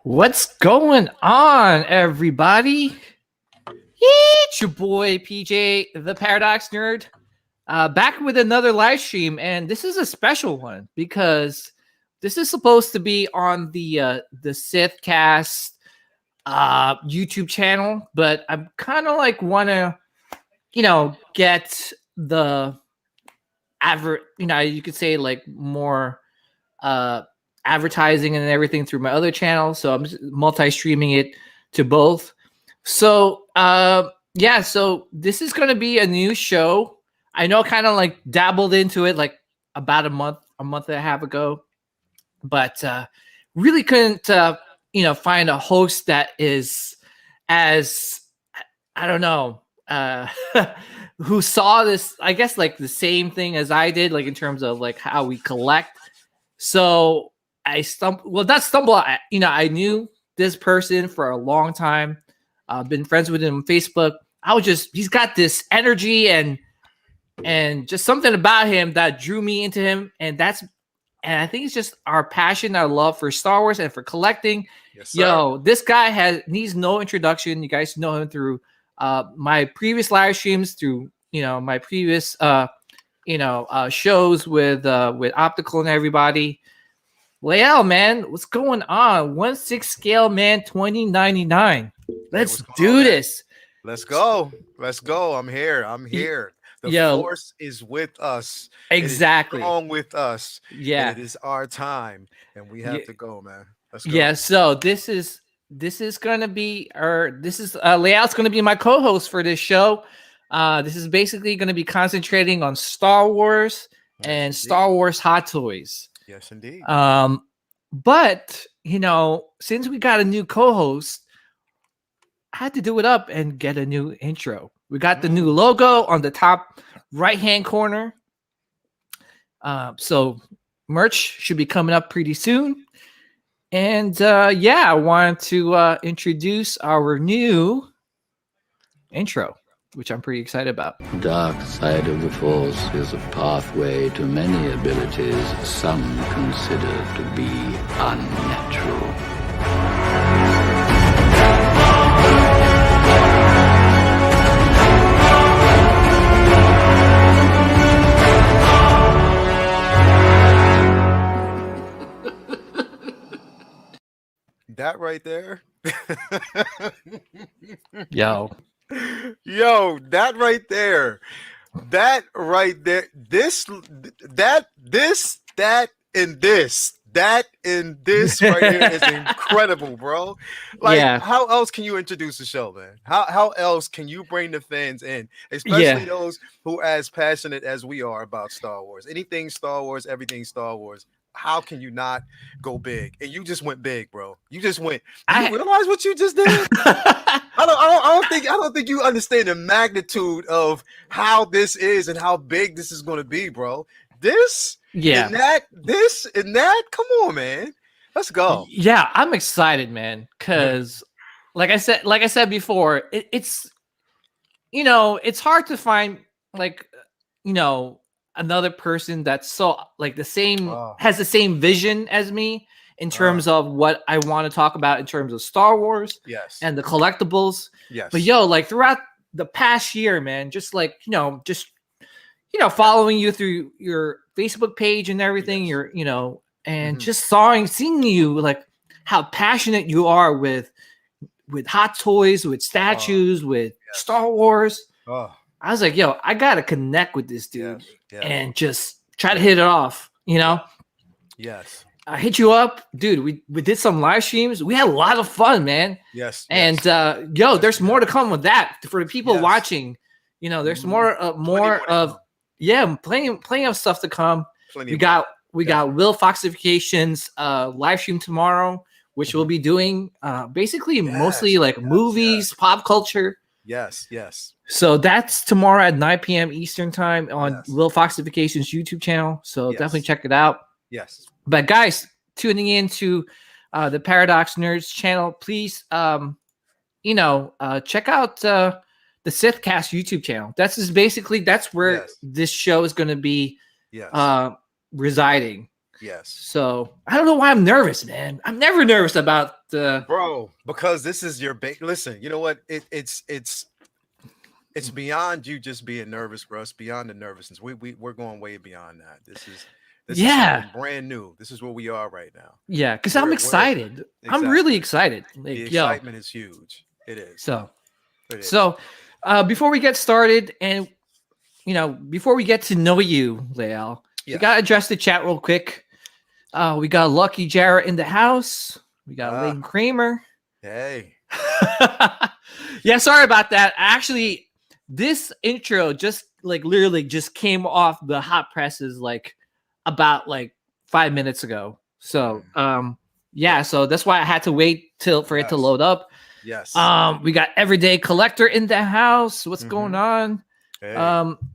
What's going on, everybody? It's your boy PJ, the Paradox Nerd, back with another live stream, and this is a special one because this is supposed to be on the Sith Cast YouTube channel, but I'm kind of like want to, get the you could say like more advertising and everything through my other channel, so I'm multi-streaming it to both. So so this is going to be a new show. I know I kind of like dabbled into it like about a month and a half ago, but really couldn't find a host that is as, I don't know, who saw this, I guess, like the same thing as I did, like in terms of like how we collect. So I I knew this person for a long time. I've been friends with him on Facebook. He's got this energy and just something about him that drew me into him. And I think it's just our passion, our love for Star Wars and for collecting. Yes, sir. Yo, this guy needs no introduction. You guys know him through my previous live streams, through my previous shows with Optical and everybody. Lael, man, what's going on? 1/6 scale, man, 2099. Let's do this. Let's go. I'm here. The Force is with us. Exactly. It is strong with us. Yeah. It is our time, and we have to go, man. Let's go. Yeah. So this is gonna be Lael's gonna be my co-host for this show. This is basically gonna be concentrating on Star Wars and Star Wars hot toys. Yes, indeed. But since we got a new co-host, I had to do it up and get a new intro. We got the new logo on the top right-hand corner. So merch should be coming up pretty soon. And I wanted to introduce our new intro, which I'm pretty excited about. Dark side of the Force is a pathway to many abilities some consider to be unnatural. That right there. Yo, that right there. That right there. This right here is incredible, bro. Like, how else can you introduce the show, man? How else can you bring the fans in, especially those who are as passionate as we are about Star Wars? Anything Star Wars, everything Star Wars. How can you not go big? And you just went big, bro. You just went. You realize what you just did? I don't think you understand the magnitude of how this is and how big this is going to be, bro. This, and that. Come on, man. Let's go. Yeah, I'm excited, man. Because, like I said before, it's it's hard to find another person that's so like the same has the same vision as me in terms of what I want to talk about in terms of Star Wars, and the collectibles. Yes. But like throughout the past year, man, just following you through your Facebook page and everything, and just seeing you like how passionate you are with hot toys, with statues, with Star Wars. I was like, yo, I gotta connect with this dude and just try to hit it off, Yes. I hit you up, dude. We did some live streams. We had a lot of fun, man. Yes. And there's more to come with that for the people watching. There's plenty of stuff to come. We got Will Foxification's live stream tomorrow, which we'll be doing basically mostly like movies, pop culture. Yes. So that's tomorrow at 9 p.m. Eastern time on Will Foxification's YouTube channel. So definitely check it out. Yes. But guys, tuning in to the Paradox Nerds channel, please, check out the Sith Cast YouTube channel. That's where this show is going to be residing. Yes. So I don't know why I'm nervous, man. I'm never nervous about bro, because this is your listen, you know what? It's beyond you just being nervous, bro. It's beyond the nervousness. We're going way beyond that. This is something brand new. This is where we are right now. Yeah, because I'm excited. Exactly. I'm really excited. Like, the excitement is huge. It is. So before we get started, and before we get to know you, Lael, we gotta address the chat real quick. We got Lucky Jarrett in the house. We got Lane Kramer. Hey. Yeah, sorry about that. Actually, this intro just literally just came off the hot presses about 5 minutes ago. So so that's why I had to wait for it to load up. Yes. We got Everyday Collector in the house. What's going on? Hey.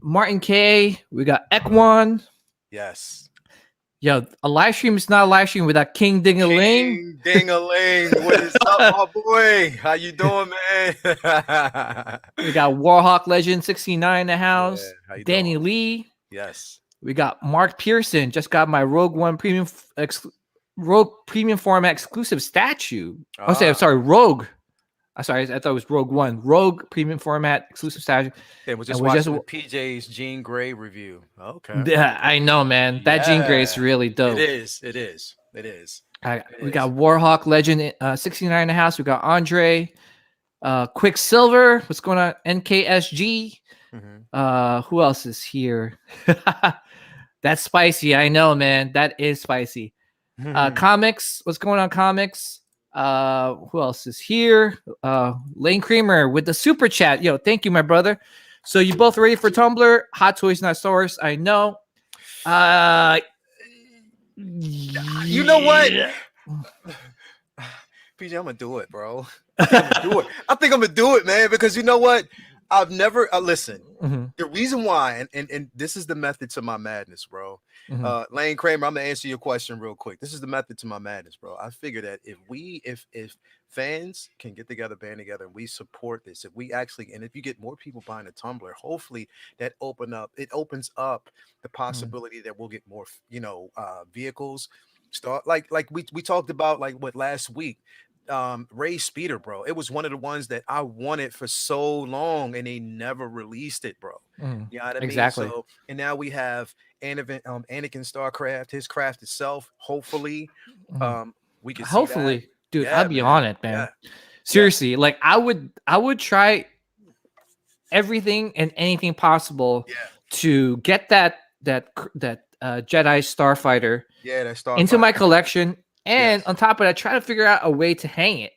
Martin K. We got Ekwan. Yes. Yo, a live stream is not a live stream without King Ding-a-ling. King Ding-a-ling. What is up, my boy? How you doing, man? We got Warhawk Legend 69 in the house. Yeah, Danny Lee. Yes. We got Mark Pearson. Just got my Rogue One premium format exclusive statue. Sorry, Rogue. Sorry, I thought it was Rogue One. Rogue premium format exclusive statue. Hey, we're just watching the PJ's Jean Grey review. Okay. Yeah, I know, man. That Jean Grey is really dope. It is. We got Warhawk Legend 69 in the house. We got Andre. Quicksilver. What's going on? NKSG. Who else is here? That's spicy. I know, man. That is spicy. Comics. What's going on, Comics? Who else is here? Lane Kramer with the super chat. Yo, thank you, my brother. So you both ready for Tumblr? Hot Toys Not Stores. I know. You know what? PJ, I'm gonna do it, bro. I think I'm gonna do it, man, because you know what? I've never listen. The reason why, and this is the method to my madness, bro. Lane Kramer, I'm gonna answer your question real quick. This is the method to my madness, bro. I figure that if fans can get together, band together, and we support this, if you get more people buying a Tumblr, hopefully that opens up the possibility that we'll get more, vehicles. Start like we talked about last week. Ray Speeder, bro. It was one of the ones that I wanted for so long, and they never released it, bro. You know what I mean? Exactly. So, and now we have Anakin Starcraft, his craft itself. Hopefully, we can. Hopefully, see that. Dude, I'd be on it, man. Yeah. Seriously, I would try everything and anything possible to get that Jedi Starfighter into my collection. And on top of that, try to figure out a way to hang it.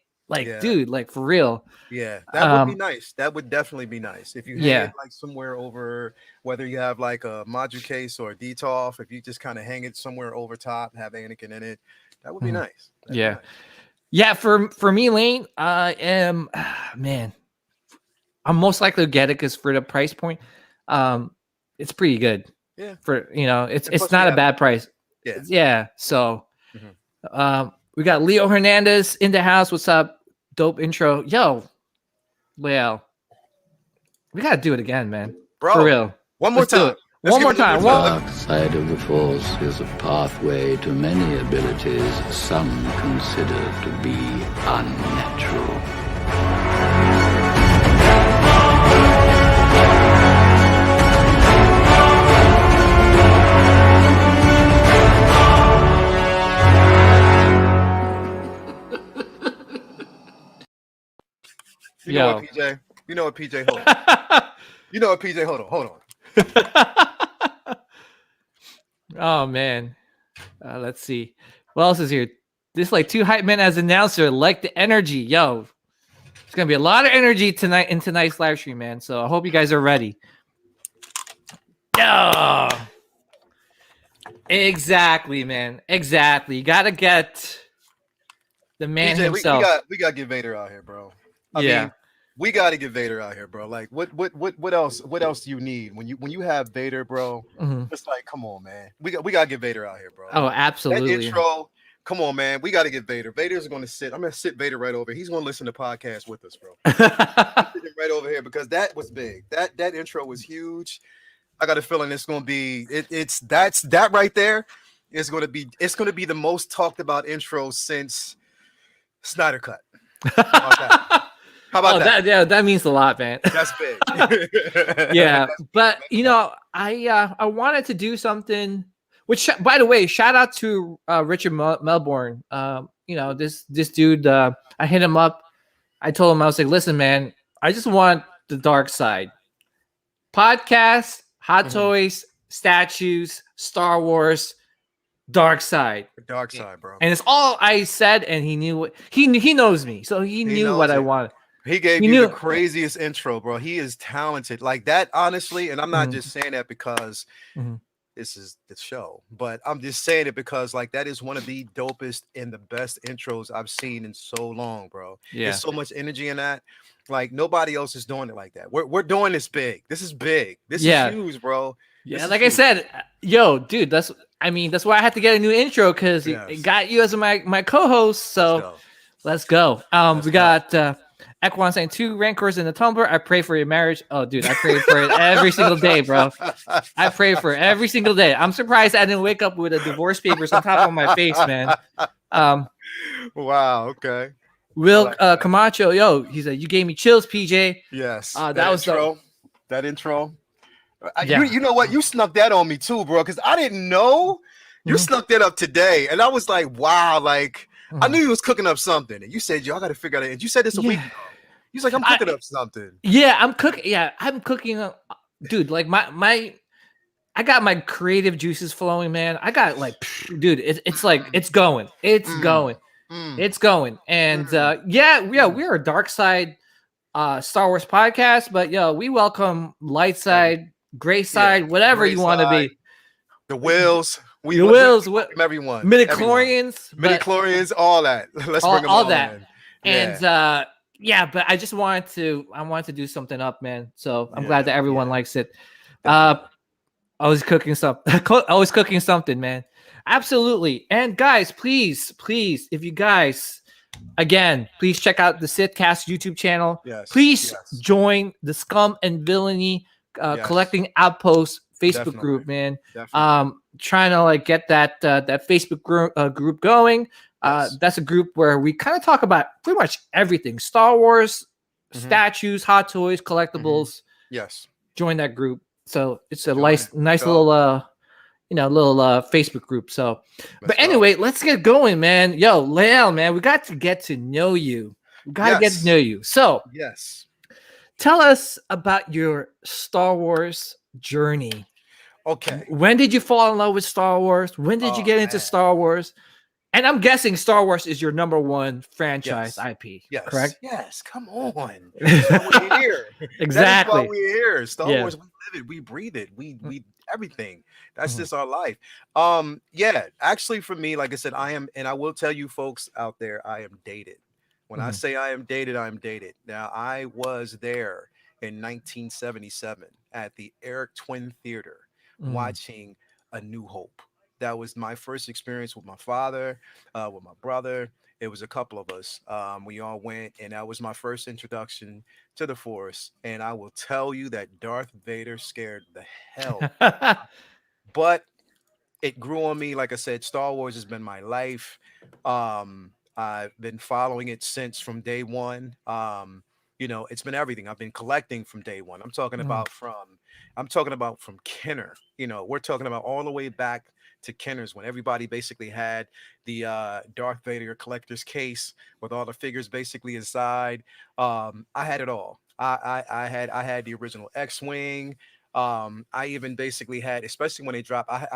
Dude, for real. Yeah, that would be nice. That would definitely be nice. If you hang it somewhere over, whether you have a module case or a DTOF, if you just kind of hang it somewhere over top, have Anakin in it, that would be nice. That'd be nice. Yeah, for me, Lane, I am, man, I'm most likely to get it because for the price point, it's pretty good. Yeah. It's not a bad price. Yeah. So, we got Leo Hernandez in the house. What's up? Dope intro. Yo, Leo, we gotta do it again, man. Bro, for real. One more time. One more time. The dark side of the Force is a pathway to many abilities some consider to be unnatural. You know what, PJ? You know what, PJ? Hold on. You know what, PJ? Hold on. Oh man. Let's see. What else is here? This two hype men as announcer, like the energy. Yo, it's gonna be a lot of energy tonight in tonight's live stream, man. So I hope you guys are ready. Yo. Exactly, man. Exactly. You gotta get the man PJ, himself. We gotta get Vader out here, bro. I mean, we got to get Vader out here, bro. Like, what else do you need when you have Vader, bro? It's like, come on, man. We got to get Vader out here, bro. Oh, absolutely. That intro, come on, man. We got to get Vader. Vader's going to sit. I'm going to sit Vader right over. He's going to listen to podcasts with us, bro. Right over here because that was big. That intro was huge. I got a feeling it's going to be. That's that right there. it's gonna be the most talked about intro since Snyder Cut. How about that? How about that? Yeah, that means a lot, man. That's big. Yeah, but I wanted to do something. Which, by the way, shout out to Richard Melbourne. This dude. I hit him up. I told him, I was like, listen, man, I just want the dark side. Podcast, Hot Toys, statues, Star Wars, dark side. Dark side, bro. And it's all I said, and he knew what he knows me, so he knew what I wanted. He gave you the craziest intro, bro. He is talented. Like that, honestly, and I'm not just saying that because this is the show, but I'm just saying it because like that is one of the dopest and the best intros I've seen in so long, bro. Yeah. There's so much energy in that. Like nobody else is doing it like that. We're doing this big. This is big. This is huge, bro. Yeah, like huge. I said, yo, dude, that's why I had to get a new intro because it got you as my co-host. So let's go. We got Ekwan saying 2 rancors in the Tumblr. I pray for your marriage. Oh, dude, I pray for it every single day, bro. I pray for it every single day. I'm surprised I didn't wake up with a divorce papers on top of my face, man. Wow. Okay. Will Camacho, yo, he said, you gave me chills, PJ. Yes. That was intro. That intro. You know what? You snuck that on me too, bro, because I didn't know. You snuck that up today. And I was like, wow, like I knew you was cooking up something. And you said, yo, I got to figure out it. And you said this a week ago. He's like, I'm cooking up something. Yeah, I'm cooking. Yeah, I'm cooking up. Dude, like I got my creative juices flowing, man. I got like, dude, it's like, it's going. It's going. It's going. And we are a dark side Star Wars podcast, but we welcome light side, gray side, whatever you want to be. The Wills. The Wills. Everyone. Midichlorians. All that. Let's bring them all that. In. And but I just wanted to do something up, man. So I'm glad that everyone likes it. Always cooking something, man. Absolutely. And guys, please, if you guys, again, please check out the Sithcast YouTube channel. Please join the Scum and Villainy Collecting Outpost Facebook group, man. Trying to like get that Facebook group going. That's a group where we kind of talk about pretty much everything: Star Wars, statues, Hot Toys, collectibles. Yes. Join that group. So it's a nice little Facebook group. So, but anyway, let's get going, man. Yo, Lael, man, we got to get to know you. We got to get to know you. So, tell us about your Star Wars journey. Okay. When did you fall in love with Star Wars? When did you get into Star Wars? And I'm guessing Star Wars is your number one franchise IP. Yes. Correct? Yes. Come on. That's why we're here. Exactly. That's why we're here. Star Wars, we live it, we breathe it, we everything. That's just our life. Actually for me, like I said, I am, and I will tell you folks out there, I am dated. When I say I am dated, I am dated. Now I was there in 1977 at the Eric Twin Theater watching A New Hope. That was my first experience with my father, with my brother. It was a couple of us. We all went, and that was my first introduction to the Force. And I will tell you that Darth Vader scared the hell. But it grew on me. Like I said, Star Wars has been my life. I've been following it since from day one. It's been everything. I've been collecting from day one. I'm talking about from Kenner. We're talking about all the way back to Kenner's when everybody basically had the Darth Vader collector's case with all the figures basically inside. I had it all. I had the original X-Wing. I even basically had, especially when they dropped, I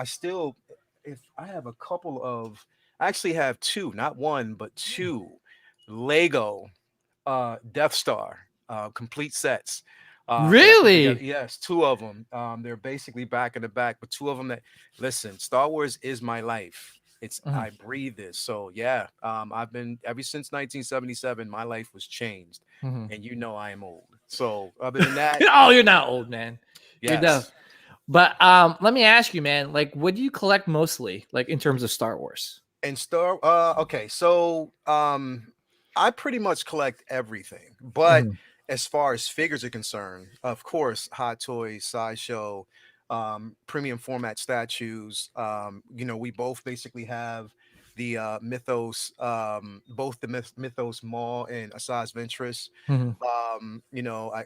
have a couple of, I actually have 2, not 1, but 2 Lego Death Star complete sets. Really? Yes, 2 of them. They're basically back in the back, but 2 of them that, listen, Star Wars is my life. It's I breathe this. So I've been ever since 1977. My life was changed, and I am old. So other than that, you're not old, man. Yes. You're but let me ask you, man. Like, what do you collect mostly, like in terms of Star Wars? And okay, so I pretty much collect everything, but as far as figures are concerned, of course, Hot Toys, Sideshow, premium format statues. We both basically have the Mythos, both the Mythos Maul and Asajj Ventress. Mm-hmm.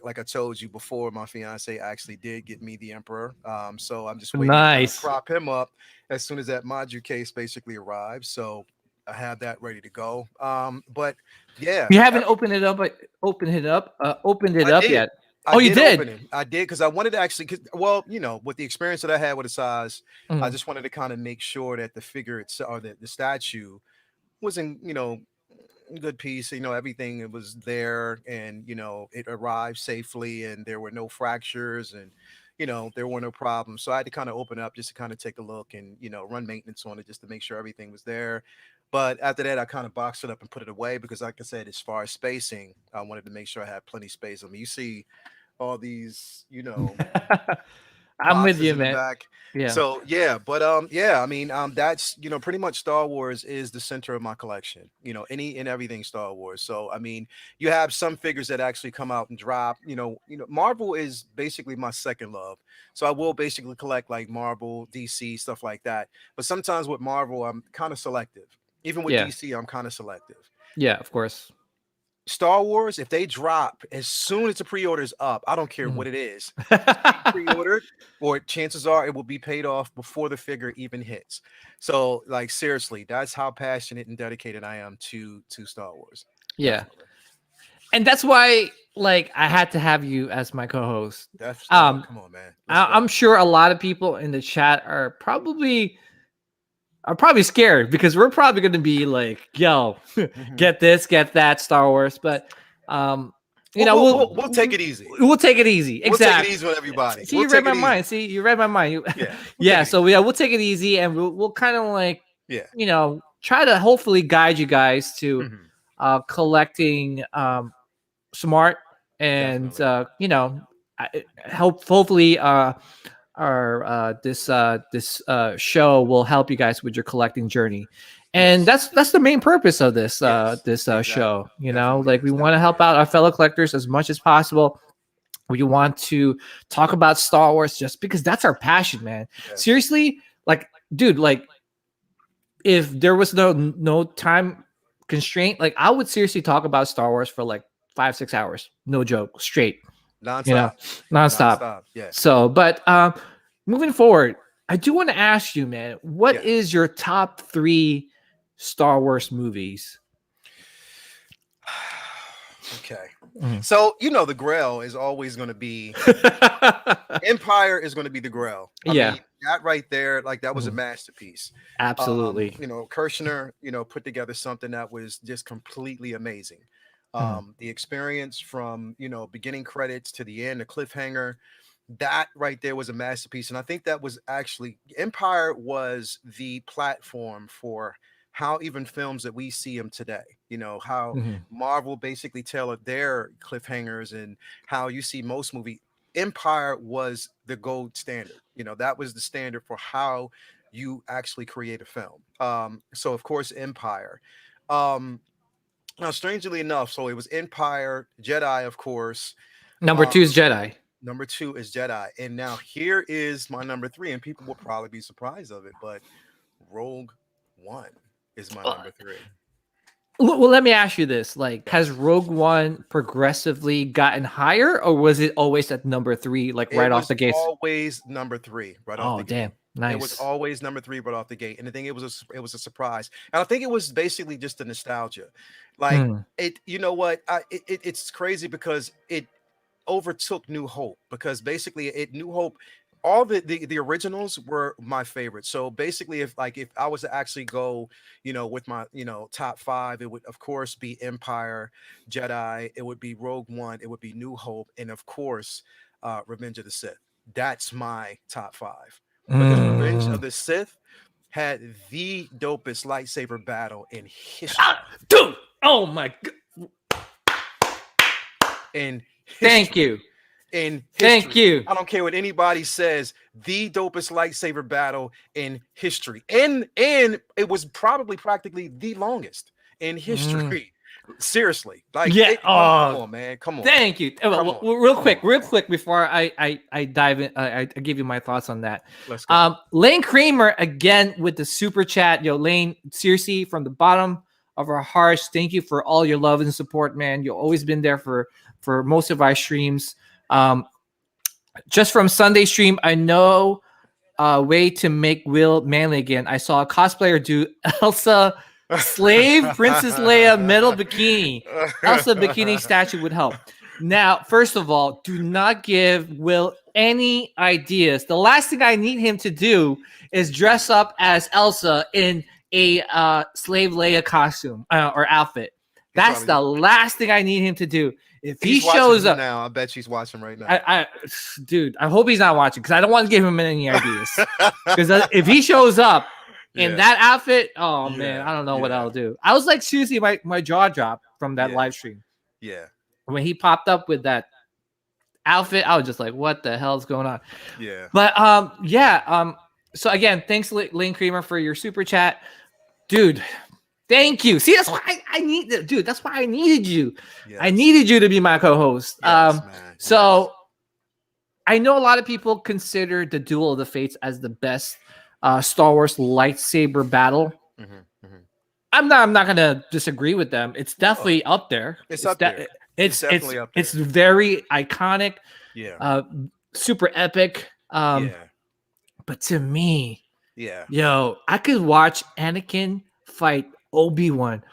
Like I told you before, my fiance actually did get me the Emperor. So I'm just waiting to kind of Nice. prop him up as soon as that module case basically arrives. So I have that ready to go. But yeah, You haven't opened it up yet. I You did did. open it. I did because I wanted to actually, with the experience that I had with Asajj, I Mhm. just wanted to kind of make sure that the figure itself, or the statue, was in good piece. Everything it was there, and it arrived safely, and there were no fractures, and there were no problems. So I had to kind of open up just to kind of take a look and run maintenance on it just to make sure everything was there. But after that, I kind of boxed it up and put it away because, like I said, as far as spacing, I wanted to make sure I had plenty of space. I mean, you see all these, I'm with boxes you, in the man. back. Yeah. So yeah, but I mean, that's pretty much Star Wars is the center of my collection. Any and everything Star Wars. So I mean, you have some figures that actually come out and drop. Marvel is basically my second love. So I will basically collect like Marvel, DC, stuff like that. But sometimes with Marvel, I'm kind of selective. Even with Yeah. DC, I'm kind of selective. Yeah, of course. Star Wars, if they drop as soon as the pre-order is up, I don't care what it is. It's being pre-ordered, or chances are it will be paid off before the figure even hits. So, like, seriously, that's how passionate and dedicated I am to Star Wars. Yeah. Definitely. And that's why, like, I had to have you as my co-host. Come on, man. I'm sure a lot of people in the chat are probably scared because we're probably going to be like, yo, get this, get that Star Wars. But, we'll take it easy. We'll take it easy. Exactly. We'll take it easy with everybody. See, you read my mind. See, you read my mind. Yeah. So we'll take it easy, and we'll kind of like, try to hopefully guide you guys to collecting smart and hopefully this show will help you guys with your collecting journey. And that's the main purpose of this exactly. Show. We want to help out our fellow collectors as much as possible. We want to talk about Star Wars just because that's our passion, man. Yes. Seriously, like, dude, like, if there was no time constraint, like, I would seriously talk about Star Wars for like 5-6 hours, no joke, straight, nonstop. Yeah. So, but moving forward, I do want to ask you, man, what is your top 3 Star Wars movies? Okay. So, the Grail is always going to be Empire is going to be the Grail. I mean, that right there, like, that was a masterpiece. Absolutely. Kirshner, put together something that was just completely amazing. The experience from, beginning credits to the end, the cliffhanger, that right there was a masterpiece. And I think that was actually Empire was the platform for how even films that we see them today, how Marvel basically tailored their cliffhangers, and how you see most movie. Empire was the gold standard. That was the standard for how you actually create a film. So of course, Empire. Now, strangely enough, so it was Empire, Jedi, of course. Number 2 is Jedi. Number 2 is Jedi. And now here is my number 3, and people will probably be surprised of it, but Rogue One is my number 3. Well, let me ask you this. Like, has Rogue One progressively gotten higher, or was it always at number 3, like right off the gate? Always number 3, right off the gate. Oh, damn. Nice. It was always number 3 right off the gate. And I think it was a surprise. And I think it was basically just the nostalgia. Like, it's crazy because it overtook New Hope, because basically New Hope, all the originals were my favorite. So basically, if I was to actually go, with my, top 5, it would of course be Empire, Jedi, it would be Rogue One, it would be New Hope, and of course, Revenge of the Sith. That's my top 5. Because Revenge of the Sith had the dopest lightsaber battle in history. Dude! Oh my god! Thank you. In history. Thank you. I don't care what anybody says. The dopest lightsaber battle in history, and it was probably practically the longest in history. Seriously, like, yeah. come on, man, come on. Thank you. Real quick before I dive in, I give you my thoughts on that. Let's go. Lane Kramer again with the super chat. Yo, Lane, seriously, from the bottom of our hearts, thank you for all your love and support, man. You've always been there for most of our streams. Just from Sunday stream, I know a way to make Will manly again. I saw a cosplayer do Elsa slave Princess Leia metal bikini. Elsa bikini statue would help. Now, first of all, do not give Will any ideas. The last thing I need him to do is dress up as Elsa in a slave Leia costume or outfit. That's the last thing I need him to do. If he shows up now, I bet she's watching right now. Dude, I hope he's not watching because I don't want to give him any ideas. Because if he shows up in that outfit, man, I don't know what I'll do. I was like, seriously, my jaw dropped from that live stream. Yeah. When he popped up with that outfit, I was just like, what the hell is going on? Yeah. But so again, thanks, Lane Kramer, for your super chat. Dude, thank you. See, that's why I need, dude. That's why I needed you. Yes. I needed you to be my co-host. Yes, so I know a lot of people consider the Duel of the Fates as the best Star Wars lightsaber battle. I'm not gonna disagree with them. It's definitely up there. It's up there. It's definitely up there. It's very iconic. Yeah. Super epic. But to me, yo, I could watch Anakin fight Obi-Wan.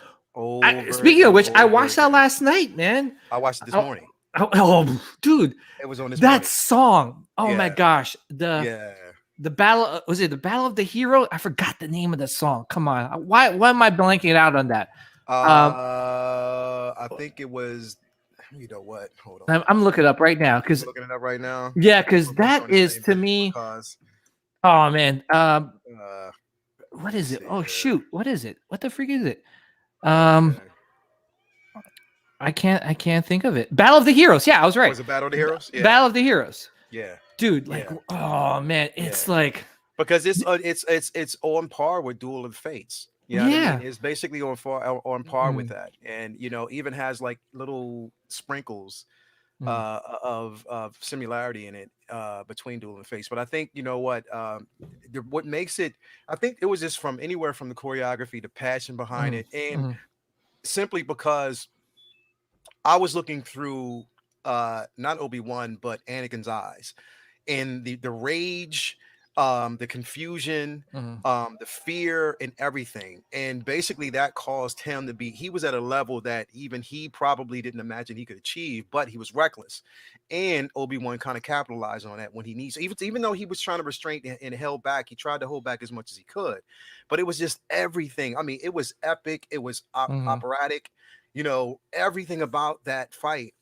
Speaking of which, I watched that last night, man. I watched it this morning. Oh, dude, it was on this. That song. Oh my gosh, the battle, was it the Battle of the Hero? I forgot the name of the song. Come on, why am I blanking out on that? I think it was. You know what? Hold on. I'm looking it up right now because looking it up right now. Yeah, because that is to me. Oh man. What is it? Oh shoot! What is it? What the freak is it? I can't think of it. Battle of the Heroes. Yeah, I was right. Was it Battle of the Heroes? Yeah. Battle of the Heroes. Yeah. Dude, like, oh man, it's like because it's on par with Duel of the Fates. You know what I mean? It's basically on par with that, and even has like little sprinkles of similarity in it between Duel of the Fates. But I think what makes it, I think it was just from anywhere from the choreography, the passion behind it, and simply because I was looking through not Obi-Wan but Anakin's eyes, and the rage, the confusion, the fear, and everything. And basically that caused him to be, he was at a level that even he probably didn't imagine he could achieve, but he was reckless. And Obi-Wan kind of capitalized on that when he needs, even though he was trying to restrain and held back, he tried to hold back as much as he could. But it was just everything. I mean, it was epic. It was operatic, everything about that fight.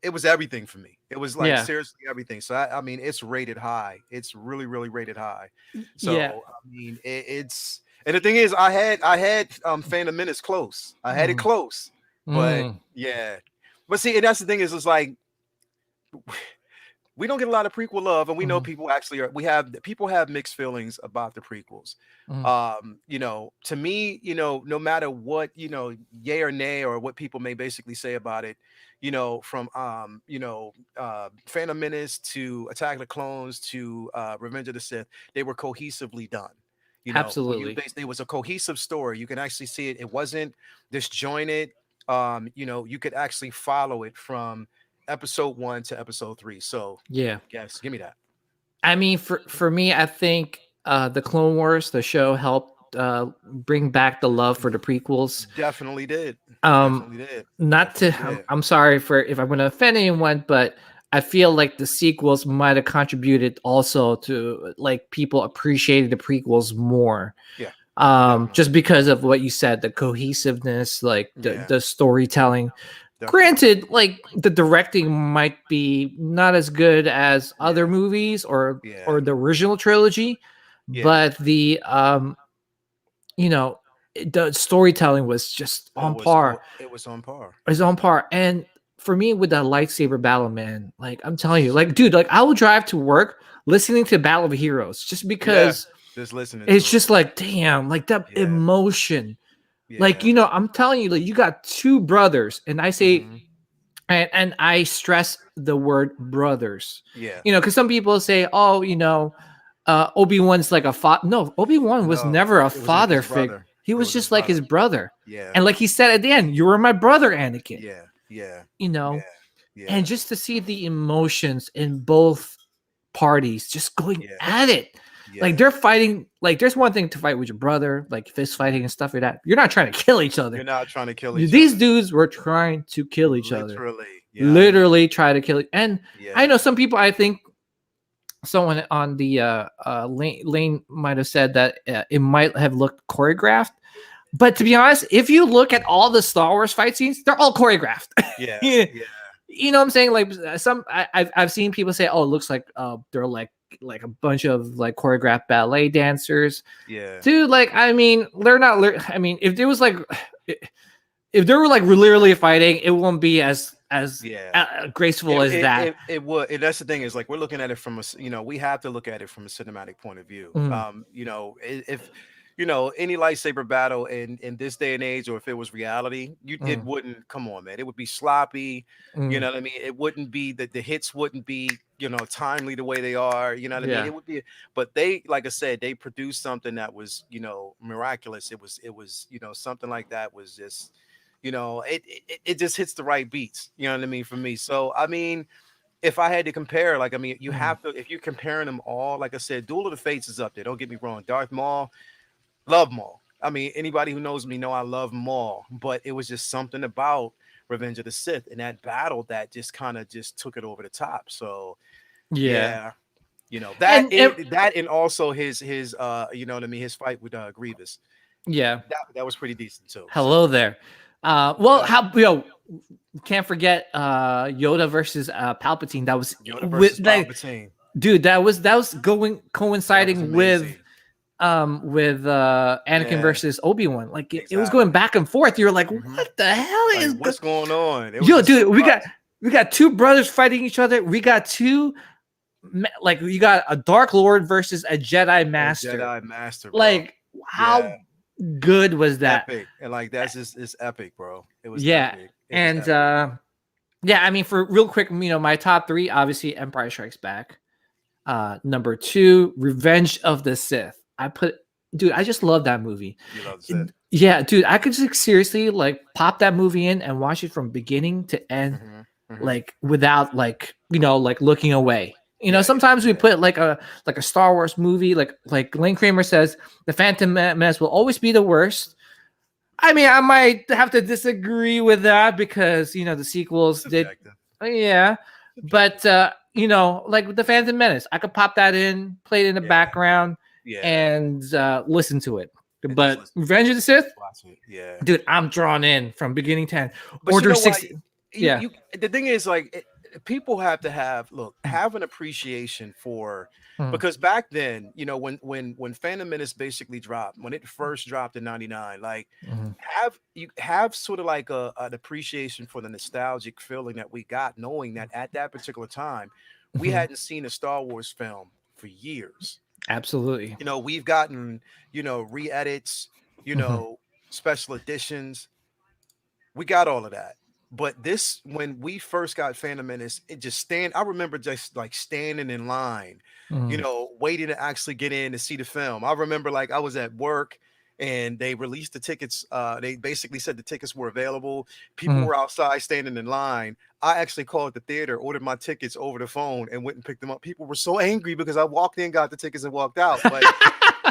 It was everything for me. It was like seriously everything. So I mean, it's rated high. It's really, really rated high. So I mean, it's, and the thing is, I had Phantom Menace close. I had it close, but but see, and that's the thing is, it's like we don't get a lot of prequel love, and we know people actually people have mixed feelings about the prequels. To me, no matter what, yay or nay, or what people may basically say about it, from Phantom Menace to Attack of the Clones to Revenge of the Sith, they were cohesively done. Absolutely, it was a cohesive story. You can actually see it. It wasn't disjointed. You could actually follow it from episode 1 to episode 3. So yes, give me that. I mean, for me, I think the Clone Wars, the show, helped bring back the love for the prequels. Definitely did. Not to, I'm sorry if I'm going to offend anyone, but I feel like the sequels might have contributed also to like people appreciated the prequels more. Just because of what you said, the cohesiveness, like the storytelling. Granted, like the directing might be not as good as other movies or the original trilogy, but the the storytelling was just on par. It was on par. It was on par. And for me, with that lightsaber battle, man, like I'm telling you, like, dude, like I will drive to work listening to Battle of Heroes just because just listening. It's just like, damn, like that emotion Like, I'm telling you, like, you got two brothers, and I say, and I stress the word brothers. Yeah. Because some people say, oh, Obi-Wan's like a father. No, Obi-Wan was never a father figure. He was just like his brother. Yeah. And like he said at the end, you were my brother, Anakin. Yeah. Yeah. Yeah. And just to see the emotions in both parties just going at it. Yeah. Like they're fighting. Like there's one thing to fight with your brother, like fist fighting and stuff like that. You're not trying to kill each other. You're not trying to kill each other. These dudes were trying to kill each other. Literally try to kill it. And I know some people, I think someone on the lane might have said that it might have looked choreographed. But to be honest, if you look at all the Star Wars fight scenes, they're all choreographed. Yeah. You know what I'm saying? Like I've seen people say, "Oh, it looks like they're like a bunch of like choreographed ballet dancers." Yeah, dude. Like, I mean, they're not. I mean, if there was like, if they were like literally fighting, it won't be as graceful as that. It would. And that's the thing, is like we're looking at it from we have to look at it from a cinematic point of view. If any lightsaber battle in this day and age, or if it was reality, it wouldn't, come on, man. It would be sloppy. You know what I mean? It wouldn't be that the hits wouldn't be, timely the way they are. You know what I mean? It would be, but they, like I said, they produced something that was, miraculous. It was, something like that was just, it just hits the right beats. You know what I mean? For me. So, I mean, if I had to compare, like, I mean, you have to, if you're comparing them all, like I said, Duel of the Fates is up there. Don't get me wrong. Darth Maul. Love Maul. I mean, anybody who knows me know I love Maul, but it was just something about Revenge of the Sith and that battle that just kind of just took it over the top. So that and also his his fight with Grievous. Yeah, that was pretty decent too. Hello there. Can't forget Yoda versus Palpatine. That was Yoda versus Palpatine. Dude, that was coinciding with Anakin versus Obi-Wan. Like it was going back and forth. You're like, what the hell is what's going on? Dude, we got two brothers fighting each other. We got two, like, you got a Dark Lord versus a Jedi Master. Bro. Like, how good was that? Epic. And like that's just, it's epic, bro. It was epic. And I mean, for real quick, my top three, obviously Empire Strikes Back. Number 2, Revenge of the Sith. I just love that movie. You love Sith. Yeah, dude, I could just seriously like pop that movie in and watch it from beginning to end, like without like looking away. Sometimes we put like a Star Wars movie, like Lane Kramer says, The Phantom Menace will always be the worst. I mean, I might have to disagree with that because the sequels did, but like with The Phantom Menace, I could pop that in, play it in the background, and listen to it. But Revenge of the Sith, dude, I'm drawn in from beginning to end. Order 60. The thing is, like, people have to have an appreciation for, because back then, when Phantom Menace basically dropped, when it first dropped in '99, like have sort of like an appreciation for the nostalgic feeling that we got, knowing that at that particular time we hadn't seen a Star Wars film for years. Absolutely. We've gotten, re-edits, special editions. We got all of that. But this, when we first got Phantom Menace, I remember just like standing in line, waiting to actually get in to see the film. I remember like I was at work and they released the tickets. They basically said the tickets were available. People were outside standing in line. I actually called the theater, ordered my tickets over the phone, and went and picked them up. People were so angry because I walked in, got the tickets, and walked out. But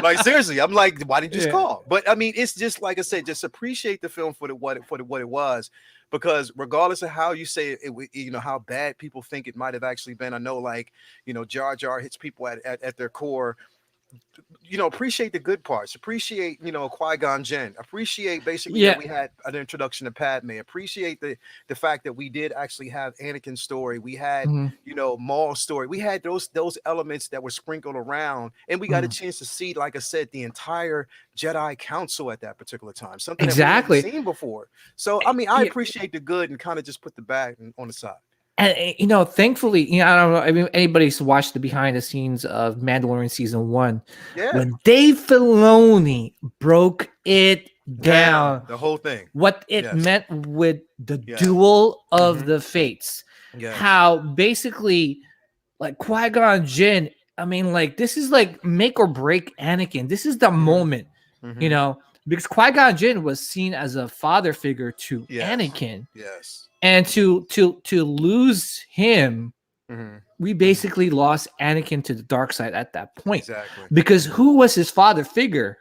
like, seriously, I'm like, why didn't you just call? But I mean, it's just like I said, just appreciate the film for what it was. Because regardless of how you say it, how bad people think it might have actually been, I know, like, Jar Jar hits people at their core. Appreciate the good parts. Appreciate, Qui-Gon Jinn. Appreciate basically that we had an introduction to Padme. Appreciate the fact that we did actually have Anakin's story. We had, Maul's story. We had those elements that were sprinkled around, and we got a chance to see, like I said, the entire Jedi Council at that particular time. Something that we hadn't seen before. So, I mean, I appreciate the good and kind of just put the bad on the side. And thankfully, I don't know. I mean, anybody's watched the behind the scenes of Mandalorian season 1. Yeah. When Dave Filoni broke it down the whole thing, what it meant with the duel of the fates. How basically like Qui-Gon Jinn, I mean, like this is like make or break Anakin. This is the moment, you know, because Qui-Gon Jinn was seen as a father figure to Anakin. Yes. And to lose him, we basically lost Anakin to the dark side at that point. Exactly. Because who was his father figure?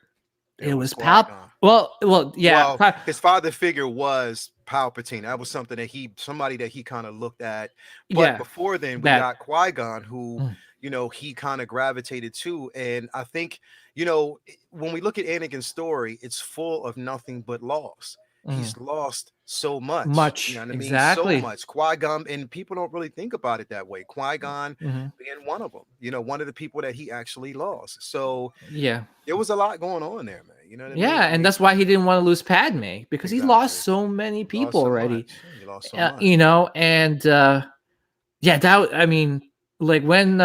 It was Palpatine. Well, yeah. Well, his father figure was Palpatine. That was something that somebody that he kind of looked at. But before then, we got Qui-Gon, who you know he kind of gravitated to. And I think, you know, when we look at Anakin's story, it's full of nothing but loss. He's lost so much. You know what I mean? Exactly. So much. Qui-Gon, and people don't really think about it that way. Qui-Gon being one of them, you know, one of the people that he actually lost. So there was a lot going on there, man. You know what I mean? And that's why he didn't want to lose Padme, because he lost so many people already. He lost so much. You know, and that I mean, like when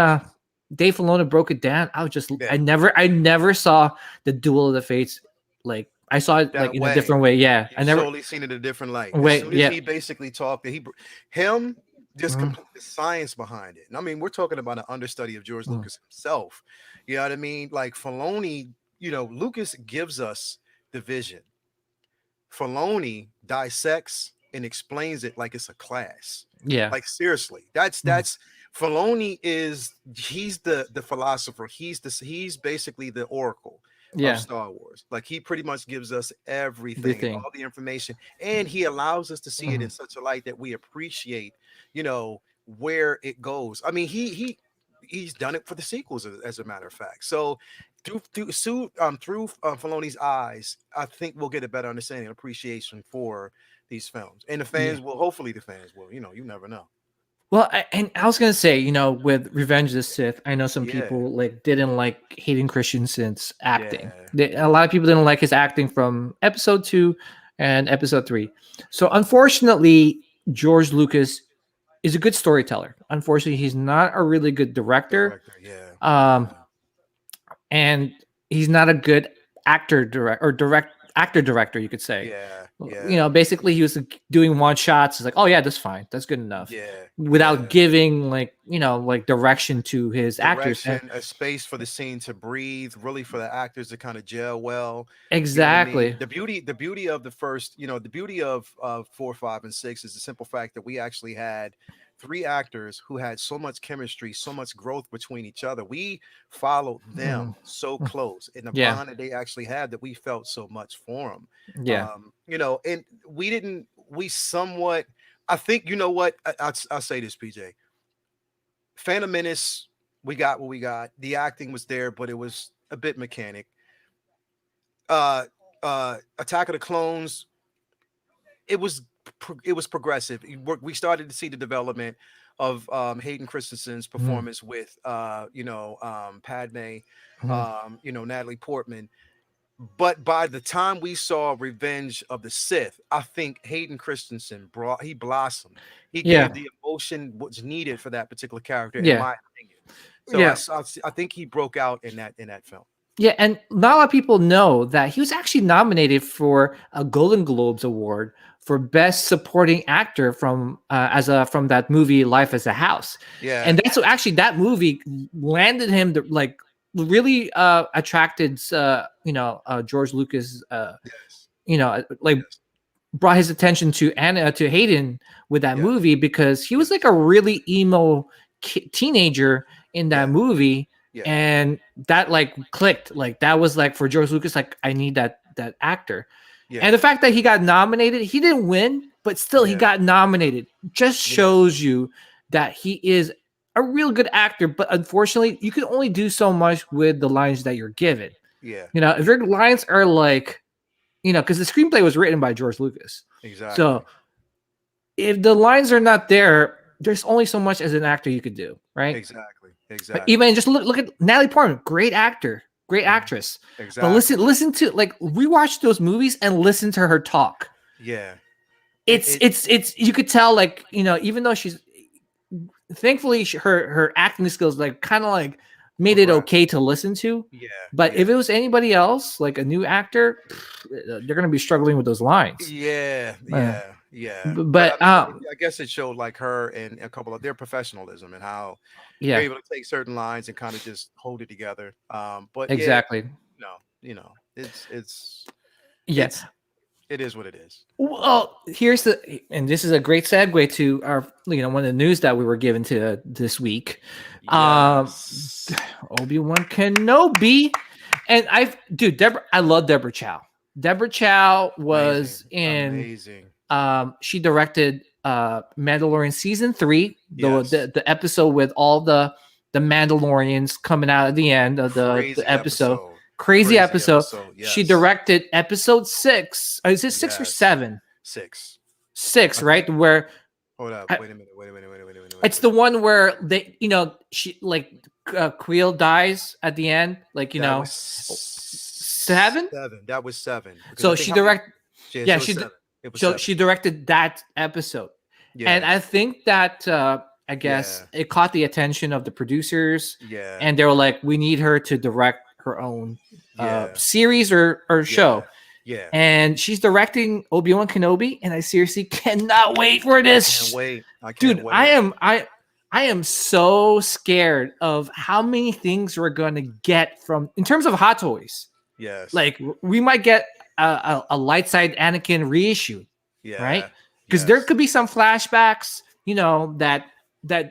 Dave Filoni broke it down, I was just I never saw the Duel of the Fates like. I saw it like in a different way. Yeah, I never totally seen it in a different light. As soon as he basically talked, him just complete the science behind it. And I mean, we're talking about an understudy of George Lucas himself. You know what I mean? Like Filoni, you know, Lucas gives us the vision. Filoni dissects and explains it like it's a class. Yeah, like seriously, that's Filoni he's the philosopher. He's basically the oracle. Of Star Wars. Like he pretty much gives us everything, all the information, and he allows us to see it in such a light that we appreciate, you know, where it goes. I mean, he's done it for the sequels, as a matter of fact. So through Filoni's eyes, I think we'll get a better understanding and appreciation for these films, and the fans will, hopefully the fans will, you know, you never know. Well, I was gonna say, you know, with Revenge of the Sith, I know some people like didn't like Hayden Christensen's acting. A lot of people didn't like his acting from Episode 2 and Episode 3. So unfortunately, George Lucas is a good storyteller. Unfortunately, he's not a really good director. And he's not a good actor director, you could say. You know, basically he was doing one shots. It's like, oh yeah, that's fine, that's good enough. Without giving like, you know, like direction to his actors, a space for the scene to breathe, really for the actors to kind of gel well. Exactly. You know what I mean? The beauty of the first, you know, the beauty of 4, 5, and 6 is the simple fact that we actually had 3 actors who had so much chemistry, so much growth between each other. We followed them so close in the bond that they actually had, that we felt so much for them. You know, and I think, you know what, I'll say this, PJ. Phantom Menace, we got what we got. The acting was there, but it was a bit mechanic. Attack of the Clones, it was progressive. We started to see the development of Hayden Christensen's performance with Padme, you know, Natalie Portman. But by the time we saw Revenge of the Sith, I think Hayden Christensen blossomed. He gave the emotion what's needed for that particular character, in my opinion. So I think he broke out in that film. Yeah, and not a lot of people know that he was actually nominated for a Golden Globes Award for Best Supporting Actor from that movie Life as a House. Yeah, and that's actually that movie landed him really attracted George Lucas. Brought his attention to Hayden with that movie, because he was like a really emo teenager in that movie. And that like clicked, like that was like for George Lucas, like I need that actor. And the fact that he got nominated, he didn't win, but still he got nominated, just shows you that he is a real good actor. But unfortunately, you can only do so much with the lines that you're given. You know, if your lines are like, you know, because the screenplay was written by George Lucas. Exactly. So if the lines are not there, there's only so much as an actor you could do, right? Exactly. But even just look at Natalie Portman, great actor, great actress. Exactly. But listen to, like, rewatch those movies and listen to her talk. It's you could tell, like, you know, even though she's thankfully her acting skills like kind of like made it okay to listen to. Yeah. But if it was anybody else, like a new actor, they're gonna be struggling with those lines. Yeah. But I guess it showed like her and a couple of their professionalism and how they're able to take certain lines and kind of just hold it together. But exactly. It is what it is. Well, and this is a great segue to our, one of the news that we were given to this week. Yes. Obi-Wan Kenobi, and I love Deborah Chow. Deborah Chow was amazing. She directed Mandalorian season 3, the episode with all the Mandalorians coming out at the end of the episode. Crazy episode. Yes. She directed episode 6. Is it 6 or 7? 6. 6, right? Where hold up. Wait a minute. It's the one where they, she Creel dies at the end, 7. 7. That was 7. So she directed. She directed that episode, and I think that I guess it caught the attention of the producers. Yeah, and they were like, we need her to direct her own series or show. Yeah. And she's directing Obi-Wan Kenobi, and I seriously cannot wait for this. I can't Dude, wait. I am so scared of how many things we're going to get from in terms of Hot Toys. Yes. Like we might get a light side Anakin reissue. Yeah. Right? Because there could be some flashbacks, that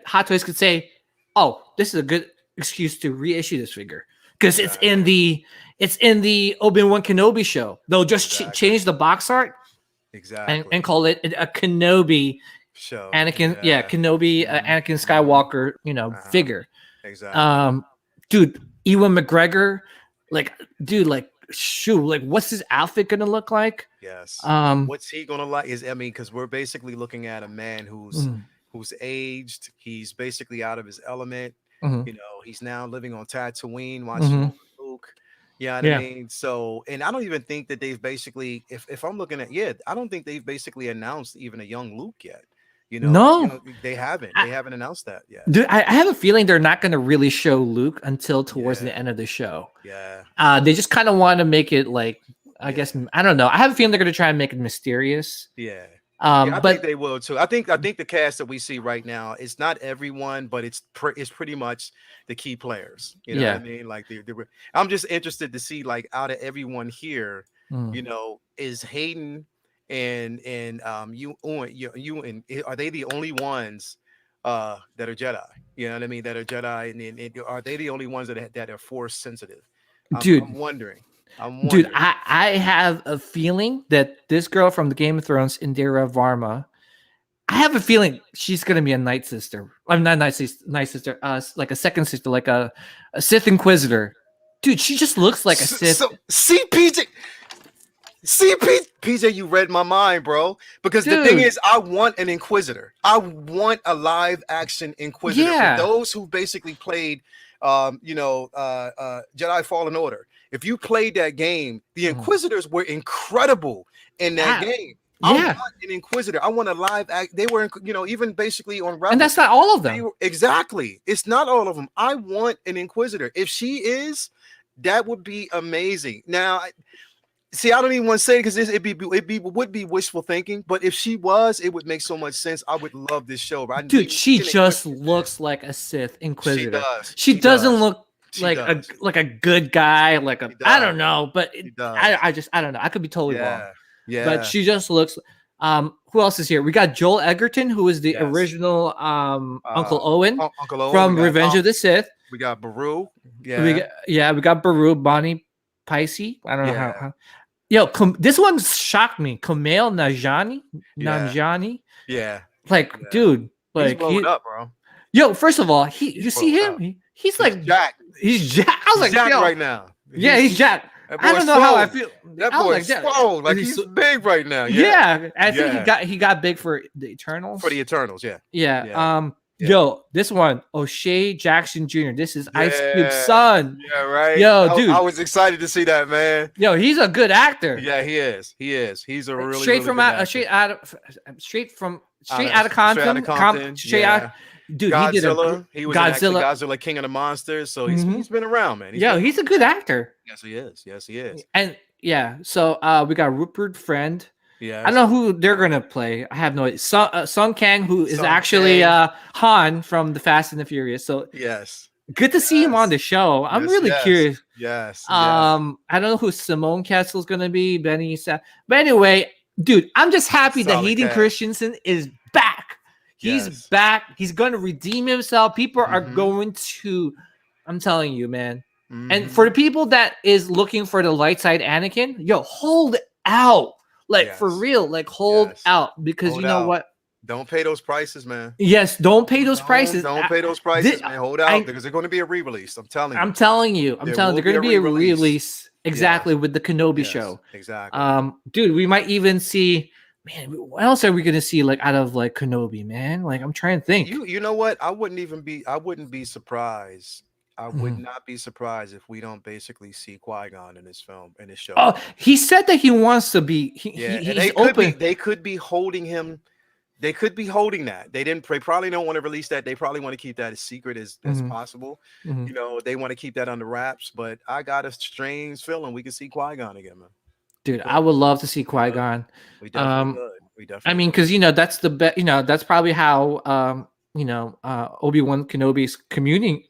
Hot Toys could say, oh, this is a good excuse to reissue this figure. Because it's in the Obi-Wan Kenobi show. They'll just change the box art, and call it a Kenobi show. Anakin, Kenobi, Anakin Skywalker, figure. Exactly. Dude, Ewan McGregor, what's his outfit gonna look like? Yes. What's he gonna like? Because we're basically looking at a man who's aged. He's basically out of his element. Mm-hmm. He's now living on Tatooine, watching Luke. I mean? So, and I don't even think that they've basically, if I'm looking at, I don't think they've basically announced even a young Luke yet. No, they haven't. They haven't announced that yet. Dude, I have a feeling they're not going to really show Luke until towards the end of the show. Yeah. They just kind of want to make it I guess, I don't know. I have a feeling they're going to try and make it mysterious. Yeah. I think they will too. I think the cast that we see right now, it's not everyone, but it's pretty much the key players. You know what I mean? Like I'm just interested to see out of everyone here, is Hayden and you and are they the only ones that are Jedi? You know what I mean? That are Jedi, and are they the only ones that are Force sensitive? Dude, I'm wondering. Dude, I have a feeling that this girl from the Game of Thrones, Indira Varma, I have a feeling she's gonna be a Night Sister. I'm not Night Sister, like a second sister, like a Sith Inquisitor. Dude, she just looks like a Sith. See, PJ, you read my mind, bro. Because the thing is, I want an Inquisitor. I want a live action Inquisitor. For those who basically played, Jedi Fallen Order. If you played that game, the Inquisitors were incredible in that game. I want an Inquisitor. I want a live act. They were, even basically on Rebels. And that's not all of them. Exactly. It's not all of them. I want an Inquisitor. If she is, that would be amazing. Now, I don't even want to say it because it would be wishful thinking. But if she was, it would make so much sense. I would love this show. Dude, she just looks like a Sith Inquisitor. She doesn't look like a good guy, I don't know, but I don't know. I could be totally wrong. Yeah. But she just looks. Who else is here? We got Joel Egerton, who is the original Uncle Owen from Revenge of the Sith. We got Baru. Yeah. We got Baru, Bonnie Picey. I don't know how. Yo, this one shocked me. Kumail Nanjiani. Yeah. Dude, he's blowing up, bro. Yo, first of all, you see him? He's like Jack. He's Jack. I was like, Jack right now. He's Jack. I don't know how I feel. That boy's swole. He's big right now. Yeah. I think he got big for the Eternals. For the Eternals, yeah. Yo, this one, O'Shea Jackson Jr. This is Ice Cube's son. Yeah, right. Yo, dude, I was excited to see that, man. Yo, he's a good actor. Yeah, he is. He's a really straight out of Compton. dude, Godzilla. He was actually Godzilla. Godzilla, King of the Monsters. So he's been around, man. He's a good actor. Yes, he is. Yes, he is. And so we got Rupert Friend. Yeah, I don't know who they're gonna play. I have no idea. Sung Kang, who is actually Han from the Fast and the Furious. So yes, good to see him on the show. I'm really curious. Yes. I don't know who Simone Kessel's gonna be. But anyway, dude, I'm just happy that Hayden Christensen is back. He's back. He's gonna redeem himself. People are going to. I'm telling you, man. And for the people that is looking for the light side Anakin, yo, hold out. Like for real, like hold out because you know what? Don't pay those prices, man. Yes, don't pay those prices. Don't pay those prices, man. Hold out because they're going to be a re-release. I'm telling you. I'm telling you. They're going to be a re-release exactly with the Kenobi show. Exactly. Dude, we might even see. Man, what else are we going to see like out of like Kenobi, man? Like I'm trying to think. You know what? I wouldn't be surprised. I would not be surprised if we don't basically see Qui-Gon in this film, in this show. Oh, he said that he wants to be. He's open. They could be holding him. They could be holding that. They probably don't want to release that. They probably want to keep that as secret as possible. You know, they want to keep that under wraps. But I got a strange feeling we could see Qui-Gon again, man. Dude, I would love to see Qui-Gon. We definitely could. We definitely. I mean, because that's the best. That's probably how Obi-Wan Kenobi's communicating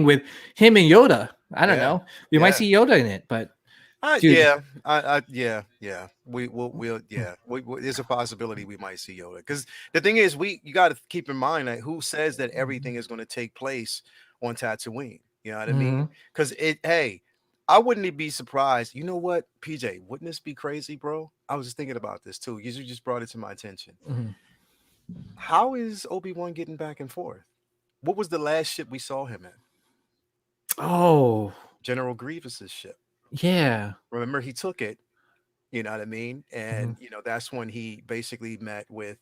with him and Yoda. I don't know. We might see Yoda in it, but yeah. There's a possibility we might see Yoda because the thing is, you got to keep in mind that who says that everything is going to take place on Tatooine? You know what I mean? Because I wouldn't be surprised. You know what, PJ? Wouldn't this be crazy, bro? I was just thinking about this too. You just brought it to my attention. How is Obi-Wan getting back and forth? What was the last ship we saw him in? Oh, General Grievous's ship. Yeah. Remember, he took it. You know what I mean? And that's when he basically met with,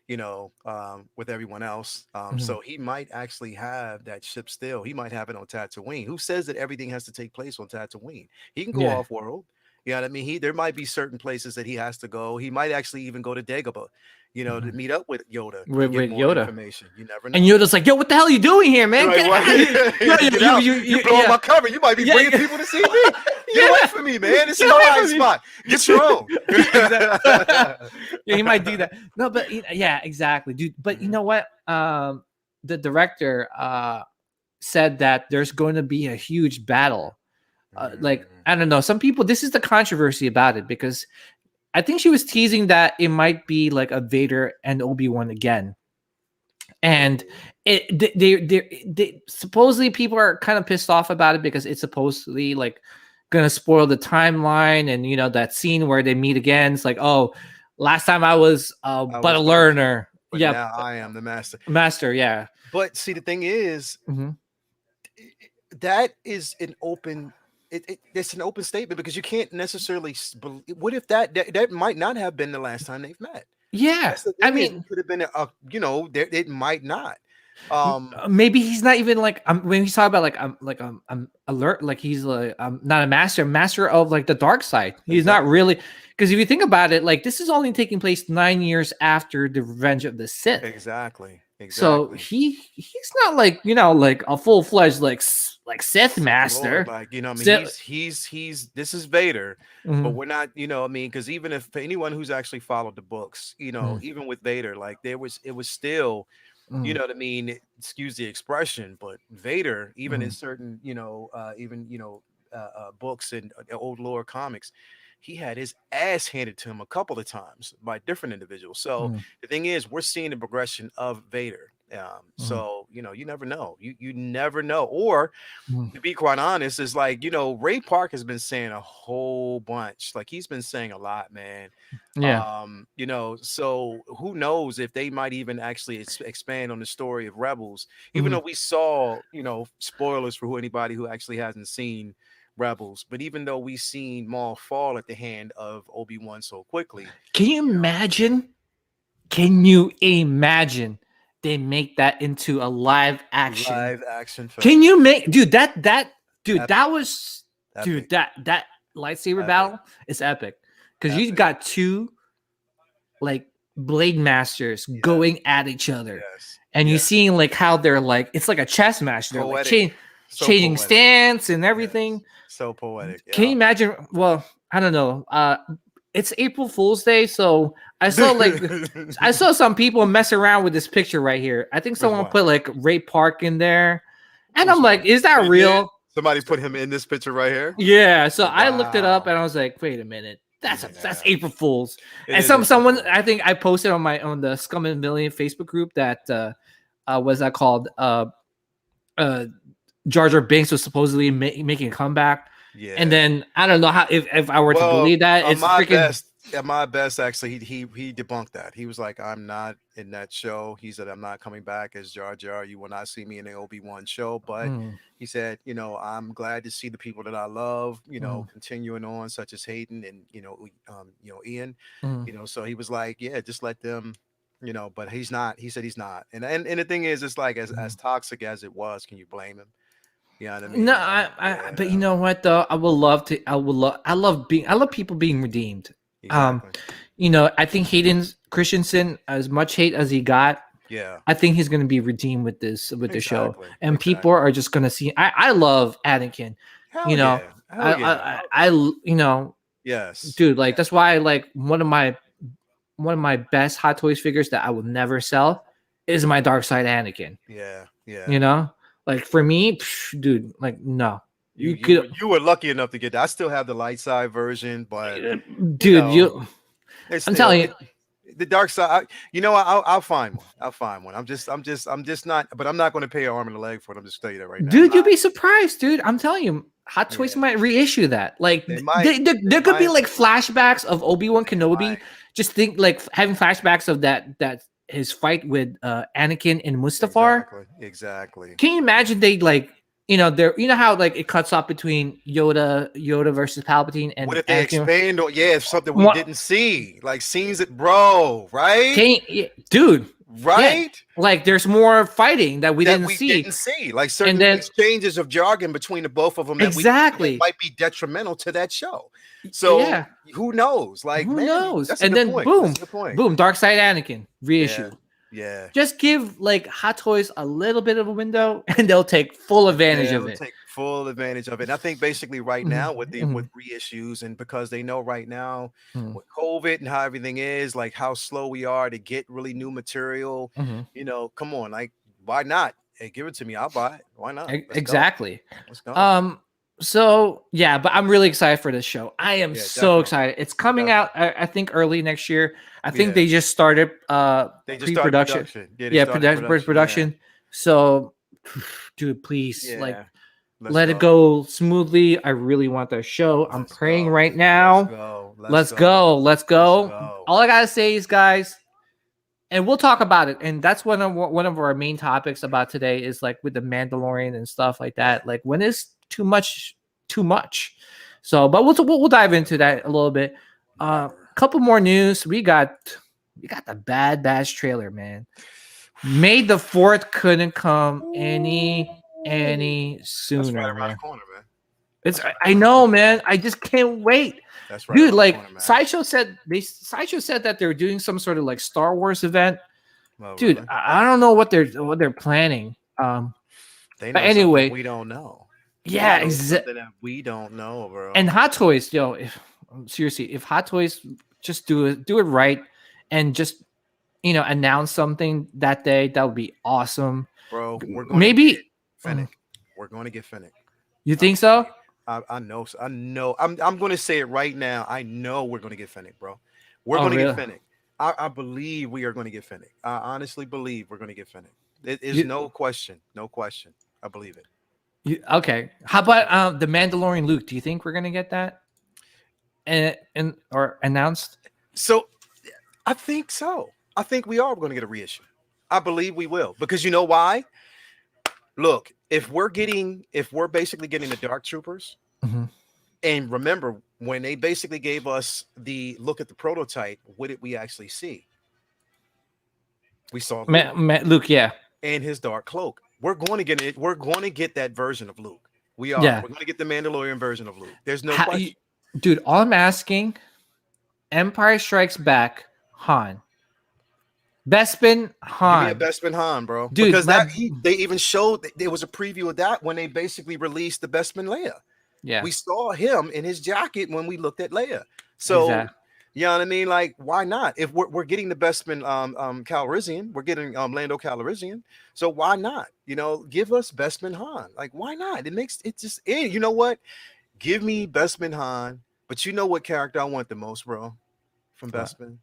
with everyone else. So he might actually have that ship still. He might have it on Tatooine. Who says that everything has to take place on Tatooine? He can go off world. You know what I mean? There might be certain places that he has to go. He might actually even go to Dagobah, to meet up with Yoda. With Yoda. Information. You never know. And Yoda's like, yo, what the hell are you doing here, man? You blowing my cover. You might be bringing people to see me. Get away from me, man. This is a high spot. Get your own. He might do that. No, but exactly, dude. But you know what? The director said that there's going to be a huge battle. I don't know. Some people, this is the controversy about it because I think she was teasing that it might be like a Vader and Obi-Wan again. And they supposedly people are kind of pissed off about it because it's supposedly like gonna spoil the timeline and that scene where they meet again. It's like, oh, last time I was but a learner. But now I am the master. Master, yeah. But see, the thing is, that is an open. It's an open statement because you can't necessarily. What if that might not have been the last time they've met? Yeah, I mean, it could have been it might not. Maybe he's not even like when he's talking about I'm alert, like he's like I'm not a master of like the dark side. He's not really, because if you think about it, like this is only taking place 9 years after the Revenge of the Sith. Exactly. So he's not like like a full-fledged like Sith master. Lord, like I mean, he's this is Vader, but we're not, I mean, because even if for anyone who's actually followed the books, even with Vader, like it was still, you know what I mean, excuse the expression, but Vader, even in certain, books and old lore comics, he had his ass handed to him a couple of times by different individuals. So the thing is, we're seeing the progression of Vader. So you never know. You never know. Or to be quite honest, is like Ray Park has been saying a whole bunch. Like he's been saying a lot, man. Yeah. So who knows if they might even actually expand on the story of Rebels, even though we saw spoilers for anybody who actually hasn't seen Rebels, but even though we've seen Maul fall at the hand of Obi-Wan so quickly. Can you imagine? They make that into a live action film? Can you make that was epic. That lightsaber battle is epic because you got two like blade masters going at each other, and you Yes. seeing like how they're like it's like a chess match. They're like changing poetic. stance and everything. Yes. So poetic. Can you imagine? Well, I don't know. It's April Fool's Day, so I saw some people mess around with this picture right here. I think someone put like Ray Park in there, and I'm like, is that real? Somebody put him in this picture right here. Yeah. So I looked it up, and I was like, wait a minute. That's April Fool's. And someone I think I posted on the Scum and Million Facebook group that was that called Jar Jar Binks was supposedly making a comeback. Yeah. And then I don't know how if I were to believe that it's freaking at my best, actually, he debunked that. He was like, I'm not in that show. He said, I'm not coming back as Jar Jar. You will not see me in the Obi-Wan show. But he said, I'm glad to see the people that I love, continuing on, such as Hayden and Ian. So he was like, yeah, just let them, but he's not. He said he's not. And the thing is, it's like as toxic as it was, can you blame him? You know what I mean? No, but you know what though? I love people being redeemed. Exactly. I think Hayden Christensen, as much hate as he got, I think he's going to be redeemed with the show, and people are just going to see. I love Anakin. Yes, dude. Like that's why, like one of my best Hot Toys figures that I will never sell is my Dark Side Anakin. Yeah. Like for me, dude. Like no. You were lucky enough to get that. I still have the light side version, but dude, I'm telling you, the dark side. I'll find one. I'll find one. I'm just not. But I'm not going to pay an arm and a leg for it. I'm just telling you that right now, dude. You'll be surprised, dude. I'm telling you, Hot Toys might reissue that. Like there could be like flashbacks of Obi-Wan Kenobi. Just think like having flashbacks of that his fight with Anakin and Mustafar. Exactly. Can you imagine they like? How like it cuts off between Yoda versus Palpatine, and what if they expand on something we didn't see, like scenes that right? Dude, right? Yeah. Like there's more fighting that we didn't see, like certain exchanges of jargon between the both of them that might be detrimental to that show. So who knows? Like who knows? That's and then boom, Dark Side Anakin reissue. Yeah. Just give like Hot Toys a little bit of a window and they'll take full advantage of it. Take full advantage of it. And I think basically right now with reissues, and because they know right now with COVID and how everything is, like how slow we are to get really new material, come on, like why not? Hey, give it to me. I'll buy it. Why not? Exactly. Let's go. So yeah, but I'm really excited for this show. I am so excited. It's coming out, I think, early next year. I think they just started pre-production. Production. So, dude, please let it go smoothly. I really want that show. I'm praying right now. Let's go. All I gotta say is, guys, and we'll talk about it. And that's one of our main topics about today is like with the Mandalorian and stuff like that. Like when is too much? So, but we'll dive into that a little bit. Couple more news. We got the Bad Batch trailer, man. May the 4th couldn't come any sooner. That's right around the corner, man. I know, man. I just can't wait. That's right, dude. Like corner, Sideshow said that they're doing some sort of like Star Wars event. Dude, really? I don't know what they're planning. They know anyway, we don't know. Yeah, exactly. We don't know, bro. And Hot Toys, if Hot Toys just do it right, and just announce something that day, that would be awesome, bro. We're going we're going to get Fennec. You think so? I know. I'm going to say it right now. I know we're going to get Fennec, bro. We're going to get Fennec. I believe we are going to get Fennec. I honestly believe we're going to get Fennec. It is no question. I believe it. Okay. How about the Mandalorian Luke? Do you think we're gonna get that, or announced? So, I think so. I think we are going to get a reissue. I believe we will, because you know why? Look, if we're basically getting the Dark Troopers, and remember when they basically gave us the look at the prototype, what did we actually see? We saw Luke, and his dark cloak. We're going to get it. We're going to get that version of Luke. We are. We're going to get the Mandalorian version of Luke. There's no question. Dude, all I'm asking, Empire Strikes Back, Han. Bespin Han. Give me a Bespin Han, bro. Dude, because they even showed there was a preview of that when they basically released the Bespin Leia. Yeah. We saw him in his jacket when we looked at Leia. So you know what I mean? Like, why not? If we're getting the Bespin Calrissian, we're getting Lando Calrissian. So why not? You know, give us Bespin Han. Like, why not? You know what? Give me Bespin Han. But you know what character I want the most, bro? From Bespin?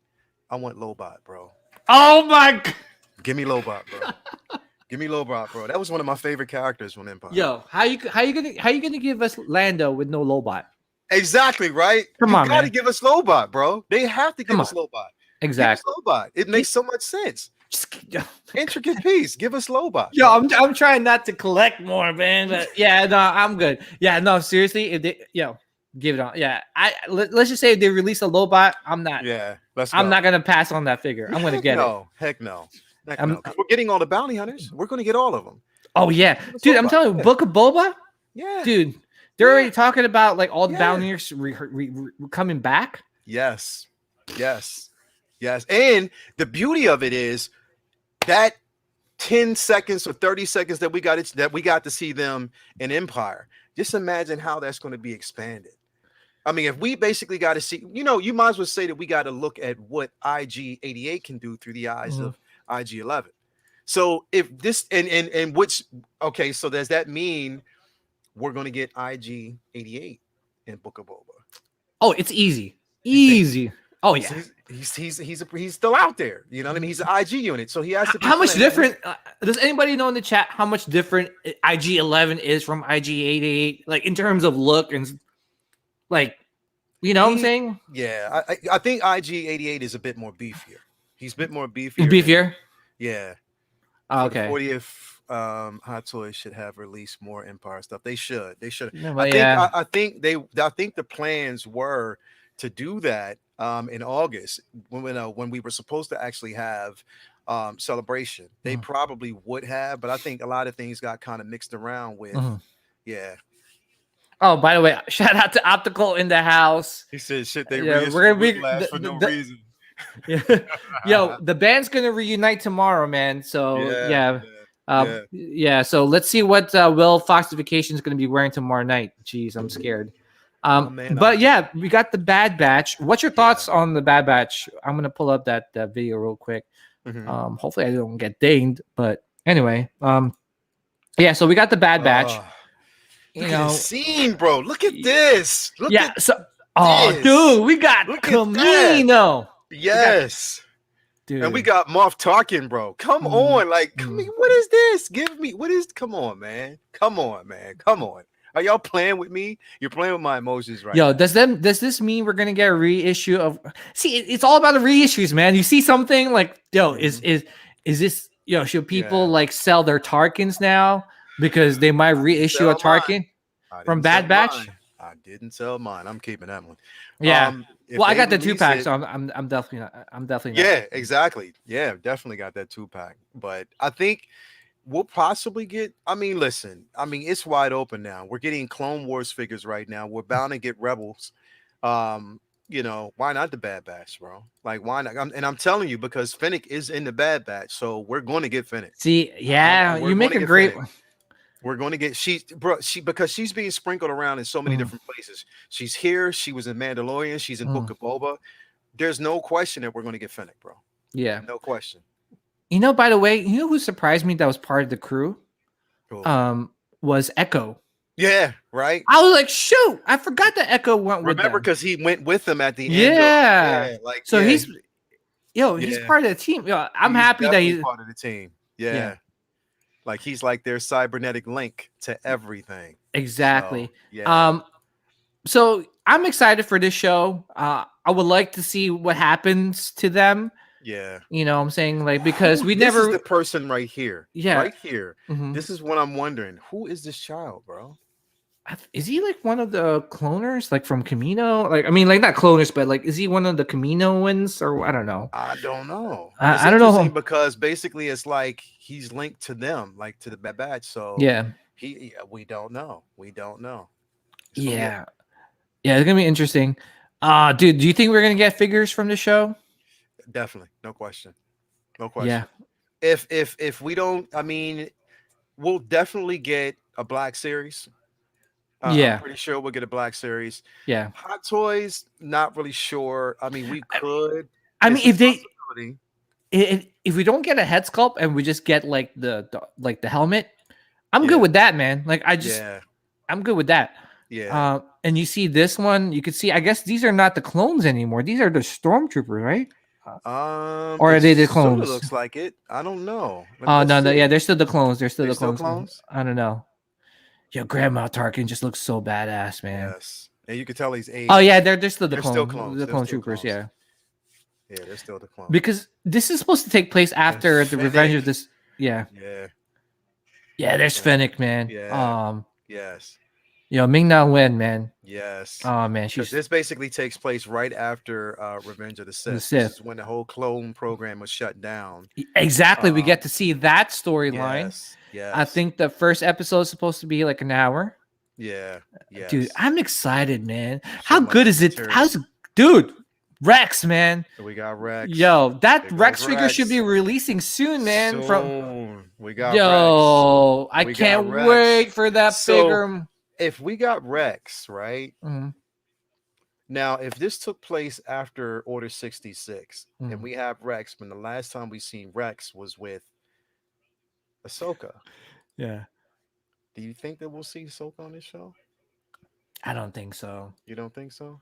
I want Lobot, bro. Oh my God. Give me Lobot, bro. Give me Lobot, bro. That was one of my favorite characters from Empire. Yo, how you gonna give us Lando with no Lobot? Exactly, right? Come on, you gotta man. give us Lobot, bro. They have to give us Lobot. Exactly. Give us Lobot. It makes so much sense. Intricate piece. Give us Lobot. Yo, I'm trying not to collect more, man. But yeah, no, I'm good. Yeah, no, seriously, if they give it on. Yeah, let's just say if they release a Lobot, I'm not. Yeah, I'm not gonna pass on that figure. I'm gonna get it. Heck no. We're getting all the bounty hunters. We're gonna get all of them. Oh yeah, dude, I'm telling you, Book of Boba. Yeah, dude, they're already talking about like all the bounty hunters coming back. Yes. And the beauty of it is that 10 seconds or 30 seconds that we got to see them in Empire. Just imagine how that's going to be expanded. I mean, if we basically got to see, you might as well say that we got to look at what IG-88 can do through the eyes of IG-11. So if this and which, okay, so does that mean we're going to get IG-88 in Book of Boba? Oh, it's easy. Oh yeah, he's still out there. You know what I mean? He's an IG unit, so he has to. How much different? Does anybody know in the chat how much different IG-11 is from IG-88? Like in terms of look and like, what I'm saying? Yeah, I think IG-88 is a bit more beefier. He's a bit more beefier. Beefier? Yeah. Okay. 40th Hot Toys should have released more Empire stuff. They should. No, I think the plans were to do that in August when we were supposed to actually have Celebration. They probably would have, but I think a lot of things got kind of mixed around with Oh, by the way, shout out to Optical in the house. He said shit they we're gonna be for no reason. Yo, the band's gonna reunite tomorrow, man. So so let's see what Will Foxification is gonna be wearing tomorrow night. Jeez, I'm scared. But yeah, we got the Bad Batch. What's your thoughts on the Bad Batch? I'm gonna pull up that video real quick. Hopefully I don't get dinged, but anyway, so we got the Bad Batch. Look at the scene, bro. Look at this. Dude, we got Camino. Yes. Dude. And we got Moff Tarkin, bro. Come on. Like, what is this? Come on, man. Come on. Are y'all playing with me? You're playing with my emotions right now. Does this mean we're gonna get a reissue of it's all about the reissues, man. You see something like, is this should people like sell their Tarkins now? Because they might reissue a Tarkin from Bad Batch. I didn't sell mine. I'm keeping that one. Yeah. Well, I got the 2-pack, so I'm definitely not. Yeah, exactly. Yeah, definitely got that 2-pack. But I think we'll possibly get. I mean, listen. I mean, it's wide open now. We're getting Clone Wars figures right now. We're bound to get Rebels. Why not the Bad Batch, bro? Like, why not? I'm telling you, because Fennec is in the Bad Batch, so we're going to get Fennec. See, you make a great one. We're going to get because she's being sprinkled around in so many different places. She's here. She was in Mandalorian. She's in Book of Boba. There's no question that we're going to get Fennec, bro. Yeah, no question. By the way, who surprised me that was part of the crew? Cool. Was Echo. Yeah, right. I was like, shoot, I forgot that Echo went with them. Remember, because he went with them at the end. Yeah, he's part of the team. I'm happy that he's part of the team. Yeah. Like he's like their cybernetic link to everything. Exactly. So I'm excited for this show. I would like to see what happens to them. Yeah. What I'm saying? Like, because this is the person right here. Yeah. Right here. This is what I'm wondering. Who is this child, bro? Is he like one of the cloners, like from Camino? Like, I mean, like not cloners, but like, is he one of the Camino ones, or I don't know. I don't know. I don't know, because basically it's like he's linked to them, like to the Bad Batch. So we don't know. So, yeah, it's gonna be interesting. Dude, do you think we're gonna get figures from the show? Definitely, no question. No question. Yeah. If we don't, I mean, we'll definitely get a Black series. I'm pretty sure we'll get a Black series. Yeah. Hot Toys, not really sure. I mean, we could. I mean, if we don't get a head sculpt and we just get like the helmet, I'm Yeah. good with that, man. Like Yeah. I'm good with that. Yeah. And you see this one, you can see. I guess these are not the clones anymore. These are the stormtroopers, right? Or are they the clones? Sort of looks like it. I don't know. Oh no, yeah, they're still the clones. They're still the still clones. I don't know. Yo, Grandma Tarkin just looks so badass, man. Yes, and you can tell he's aged. Oh yeah, they're still the They're clones. still clones. The They're clone still troopers, clones. yeah. Yeah, they're still the clones. Because this is supposed to take place after the Revenge of this. Yeah. Yeah. Yeah, there's Fennec, man. Yeah. Yes. Yo, Ming-Na Wen, man. Yes. Oh man, this basically takes place right after Revenge of the Sith. This is when the whole clone program was shut down. Exactly. We get to see that storyline. Yes. Yes. I think the first episode is supposed to be like an hour. Yeah. Yeah. Dude, I'm excited, man. How good is it? Dude, Rex, man. We got Rex. Yo, that Rex figure should be releasing soon, man. We got Yo, Rex. I can't wait for that figure. If we got Rex, right? Mm-hmm. Now, if this took place after Order 66, and we have Rex, when the last time we seen Rex was with Ahsoka. Yeah. Do you think that we'll see Ahsoka on this show? I don't think so. You don't think so?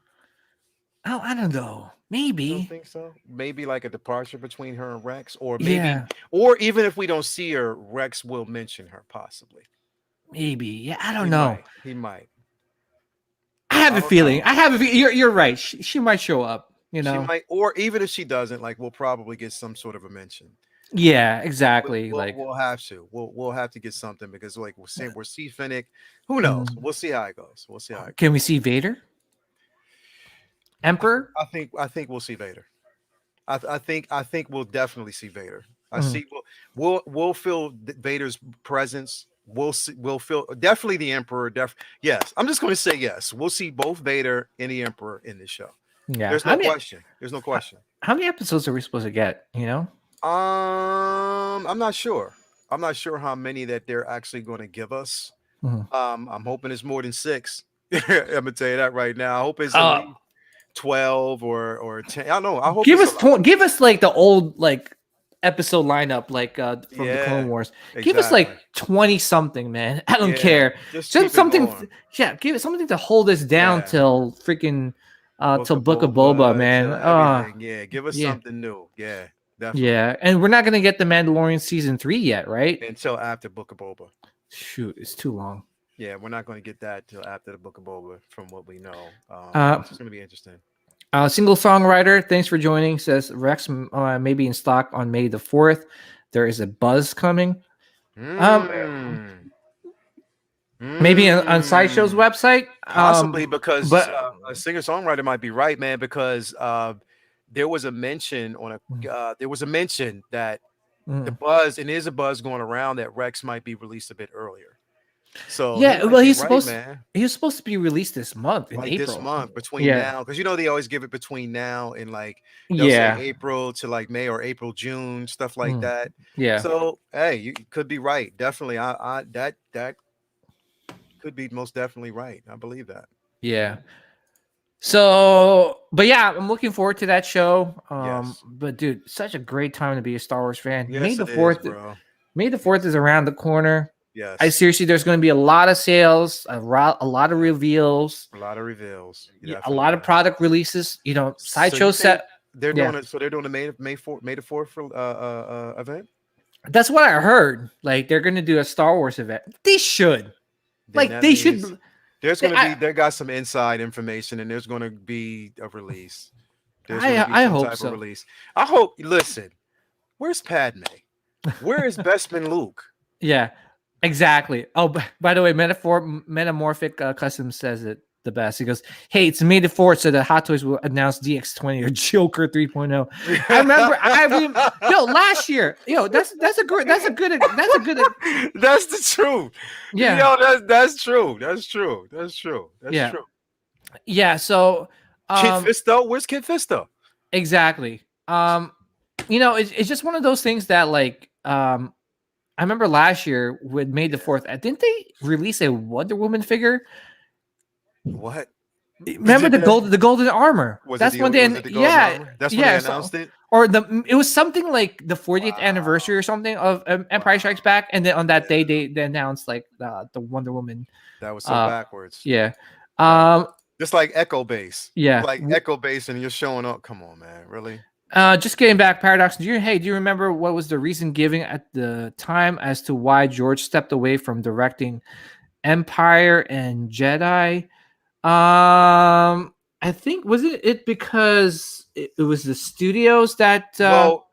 Oh, I don't know. Maybe. You don't think so? Maybe like a departure between her and Rex, or maybe, or even if we don't see her, Rex will mention her possibly. Maybe. Yeah, I don't know. He might. I have a feeling. You're right. She might show up. You know, she might, or even if she doesn't, like we'll probably get some sort of a mention. Yeah, exactly. We'll have to. We'll have to get something because like we're see Fennec. Who knows? We'll see how it goes. We'll see how it goes. Can we see Vader? Emperor? I think we'll see Vader. I think we'll definitely see Vader. We'll feel Vader's presence. We'll feel definitely the Emperor. Yes, I'm just going to say yes. We'll see both Vader and the Emperor in this show. Yeah, there's no question. There's no question. How many episodes are we supposed to get? You know, I'm not sure. I'm not sure how many that they're actually going to give us. I'm hoping it's more than 6. I'm gonna tell you that right now. I hope it's 12 or 10. I don't know. I hope give us like the old like episode lineup like from the Clone Wars. Exactly. Give us like 20 something, man. I don't care. Just something. Give it something to hold us down till freaking till Book of Boba, man. Give us something new. Yeah, definitely. Yeah, and we're not gonna get the Mandalorian season 3 yet, right? Until after Book of Boba. Shoot, it's too long. Yeah, we're not going to get that till after the Book of Boba, from what we know. It's going to be interesting. Single songwriter, thanks for joining. Says Rex may be in stock on May the 4th. There is a buzz coming. Maybe on Sideshow's website, possibly because a singer-songwriter might be right, man. Because there was a mention that the buzz, and there's a buzz going around that Rex might be released a bit earlier. So yeah, well, he's supposed to be released this month in April. This month between now, because they always give it between now and like say April to like May or April, June, stuff like that. Yeah. So hey, you could be right. Definitely, that could be most definitely right. I believe that. Yeah. So, but yeah, I'm looking forward to that show. But dude, such a great time to be a Star Wars fan. Yes, May the 4th is around the corner. Yes. There's going to be a lot of sales, a lot of reveals. A lot of reveals. A lot of product releases. You know, Sideshow set. They're doing it. So they're doing the May the 4th event. That's what I heard. Like they're going to do a Star Wars event. They should. They should. There's going to be. They got some inside information, and there's going to be a release. I hope so. Release. I hope. Listen, where's Padme? Where is Bespin Luke? Yeah. Exactly. Oh, by the way, Metamorphic Custom says it the best. He goes, "Hey, it's May the 4th, so the Hot Toys will announce DX20 or Joker 3.0." I remember, last year, that's the truth. Yeah, that's true. That's true. Yeah. So, Kid Fisto, where's Kid Fisto? Exactly. it's just one of those things that like I remember last year with May the 4th, didn't they release a Wonder Woman figure? What? Remember the golden armor? That's when they announced it. Or it was something like the 40th anniversary or something of Empire Strikes Back, and then on that day they announced like the Wonder Woman. That was so backwards. Yeah. Just like Echo Base. Yeah. Like Echo Base, and you're showing up. Come on, man. Really? Just getting back, Paradox. Do you remember what was the reason given at the time as to why George stepped away from directing Empire and Jedi? I think was it because it was the studios that well,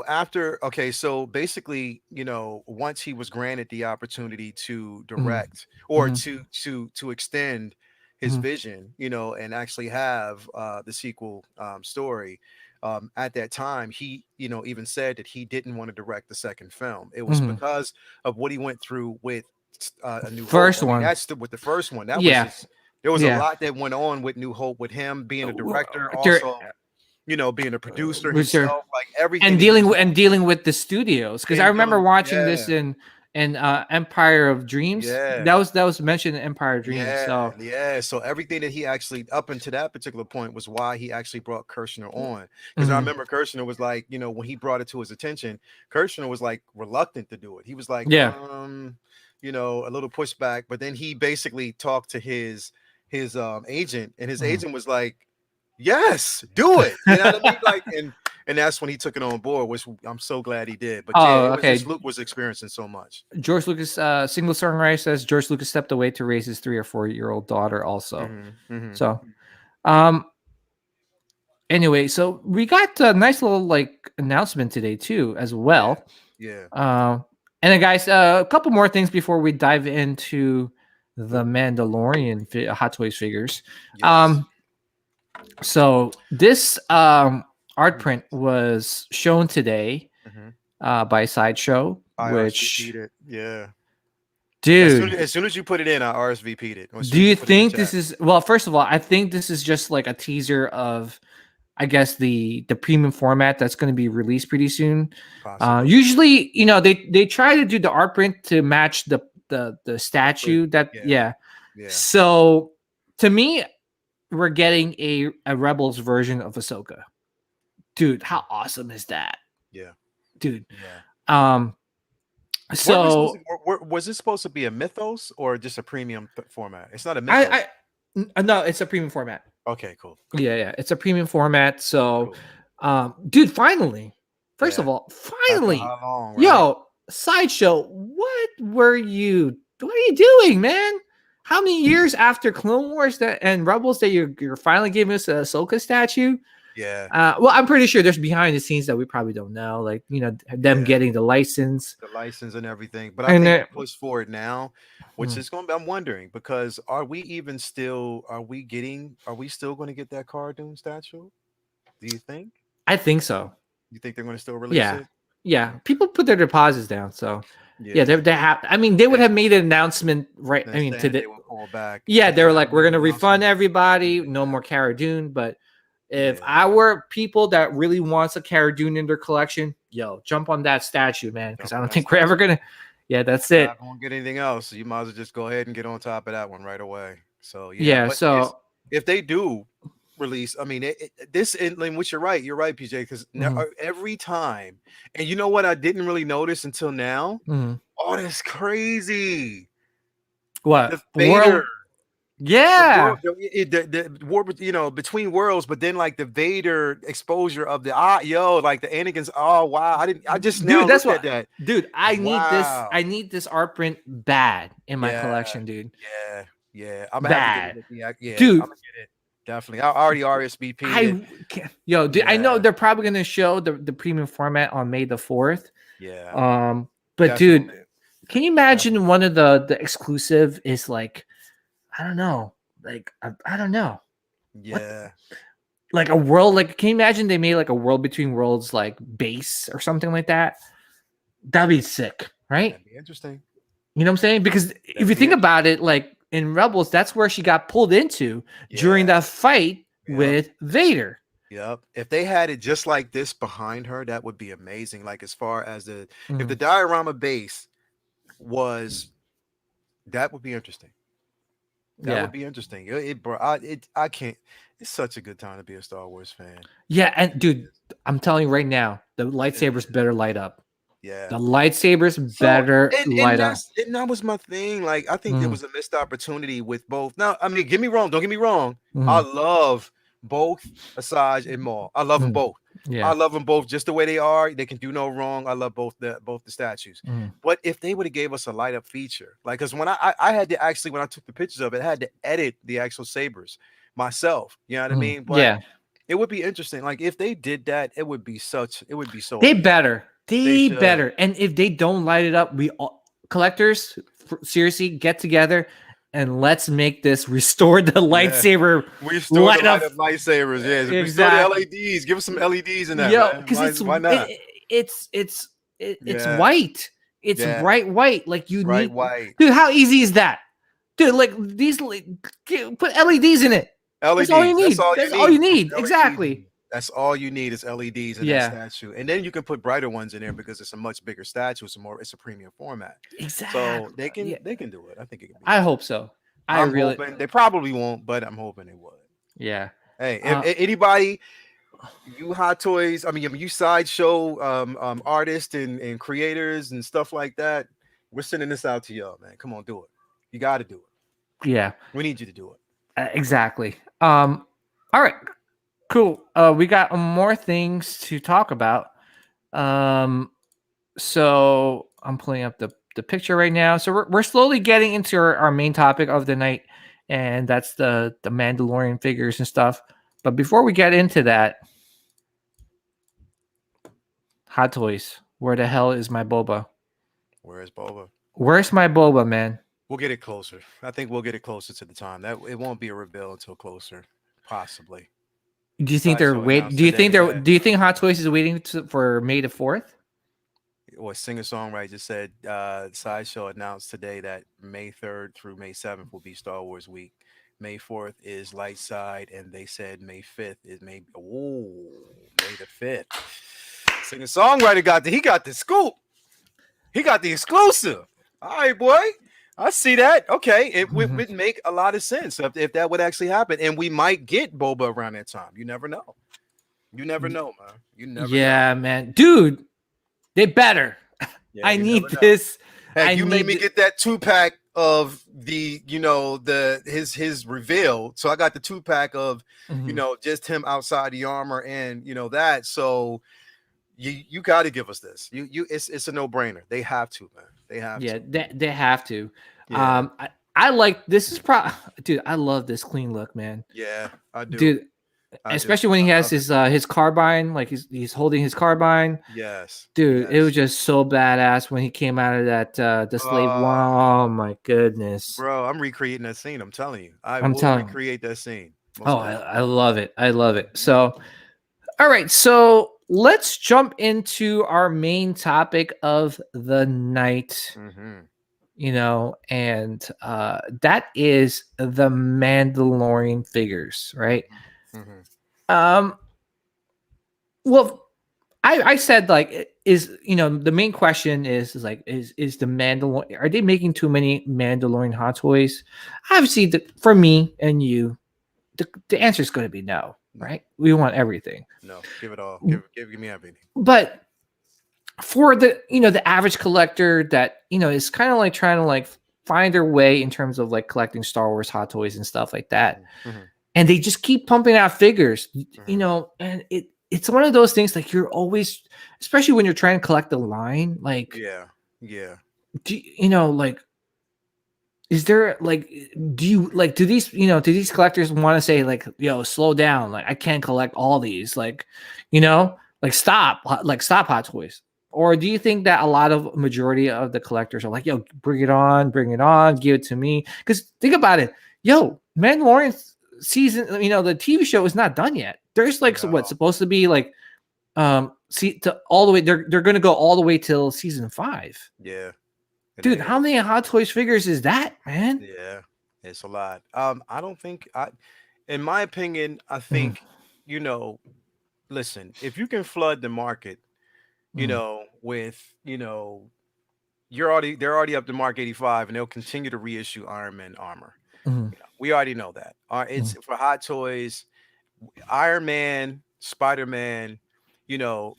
after so basically, once he was granted the opportunity to direct or to extend his vision, and actually have the sequel story, at that time he even said that he didn't want to direct the second film. It was because of what he went through with a New first Hope. one. That's with the first one. That was there was a lot that went on with New Hope, with him being a director, also, being a producer himself, like everything, and dealing with the studios. Because I remember watching this in Empire of Dreams. Yeah, that was mentioned in Empire of Dreams. So everything that he actually up until that particular point was why he actually brought Kirshner on. Because I remember Kirshner was like, when he brought it to his attention, Kirshner was like reluctant to do it. He was like, a little pushback. But then he basically talked to his agent, and his agent was like, yes, do it. You know what I mean? Like, and that's when he took it on board, which I'm so glad he did. But Luke was experiencing so much. George Lucas, single songwriter, says George Lucas stepped away to raise his 3 or 4-year-old daughter also. So anyway, so we got a nice little like announcement today too as well. And then guys, a couple more things before we dive into the Mandalorian Hot Toys figures. So this art print was shown today by Sideshow, which dude, as soon as you put it in, I RSVP'd it. Do you think this is first of all, I think this is just like a teaser of, I guess, the premium format that's going to be released pretty soon. Usually, they try to do the art print to match the statue So to me, we're getting a Rebels version of Ahsoka. Dude, how awesome is that? Dude. So was it supposed to be a Mythos or just a premium format? It's not a Mythos. No, it's a premium format. Okay, cool. Yeah, it's a premium format. So dude, finally. First of all, finally. How long, right? Yo, Sideshow, what are you doing, man? How many years after Clone Wars and Rebels that you're finally giving us a Ahsoka statue? Well, I'm pretty sure there's behind the scenes that we probably don't know, like them getting the license and everything. But I think they push forward now, which is going to be. I'm wondering, because are we still going to get that Cardoon statue? Do you think? I think so. You think they're going to still release it? Yeah. People put their deposits down, so. Yeah, they have. I mean, they would have made an announcement, right? I mean, they will pull back. Yeah, they were like, "We're going to refund everybody. No more Cara Dune." But if I were people that really wants a Cara Dune in their collection, jump on that statue, man, because I don't think we're ever gonna. Yeah, that's it. Not gonna get anything else. So you might as well just go ahead and get on top of that one right away. So so if they do release, I mean, which you're right, PJ, because every time, and you know what, I didn't really notice until now. Oh, that's crazy. What the Vader? The war, between worlds, but then like the Vader exposure of the like the Anakin's. Oh wow, I just now that's looked at that. Dude, I need this art print bad in my collection, dude. I'm bad. Dude, I'm gonna get it. Definitely. I already RSVP'd it. I know they're probably going to show the premium format on May the 4th. But definitely. Dude, can you imagine one of the exclusive is like, I don't know. Like, I don't know. Like a world, like, can you imagine they made like a World Between Worlds like base or something like that? That'd be sick, right? That'd be interesting. You know what I'm saying? Because if you think about it, like, in Rebels, that's where she got pulled into during that fight with Vader. Yep. If they had it just like this behind her, that would be amazing. Like as far as if the Mhm. diorama base was, that would be interesting. That would Yeah. be interesting. Bro, I can't. It's such a good time to be a Star Wars fan. Yeah, and It dude, is. I'm telling you right now, the It lightsabers is. better light up. Yeah. The lightsabers So better light up. and that was my thing. Like I think there Mm, was a missed opportunity with both. Now, I mean, get me wrong. Don't get me wrong. I mm, love both Asajj and Maul. I love them mm. both. I Yeah. love them both just the way they are. They can do no wrong. I love both the statues. Mm, But if they would have gave us a light up feature, like because when I had to actually when I took the pictures of it, I had to edit the actual sabers myself. You know what I mean? But yeah. it would be interesting. Like if they did that, it would be so They amazing. better. They They should. better. And if they don't light it up, we all, collectors seriously get together and let's make this restore the Yeah. lightsaber We store light the light up. up lightsabers. Yeah, we store the Exactly. LEDs. Give us some LEDs in that, Yo, man. because Why not? it's Yeah, white. It's yeah. bright white. Like you Bright need, white dude. How easy is that, dude? Like these, put LEDs in it. That's all you LEDs. That's need. all you That's all you need. need. LEDs. Exactly. That's all you need is LEDs in that Yeah. statue, and then you can put brighter ones in there because it's a much bigger statue. It's a premium format, so Exactly. Yeah. they can do it. I think it can be I done. hope so. I I'm really. hoping they probably won't, but I'm hoping they would. Yeah. Hey, if anybody, you Hot Toys, I mean, you sideshow artists and creators and stuff like that, we're sending this out to y'all, man. Come on, do it. You got to do it. Yeah. We need you to do it. Exactly. All right. Cool. We got more things to talk about. So I'm pulling up the picture right now. So we're slowly getting into our main topic of the night, and that's the Mandalorian figures and stuff. But before we get into that, Hot Toys, where the hell is my boba? Where is Boba? Where's my boba, man? We'll get it closer. I think we'll get it closer to the time. That it won't be a reveal until closer, possibly. Do you think they're Sideshow wait? announced Do you think today they're? that- Do you think Hot Toys is waiting for May the 4th? Or singer songwriter just said Sideshow announced today that May 3rd through May 7th will be Star Wars week. May 4th is Light Side, and they said May 5th is May the 5th. Singer songwriter got the scoop. He got the exclusive. All right, boy. I see that. Okay, it would make a lot of sense if that would actually happen, and we might get Boba around that time. You never know. You never know, man. You never. Yeah, man, dude, they better. Yeah, I you need never know. this. Heck, I you made need me get that 2-pack of his reveal. So I got the 2-pack of just him outside the armor and that. So you got to give us this. It's a no-brainer. They have to, man. They have Yeah, to. they have to. Yeah. I like this is dude. I love this clean look, man. Yeah, I do. Dude, I especially do. when he I has love his carbine, like he's holding his carbine. Yes, Dude, it yes. was just so badass when he came out of that the slave. Oh my goodness, bro! I'm recreating that scene. I'm telling you, I'm will telling you. recreate that scene. Most Oh, definitely. I love it. I love it. So, all right. So let's jump into our main topic of the night. Mhm. And that is the Mandalorian figures, right? Mhm. Well, I said like is the main question is like is the Mandalorian, are they making too many Mandalorian Hot Toys? Obviously, for me and you, the answer is going to be no, right? We want everything. No, give it all. Give me everything. But for the average collector that is kind of like trying to like find their way in terms of like collecting Star Wars Hot Toys and stuff like that, and they just keep pumping out figures, and it's one of those things like you're always, especially when you're trying to collect the line, like yeah. like is there like do these collectors want to say like slow down, like I can't collect all these, like stop Hot Toys? Or do you think that a lot of majority of the collectors are like, yo, bring it on, give it to me? Because think about it, Mandalorian season, the TV show is not done yet. There's like what's supposed to be like, see to all the way. They're going to go all the way till season 5. Yeah, dude, how many Hot Toys figures is that, man? Yeah, it's a lot. I don't think in my opinion, I think listen, if you can flood the market, Mm, with, they're already up to Mark 85, and they'll continue to reissue Iron Man armor. mm, We already know that. It's mm, for Hot Toys, Iron Man, Spider-Man,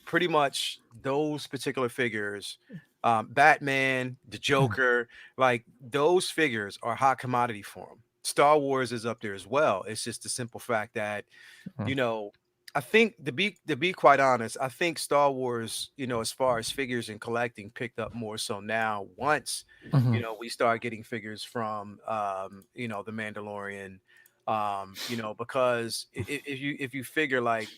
pretty much those particular figures, Batman, the mm, Joker, like those figures are hot commodity for them. Star Wars is up there as well. It's just the simple fact that, mm, you know, I think to be quite honest, I think Star Wars, as far as figures and collecting, picked up more so now once, mhm, we start getting figures from, the Mandalorian, because if you figure like,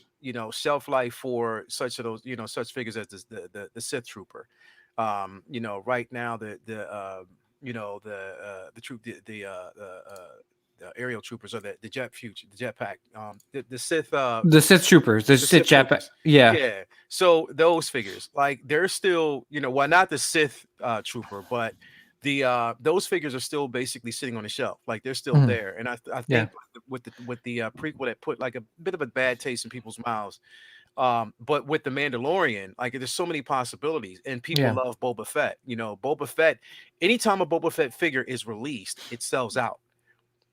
shelf life for such of those, such figures as the Sith Trooper, right now the troop the aerial troopers or the jetpack, the Sith, the Sith troopers, the the Sith Sith Jap. troopers. Yeah. Yeah. So those figures, like they're still, well, not the Sith trooper, but the those figures are still basically sitting on the shelf. Like they're still Mhm, there. And I yeah. think with the prequel that put like a bit of a bad taste in people's mouths. But with the Mandalorian, like there's so many possibilities, and people Yeah. love Boba Fett. Boba Fett, anytime a Boba Fett figure is released, it sells out.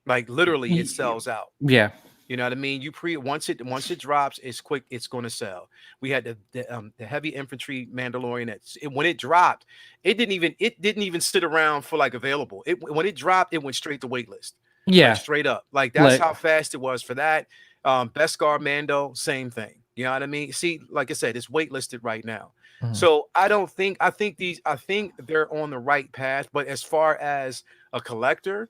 Like literally, it Y- sells out. Yeah. You know what I mean? Once it drops, it's quick. It's going to sell. We had the heavy infantry Mandalorian. When it dropped, it didn't even sit around for like available. When it dropped, it went straight to waitlist, like Yeah. straight up. Like that's Like, how fast it was for that. Beskar Mando, same thing. You know what I mean? See, like I said, it's waitlisted right now. mhm, So I think they're on the right path. But as far as a collector,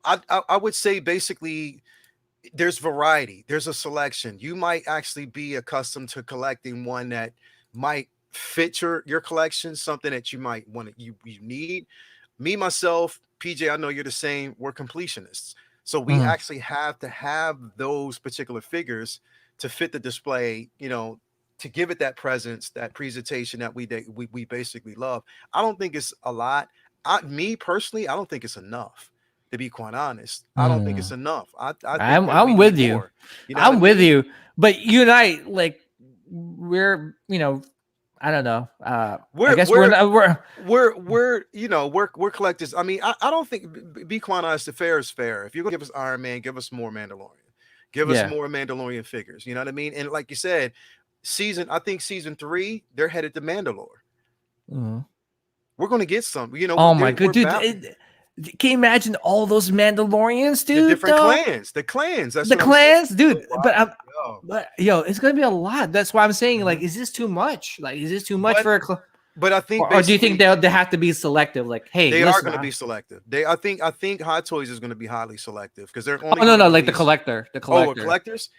I would say basically there's variety, there's a selection. You might actually be accustomed to collecting one that might fit your collection, something that you might want to you need. Me myself, PJ, I know you're the same. We're completionists, so we mhm, actually have to have those particular figures to fit the display, to give it that presence, that presentation that we basically love. I don't think it's a lot. Me personally, I don't think it's enough. To be quite honest, I don't think it's mm. enough. I think I'm that we I'm need with you. more. You know what I I'm with mean? you. But you and I, like, we're, I don't know. I We're guess we're we're not. We're we're collectors. I mean, I don't think, be quite honest, the fair is fair. If you're gonna give us Iron Man, give us more Mandalorian, give us yeah. more Mandalorian figures. You know what I mean? And like you said, I think season 3, they're headed to Mandalore. Mhm. We're gonna get some. Oh my We're god, dude! bound. Can you imagine all those Mandalorians, The dude? different Though clans, the clans. That's the what I'm saying. clans, dude. Yo. But yo, it's gonna be a lot. That's why I'm saying, like, Mhm. is this too much? Like, is this too much But for a cl- but I think or do you think basically they have to be selective? Like, hey, they are listen. going to be selective. I think Hot Toys is going to be highly selective because they're only Oh no, going to no, like the release. collector, the Oh, with collector. collectors?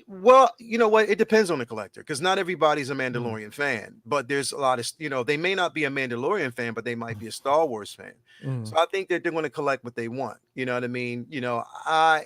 Well, you know what? It depends on the collector because not everybody's a Mm, Mandalorian fan, but there's a lot of, they may not be a Mandalorian fan, but they might be a Star Wars fan. mm, So I think that they're going to collect what they want. You know what I mean? You know, I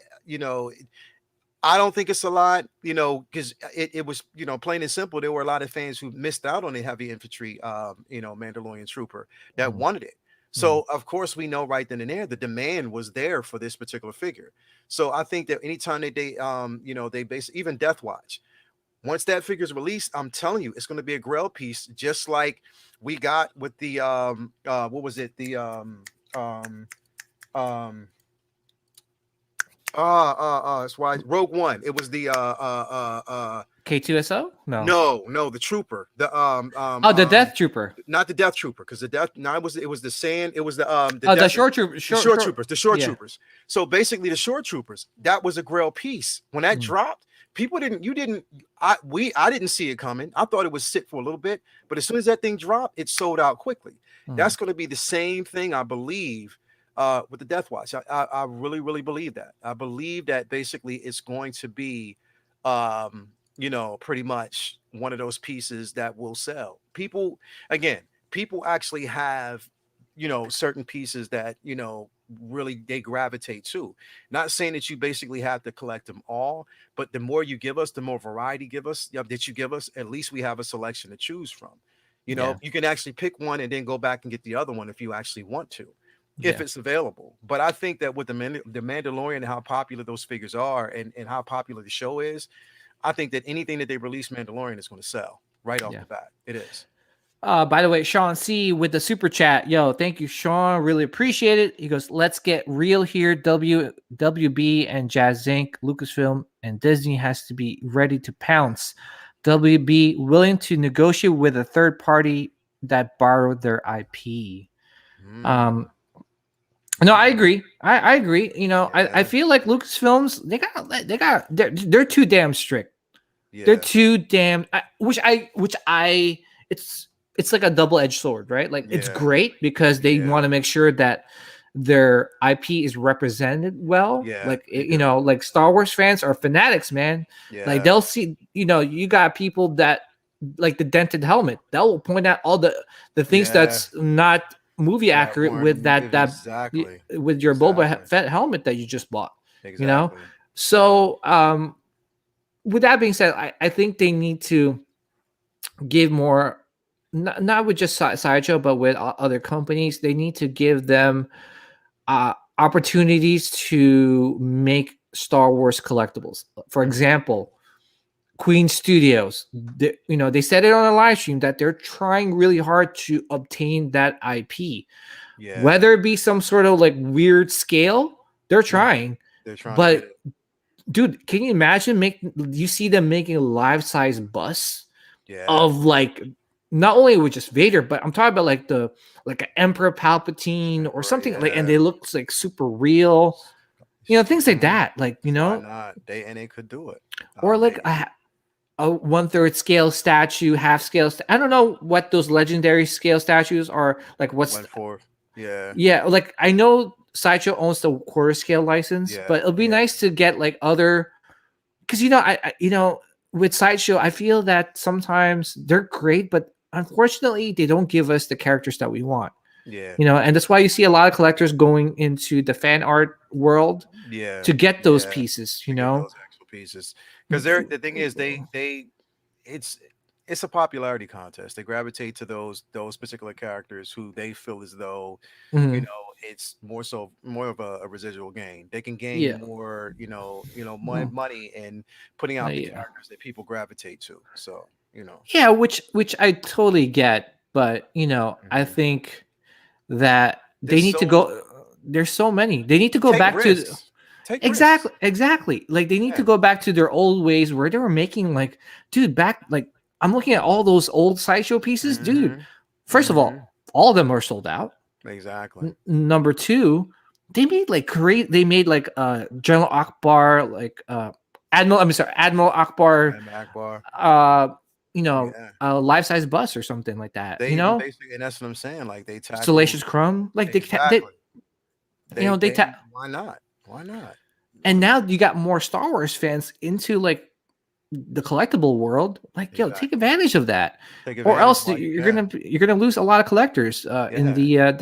don't think it's a lot, because it was, plain and simple. There were a lot of fans who missed out on the heavy infantry, Mandalorian trooper that mm, wanted it. mm. So of course we know right then and there the demand was there for this particular figure. So I think that anytime they base even Death Watch, once that figure is released, I'm telling you, it's going to be a grail piece, just like we got with the what was it, the um um it's why Rogue One. It was the K2SO? No. no, the trooper. Oh, the Death Trooper. Not the Death Trooper, because the Death no, it was the sand, it was the Oh, the desert. short trooper. The Short, shore short. troopers, the shore Yeah. troopers. So basically the shore troopers, that was a grail piece. When that Mm, dropped, people I didn't see it coming. I thought it would sit for a little bit, but as soon as that thing dropped, it sold out quickly. mm. That's going to be the same thing, I believe, with the Death Watch. I really, really believe that. I believe that basically it's going to be, pretty much one of those pieces that will sell. People actually have, certain pieces that, really they gravitate to. Not saying that you basically have to collect them all, but the more you give us, the more variety that you give us, at least we have a selection to choose from. Yeah. You can actually pick one and then go back and get the other one if you actually want to, if Yeah. it's available. But I think that with the Mandalorian and how popular those figures are, and how popular the show is, I think that anything that they release Mandalorian is going to sell right off Yeah. the bat. It is. By the way, Sean C with the super chat. Yo, thank you, Sean. Really appreciate it. He goes, let's get real here. WB and Jazz Inc., Lucasfilm, and Disney has to be ready to pounce. WB willing to negotiate with a third party that borrowed their IP. No, I agree. I agree. You know, I feel like Lucasfilms, they're too damn strict. Yeah. They're too damn it's like a double-edged sword, right? Like it's great because they want to make sure that their IP is represented well. Yeah, like you know, like Star Wars fans are fanatics, man. Yeah. Like they'll see, you know, you got people that like the dented helmet. They'll point out all the things that's not movie accurate with that with your Boba Fett helmet that you just bought. Exactly. You know? So with that being said, I think they need to give more, not with just Sideshow, but with other companies. They need to give them opportunities to make Star Wars collectibles. For example, Queen Studios, they said it on a live stream that they're trying really hard to obtain that IP. Yeah. Whether it be some sort of like weird scale, they're trying. They're trying. But dude, can you imagine you see them making a life-size bus of like not only with just Vader, but I'm talking about like an Emperor Palpatine or something like, and they look like super real, things like that. Like, why not? They could do it. Or like a 1/3 scale statue, half scale. I don't know what those legendary scale statues are. Like what's 1/4? Yeah. Yeah. Like I know Sideshow owns the quarter scale license, but it'll be nice to get like other, because I with Sideshow, I feel that sometimes they're great, but unfortunately they don't give us the characters that we want. Yeah. And that's why you see a lot of collectors going into the fan art world to get those pieces, get those actual pieces. Because the thing is it's a popularity contest. They gravitate to those particular characters who they feel as though it's more of a residual gain. They can gain more, more money in putting out the characters that people gravitate to. So which I totally get, but I think that they need to go. There's so many. They need to go back risks. Exactly. Like they need to go back to their old ways where they were making like, dude, back like. I'm looking at all those old Sideshow pieces, dude. First of all of them are sold out. Exactly. Number two, they made like General Akbar, like Admiral Akbar, life-size bus or something like that. Basically, and that's what I'm saying. Like they tackle Salacious Crumb, like why not? Why not? And now you got more Star Wars fans into like the collectible world, like take advantage of that, or else you're gonna lose a lot of collectors in the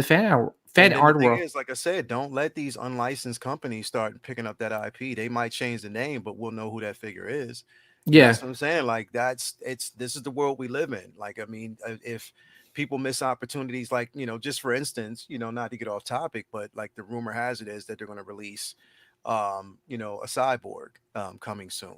fan art world. Is, like I said, don't let these unlicensed companies start picking up that IP. They might change the name, but we'll know who that figure is. That's what I'm saying. Like this is the world we live in. Like I mean, if people miss opportunities, like just for instance, not to get off topic, but like the rumor has it is that they're going to release, a cyborg coming soon.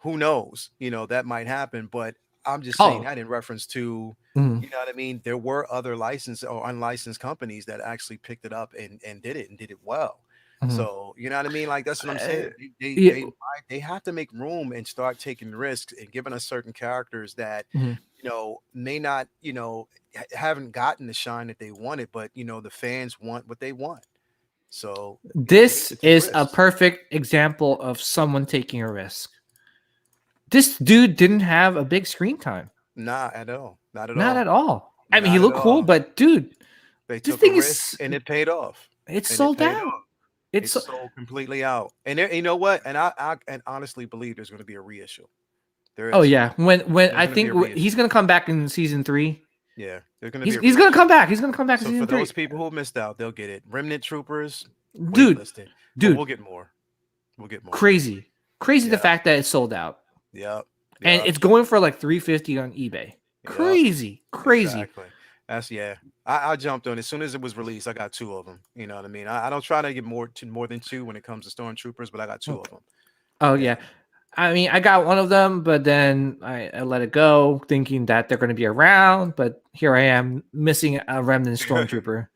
Who knows? That might happen, but I'm just saying that in reference to, you know what I mean? There were other licensed or unlicensed companies that actually picked it up and did it well. So, you know what I mean? Like, that's what I'm saying. They have to make room and start taking risks and giving us certain characters that, may not, haven't gotten the shine that they wanted, but, the fans want what they want. So this is a perfect example of someone taking a risk. This dude didn't have a big screen time. Not at all. Not at all. I mean, he looked cool, but dude, this thing is, and it paid off. It's sold out. It's sold completely out. And there, you know what? And I honestly believe there's going to be a reissue. There is. Oh yeah, when I think he's going to come back in season 3. Yeah, he's going to come back. He's going to come back. So for those people who missed out, they'll get it. Remnant Troopers, dude, we'll get more. Crazy the fact that it's sold out. Yep. And it's going for like $350 on eBay. Crazy. Exactly. That's I jumped on it as soon as it was released. I got 2 of them. You know what I mean? I don't try to get more than 2 when it comes to Stormtroopers, but I got 2 of them. Oh yeah. I mean, I got one of them, but then I let it go, thinking that they're going to be around. But here I am missing a remnant stormtrooper.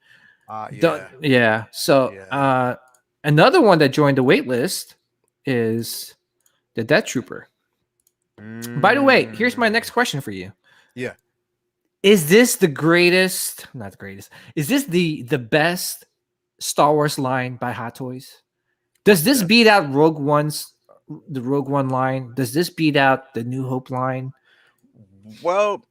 Yeah, Yeah. So yeah. another one that joined the wait list is the Death Trooper. By the way, here's my next question for you. Yeah. Is this the greatest? Not the greatest. Is this the best Star Wars line by Hot Toys? Does this beat out the Rogue One line? Does this beat out the New Hope line? Well,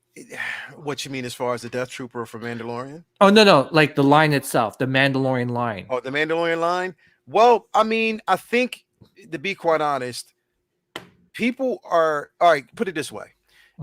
what you mean as far as the Death Trooper for Mandalorian? Oh no, like the line itself, the Mandalorian line. Oh, the Mandalorian line? Well, I mean, I think to be quite honest, people are all right, put it this way.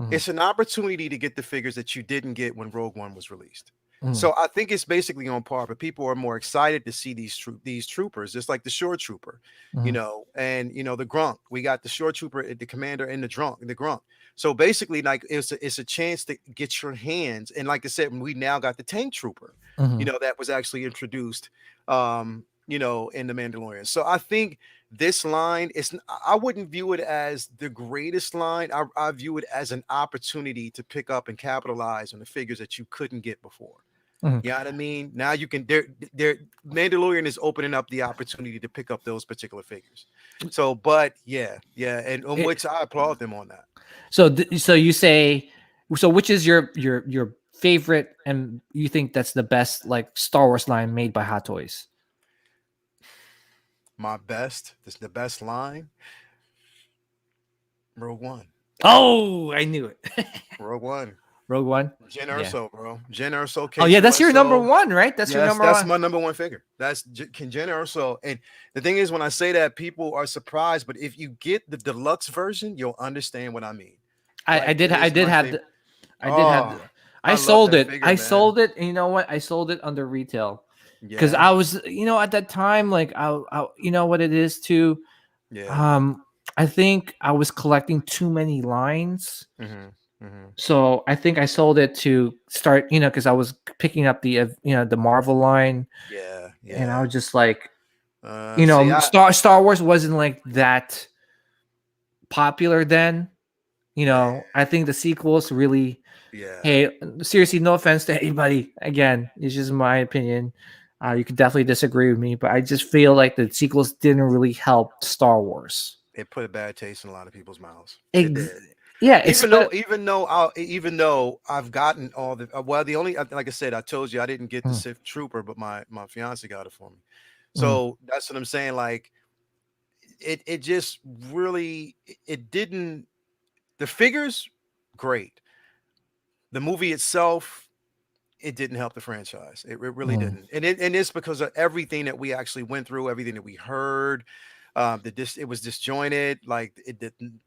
It's an opportunity to get the figures that you didn't get when Rogue One was released. So I think it's basically on par, but people are more excited to see these troopers, just like the Shore Trooper, you know, and you know the Grunt. We got the Shore Trooper, the Commander, and the Grunt. So basically, like it's a chance to get your hands, and like I said, we now got the Tank Trooper, you know, that was actually introduced, you know, in the Mandalorian. So I think this line is, I wouldn't view it as the greatest line. I view it as an opportunity to pick up and capitalize on the figures that you couldn't get before. You know what I mean? Now you can, Mandalorian is opening up the opportunity to pick up those particular figures. So, but yeah, and on which I applaud them on that. So you say, so which is your favorite, and you think that's the best like Star Wars line made by Hot Toys? My best, this is the best line. Rogue One. Oh, I knew it. Rogue One. Rogue One. Jyn Erso, bro. Jyn Erso. Oh yeah, that's your number one, right? That's your number one. That's my number one figure. That's Jyn Erso. And the thing is, when I say that, people are surprised, but if you get the deluxe version, you'll understand what I mean. I sold it. I sold it. And you know what? I sold it under retail because I was, you know, at that time, like I, you know what it is too. Yeah. I think I was collecting too many lines. So I think I sold it to start, you know, because I was picking up the, you know, the Marvel line. Yeah. And I was just like, you know, Star Wars wasn't like that popular then. You know, I think the sequels really. Hey, seriously, no offense to anybody. Again, it's just my opinion. You can definitely disagree with me, but I just feel like the sequels didn't really help Star Wars. It put a bad taste in a lot of people's mouths. Yeah, even though I've gotten all the the only, like I said, I told you I didn't get the Sith Trooper, but my fiance got it for me. So that's what I'm saying. Like it just really, it didn't. The figures, great. The movie itself, it didn't help the franchise. It really didn't, and it's because of everything that we actually went through, everything that we heard. It was disjointed. Like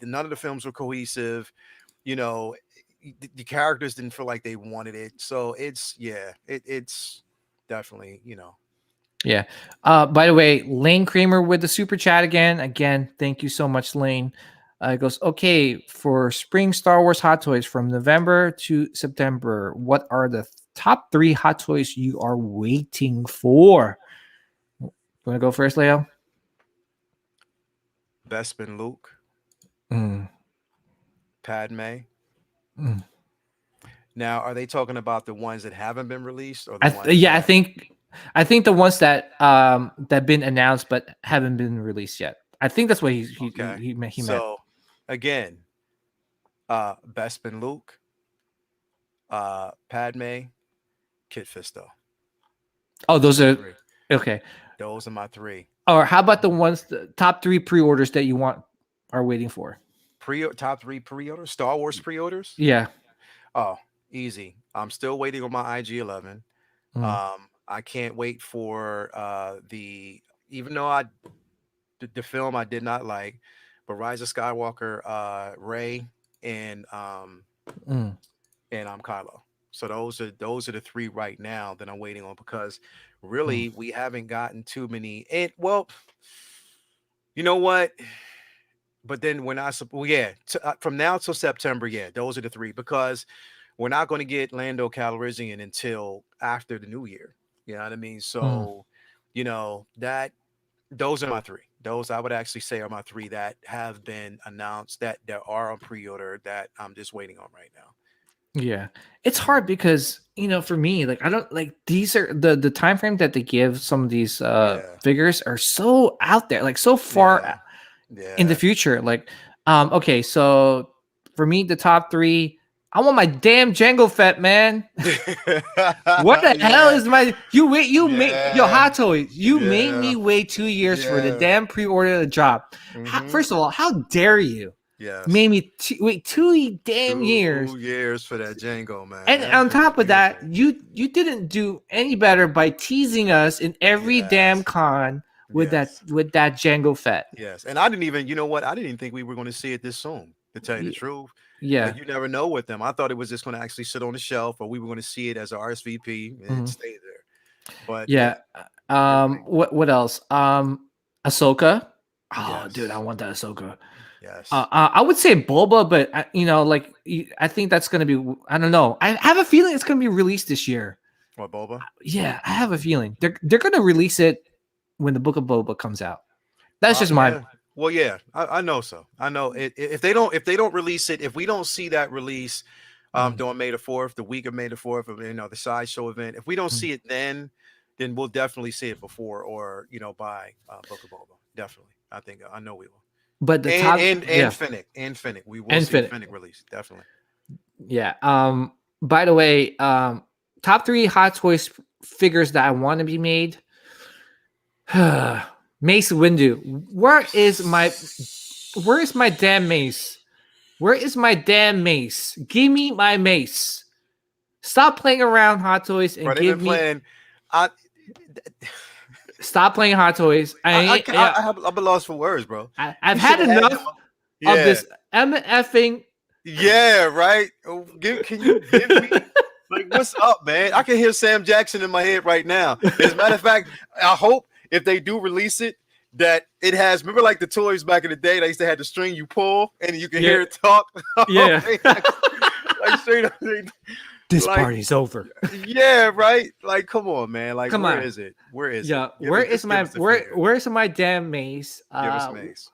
none of the films were cohesive. You know, the characters didn't feel like they wanted it. So it's definitely, you know. Yeah. By the way, Lane Kramer with the super chat again. Again, thank you so much, Lane. It goes, okay, for spring Star Wars Hot Toys from November to September, what are the top 3 Hot Toys you are waiting for? You want to go first, Leo? Bespin Luke. Padme. Now, are they talking about the ones that haven't been released, or I think the ones that that been announced but haven't been released yet. I think that's what he meant. So again, Bespin Luke, Padme, Kit Fisto. Oh, those are 3. Okay. Those are my 3. Or how about the top 3 pre-orders that you are waiting for? Top 3 pre-orders, Star Wars pre-orders? Yeah. Oh, easy. I'm still waiting on my IG-11. I can't wait for even though the film I did not like, but Rise of Skywalker, Rey, and Kylo. So those are the 3 right now that I'm waiting on, because really we haven't gotten too many. And well, you know what? But then from now till September, those are the 3, because we're not going to get Lando Calrissian until after the new year. You know what I mean? So, you know, those are my 3. those I would actually say are my three that have been announced that there are on pre-order that I'm just waiting on right now. Yeah, it's hard because for me, like I don't like these are the time frame that they give some of these figures are so out there, like so far in the future. Like, okay, so for me, the top three, I want my damn Jango Fett, man. What the hell is my made Hot Toys? You made me wait 2 years for the damn pre-order of the job. First of all, how dare you? Yes. Made me wait 2 damn years. 2 years for that Django, man. And on top of that, you didn't do any better by teasing us in every damn con with that Django Fett. Yes. And I didn't even, you know what? I didn't even think we were going to see it this soon, to tell you the truth. Yeah. Like, you never know with them. I thought it was just going to actually sit on the shelf, or we were going to see it as an RSVP and stay there. But what else? Ahsoka. Oh, dude, I want that Ahsoka. Yes. I would say Boba, but I think that's gonna be. I don't know. I have a feeling it's gonna be released this year. What, Boba? Yeah, I have a feeling they're gonna release it when the Book of Boba comes out. That's just my. Well, yeah, I know so. I know if they don't release it, if we don't see that release during May the 4th, the week of May the 4th, the sideshow event, if we don't see it then we'll definitely see it before or by Book of Boba. Definitely, I know we will. But the Fennec, we will see Fennec release, definitely. Yeah. By the way, top 3 Hot Toys figures that I want to be made. Mace Windu. Where is my damn mace? Where is my damn mace? Give me my mace. Stop playing around, Hot Toys, and give me. Stop playing Hot Toys. I'm lost for words, bro. I've had enough of this MFing. Yeah, right. Can you give me like what's up, man? I can hear Sam Jackson in my head right now. As a matter of fact, I hope if they do release it, that it has. Remember, like the toys back in the day, they used to have the string you pull and you can hear it talk. Yeah, like straight up. This party's over. Yeah, right. Like, come on, man. Like, where is it? Where is it? Where's my damn mace? Give us mace.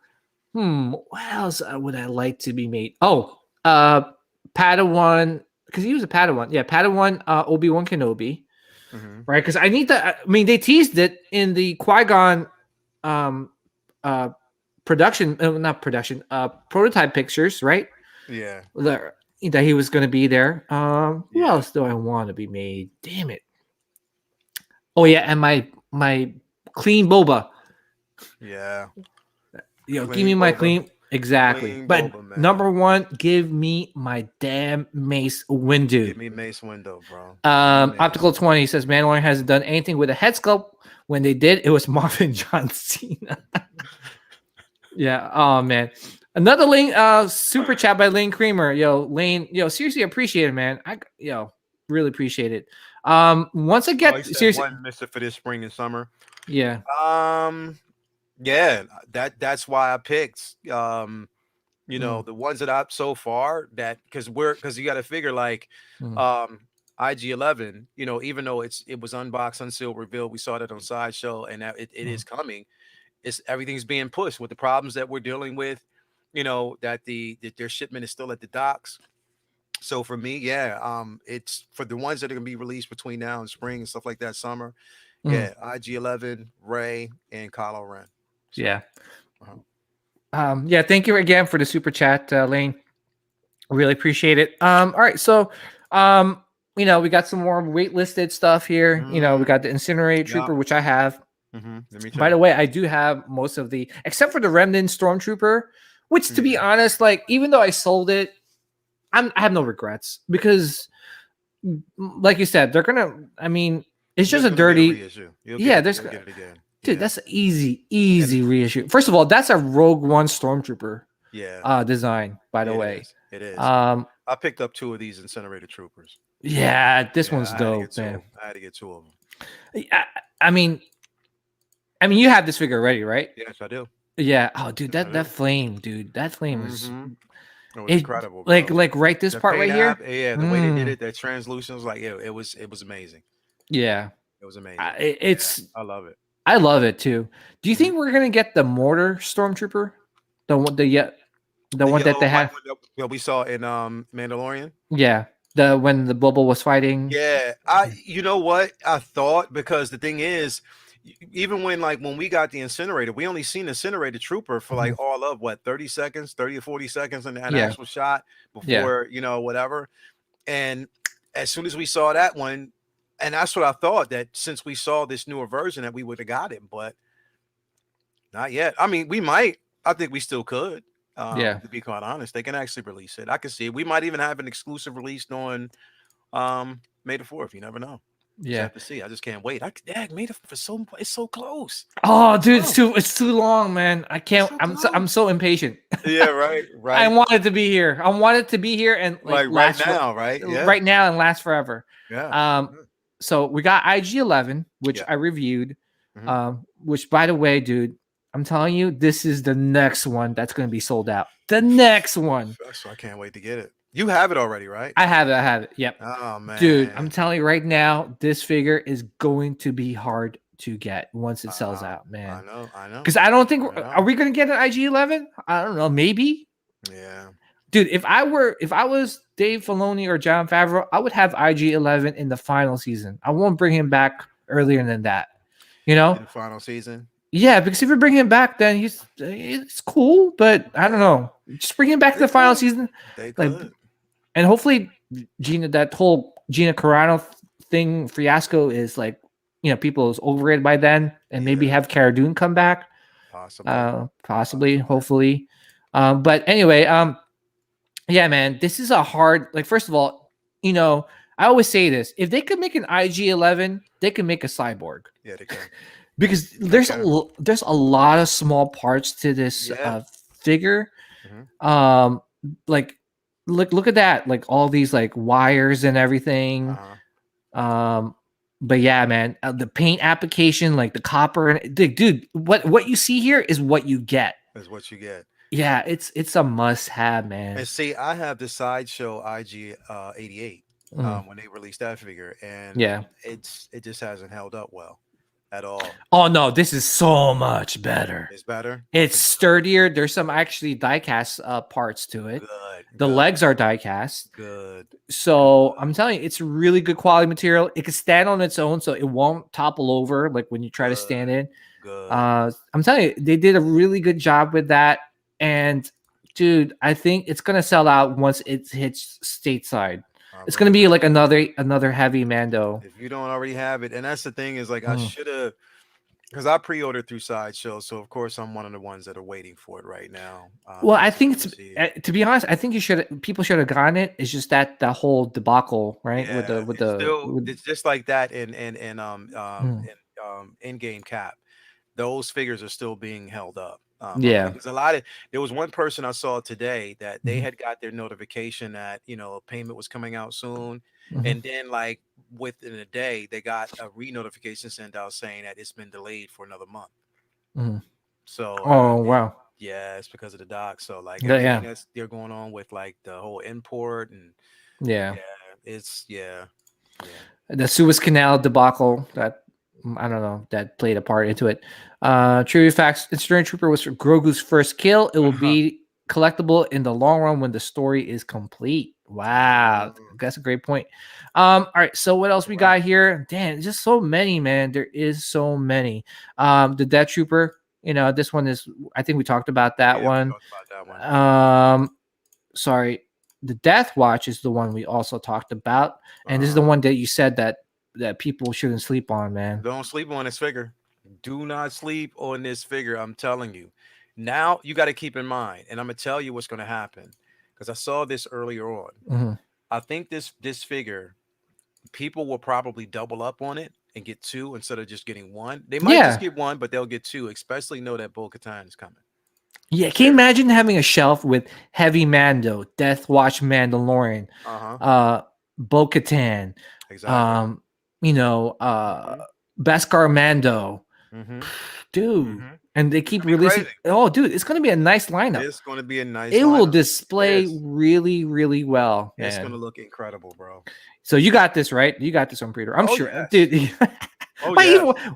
What else would I like to be made? Oh, Padawan, because he was a Padawan. Yeah, Padawan, Obi-Wan Kenobi. Right? Because I need that. I mean, they teased it in the Qui-Gon prototype pictures, right? Yeah. That he was going to be there. Who else do I want to be made? Damn it. Oh yeah, and my clean Boba. Yeah. Give me my clean. Exactly. Clean but Boba, number 1, give me my damn Mace Windu. Give me Mace Windu, bro. Optical 20 says Mandalorian hasn't done anything with a head sculpt. When they did, it was Marvin John Cena. Yeah. Oh man. Another Lane super chat by Lane Creamer. Lane, seriously appreciate it, man. Really appreciate it. Once I get seriously one miss it for this spring and summer. Yeah. Yeah, that's why I picked the ones that I've so far that because you got to figure like IG-11, even though it was unboxed, unsealed, revealed, we saw that on Sideshow, and that it is coming. Everything's being pushed with the problems that we're dealing with. That their shipment is still at the docks. So for me, it's for the ones that are gonna be released between now and spring and stuff like that, summer. Yeah, IG-11, Rey, and Kylo Ren. So, yeah. Thank you again for the super chat, Lane. Really appreciate it. All right, so we got some more waitlisted stuff here. We got the Incinerator Trooper, which I have. By the way, I do have most of except for the Remnant Stormtrooper. Which, to be honest, like even though I sold it, I have no regrets because, like you said, they're gonna. I mean, it's just a dirty. That's an easy reissue. First of all, that's a Rogue One Stormtrooper. Design. By the way, it is. I picked up 2 of these Incinerator Troopers. Yeah, this one's dope, man. I had to get 2 of them. I mean, you have this figure already, right? Yes, I do. Yeah. Oh, dude, that flame, dude. That flame was incredible. Bro. Like right this part right here. Yeah, the way they did it, that translucent was like it was amazing. Yeah. It was amazing. I love it. I love it too. Do you think we're gonna get the mortar stormtrooper, the one the one that yellow they and white have? one that we saw in Mandalorian. Yeah, the when the bubble was fighting. Yeah, you know what I thought, because the thing is, even when we got the incinerator, we only seen the incinerator trooper for like all of what 30 seconds, 30 or 40 seconds in an Yeah, actual shot yeah, before whatever. And as soon as we saw that one, and that's what I thought, that since we saw this newer version that we would have got it, but not yet. I mean, we might. I think we still could. yeah, To be quite honest, they can actually release it. I can see it. We might even have an exclusive release on May the 4th. You never know. Just yeah. have to see. I just can't wait. May the 4th it's so close. Oh, dude, Oh, it's too long, man. I can't. so I'm close. so impatient. Yeah, right, I right. want it to be here. I want it to be here and like Like right last now, right? Yeah, right now and last forever. yeah, So we got IG-11, which yeah. I reviewed. Mhm. Which by the way, dude, I'm telling you, this is the next one that's going to be sold out. The next one. So I can't wait to get it. You have it already, right? I have it. I have it. Yep. Oh man, Dude, I'm telling you right now, this figure is going to be hard to get once it sells out, I man. know. Because I don't think I know. are we going to get an IG-11? I don't know. Maybe. Yeah. Dude, if I was Dave Filoni or Jon Favreau, I would have IG-11 in the final season. I won't bring him back earlier than that. You know? In the final season. Yeah, because if you bring him back, then it's cool, but I don't know. Just bring him back to the final season. They Like, could. and hopefully that whole Gina Carano thing fiasco is like, people is over it by then, and maybe have Cara Dune come back. Possibly, hopefully. But anyway, yeah, man, this is a hard, like, first of all, I always say this: if they could make an IG-11, they can make a cyborg. Yeah, they can. Because there's a lot of small parts to this figure. Like look at that, like all these like wires and everything. But yeah, man, the paint application, like the copper, and dude, what you see here is what you get. Is what you get. Yeah, it's a must-have, man. And see, I have the Sideshow IG 88 when they released that figure, and it just hasn't held up well at all. Oh no, this is so much better. It's better. It's sturdier. There's some actually die-cast parts to it. The legs are die-cast. Good. So I'm telling you, it's really good quality material. It can stand on its own, so it won't topple over like when you try to stand in. Good. I'm telling you, they did a really good job with that. And dude, I think it's gonna sell out once it hits stateside. It's gonna be like another heavy Mando. If you don't already have it, and that's the thing is, like, I should have, because I pre-ordered through Sideshow, so of course I'm one of the ones that are waiting for it right now. Well, I think to be honest, I think people should have gotten it. It's just that the whole debacle, right? Yeah, it's just like that in in-game cap. Those figures are still being held up. Because there was one person I saw today that they had got their notification that payment was coming out soon, and then like within a day they got a re-notification sent out saying that it's been delayed for another month. So wow, yeah, it's because of the doc. So like that's they're going on with like the whole import and it's the Suez Canal debacle that I don't know that played a part into it. Trivia facts: Insurance Trooper was Grogu's first kill. It will be collectible in the long run when the story is complete. Wow, that's a great point. All right, so what else we got here? Damn, just so many, man. There is so many. The Death Trooper. This one is. I think we talked about that one. Sorry, the Death Watch is the one we also talked about, and this is the one that you said that people shouldn't sleep on, man. Don't sleep on this figure. Do not sleep on this figure. I'm telling you. Now you got to keep in mind, and I'm gonna tell you what's gonna happen because I saw this earlier on. I think this figure, people will probably double up on it and get two instead of just getting one. They might just get one, but they'll get two, especially know that Bo-Katan is coming. Yeah, can you imagine having a shelf with Heavy Mando, Death Watch Mandalorian, Bo-Katan, exactly. Beskar Mando, dude, and they keep releasing. Oh, dude, it's gonna be a nice lineup. It's gonna be a nice. It will display really, really well. It's gonna look incredible, bro. So you got this, right? You got this on pre-order. I'm sure, yes. dude.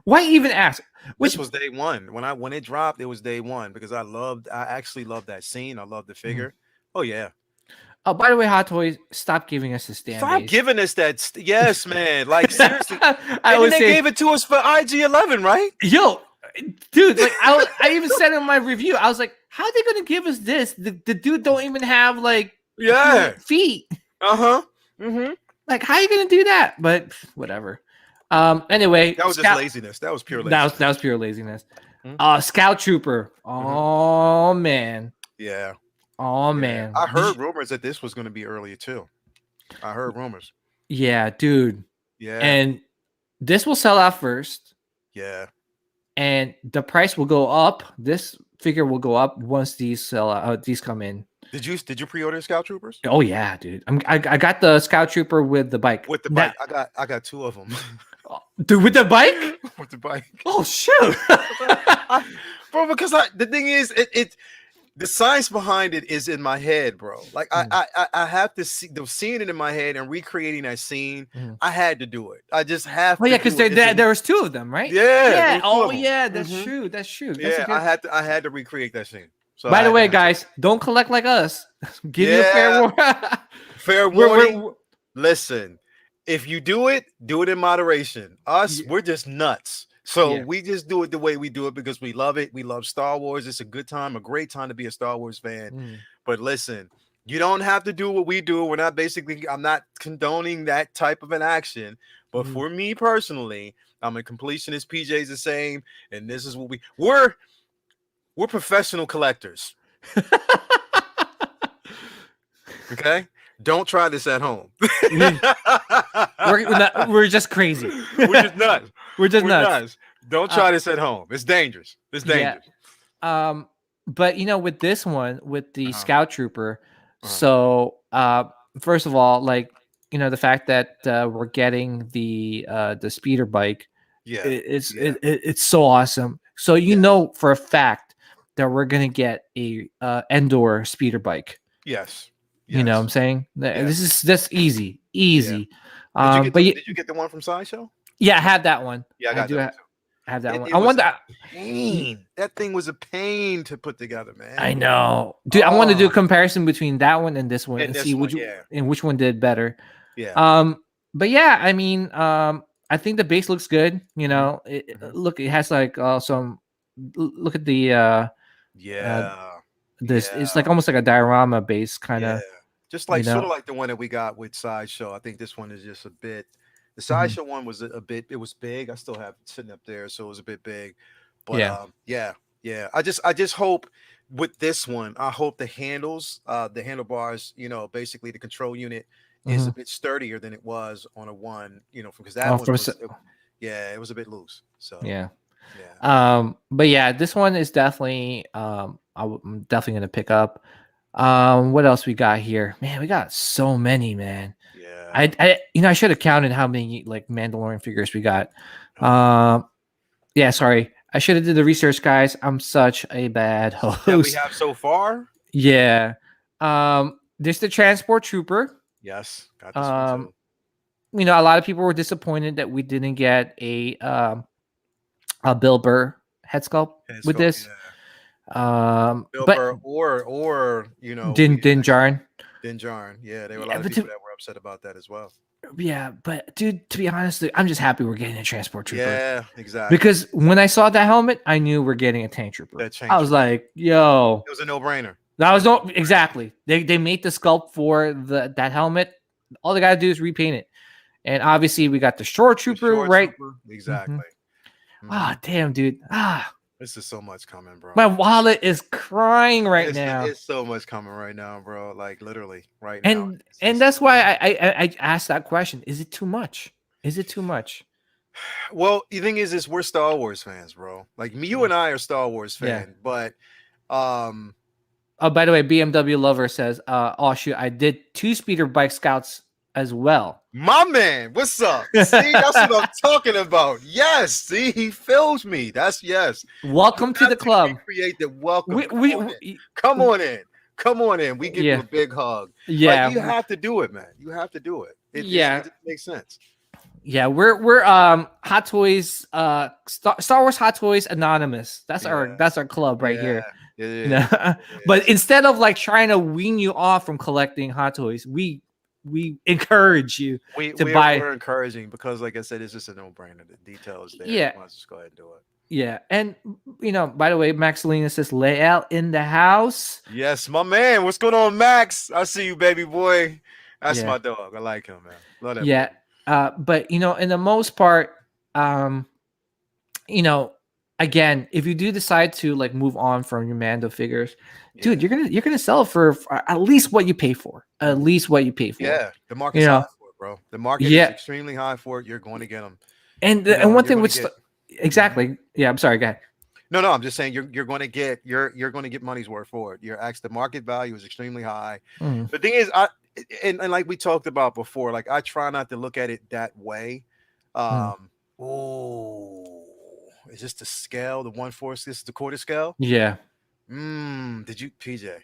Why even ask? This was day one. When it dropped, it was day one because I actually loved that scene. I loved the figure. Oh yeah. Oh, by the way, Hot Toys, stop giving us this damn. Stop giving us that. Yes, man. Like seriously. They gave it to us for IG-11, right? Yo, dude, like I even said in my review, I was like, how are they gonna give us this? The dude don't even have like feet. Mm-hmm. Like, how are you gonna do that? But whatever. Anyway, that was just laziness. That was pure laziness. That was pure laziness. Scout Trooper. Oh man. Yeah. Oh man. I heard rumors that this was going to be earlier too. I heard rumors. Yeah, dude. Yeah. And this will sell out first. Yeah. And the price will go up. This figure will go up once these sell out. These come in. Did you pre-order Scout Troopers? Oh yeah, dude. I got the Scout Trooper with the bike. With the bike. I got 2 of them. Dude, with the bike? With the bike. Oh shoot. Bro, because the thing is the science behind it is in my head, bro. Like I have to see seeing it in my head and recreating that scene. I had to do it. I just have to. Oh yeah, because there was 2 of them, right? Yeah. Oh yeah, that's true. That's true. Yeah, I had to recreate that scene. So by the way, guys, don't collect like us. Give you a fair warning. Fair warning. Listen, if you do it in moderation. We're just nuts. So we just do it the way we do it because we love it. We love Star Wars. It's a good time, a great time to be a Star Wars fan. But listen, you don't have to do what we do. I'm not condoning that type of an action. But for me personally, I'm a completionist. PJ's the same. And this is what we're professional collectors. Okay? Don't try this at home. We're just crazy. We're just nuts. We're nuts. Don't try this at home. It's dangerous. It's dangerous. Yeah. But with this one, with the Scout Trooper, so first of all, like the fact that we're getting the speeder bike, it's so awesome. So for a fact that we're gonna get a Endor speeder bike. Yes. You know what I'm saying? That's easy. Yeah. Did you get the one from Sideshow? Yeah, I have that one. Yeah, I have that one. I want that. Pain. That thing was a pain to put together, man. I know, dude. I want to do a comparison between that one and this one and see which one did better. Yeah. But yeah, I mean, I think the base looks good. Look, it has like some. Look at the it's like almost like a diorama base kind of. Just like sort of like the one that we got with Sideshow. I think this one is just a bit. The Sideshow one was a bit. It was big. I still have it sitting up there, so it was a bit big. But yeah. I just hope with this one, I hope the handlebars, basically the control unit is a bit sturdier than it was on a one, because that one was, it was a bit loose. So yeah. But yeah, this one is definitely I'm definitely gonna pick up. What else we got here? Man, we got so many, man. Yeah. I should have counted how many like Mandalorian figures we got. Yeah, sorry. I should have did the research, guys. I'm such a bad host. That we have so far? Yeah. There's the Transport Trooper. Yes. Got this one too. A lot of people were disappointed that we didn't get a Bill Burr head sculpt with this. Yeah. Bill Burr or Din Djarin. Din Djarin. Yeah, there were a lot of people that were upset about that as well. Yeah, but dude, to be honest, I'm just happy we're getting a Transport Trooper. Yeah, exactly. Because when I saw that helmet, I knew we're getting a Tank Trooper. I was like, yo. It was a no-brainer. Exactly. They made the sculpt for that helmet. All they gotta do is repaint it. And obviously we got the Shore Trooper, right? Exactly. Damn, dude. This is so much coming, bro. My wallet is crying right now. It's so much coming right now, bro. Like literally right now. And that's why I asked that question. Is it too much? Is it too much? Well, the thing is we're Star Wars fans, bro. Like you and I are Star Wars fans, but oh, by the way, BMW Lover says, oh shoot, I did 2 speeder bike scouts as well. My man, what's up? See, that's what I'm talking about. Yes, see, he fills me. Yes. Welcome to the club. Create the welcome. Come on in. We give you a big hug. Yeah, you have to do it, man. You have to do it. It makes sense. Yeah, we're Hot Toys Star Wars Hot Toys Anonymous. That's our club right here. Yeah. But instead of like trying to wean you off from collecting Hot Toys, we encourage you to buy. We're encouraging because, like I said, it's just a no-brainer. The details there. Yeah. Let's just go ahead and do it. Yeah, and by the way, Max Salinas says layout in the house. Yes, my man. What's going on, Max? I see you, baby boy. That's my dog. I like him, man. Love that. Yeah. But in the most part, again, if you do decide to like move on from your Mando figures, dude, you're gonna sell it for at least what you pay for. At least what you pay for. Yeah, the market's high for it, bro. The market is extremely high for it. You're going to get them. And one thing which exactly, yeah. I'm sorry, go ahead. No, I'm just saying you're going to get going to get money's worth for it. The market value is extremely high. The thing is, and like we talked about before, like I try not to look at it that way. Is this the scale? The 1/4? This is the quarter scale? Yeah. Did you, PJ?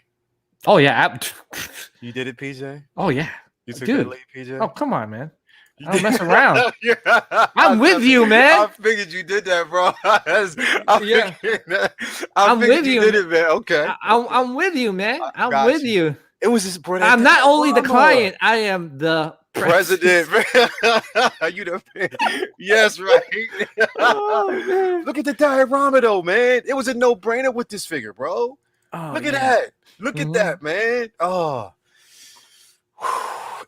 Oh yeah. You did it, PJ? Oh yeah. You took Dude. that lead, PJ? Oh come on, man. I don't mess around. I'm with you, man. I figured you did that, bro. I'm with you. Did it, man. Okay. I'm with you, man. I'm with you. It was just I'm not only the client, I am the president. You the yes, right. Look at the diorama, though, man. It was a no-brainer with this figure, bro. Look at that. Look at that, man. Oh.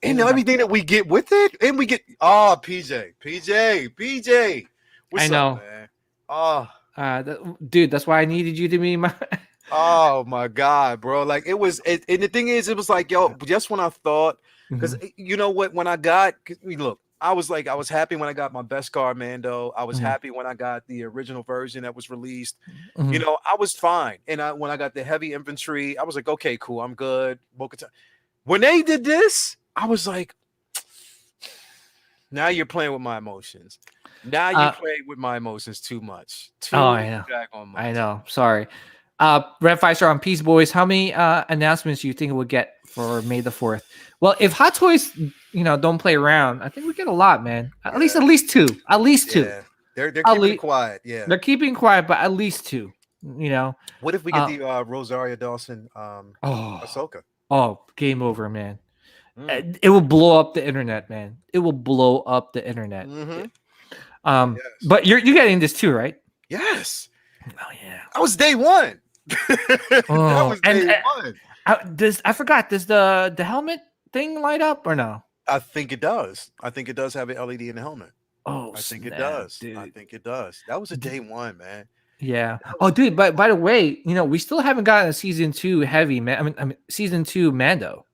And everything that we get with it, and we get PJ. What's up, man? Dude, that's why I needed you to be my. Oh my God, bro! Like it was, and the thing is, it was like, yo, just when I thought, because you know what, when I got, look, I was happy when I got my Beskar Mando. I was happy when I got the original version that was released. I was fine, and when I got the heavy infantry, I was like, okay, cool, I'm good. When they did this, I was like, now you're playing with my emotions. Now you're playing with my emotions too much. I know. Sorry. Red 5-star on Peace Boys. How many announcements do you think it would get for May the 4th? Well, if Hot Toys, don't play around, I think we get a lot, man. At least two. At least two. They're keeping quiet. Yeah. They're keeping quiet, but at least two. What if we get the Rosario Dawson Ahsoka? Oh, game over, man. It will blow up the internet, man. It will blow up the internet. But you're getting this too, right? Yes. Oh yeah. That was day one. That was day one. I forgot. Does the helmet thing light up or no? I think it does. I think it does have an LED in the helmet. Oh, I think it does. Dude. I think it does. That was a day one, man. Yeah. Oh, dude. But by the way, we still haven't gotten a season 2 heavy man. I mean, season 2 Mando.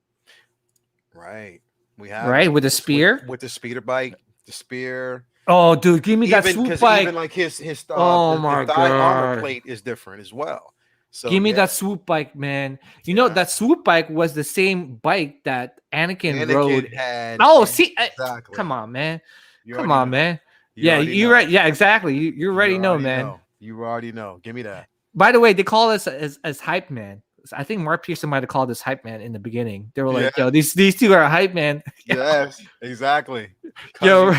Right. We have with the spear, with the speeder bike, the spear. Oh, dude, give me that swoop bike. Even like his my God, armor plate is different as well. So give me that swoop bike, man. That swoop bike was the same bike that Anakin rode. Had. Oh, see, exactly. Come on, man. Come on, man. You're right. Yeah, exactly. You already know, man. You already know. Give me that. By the way, they call us as hype man. I think Mark Pearson might have called us hype man in the beginning. They were like, "Yo, these two are hype man." Yes, exactly. Yo,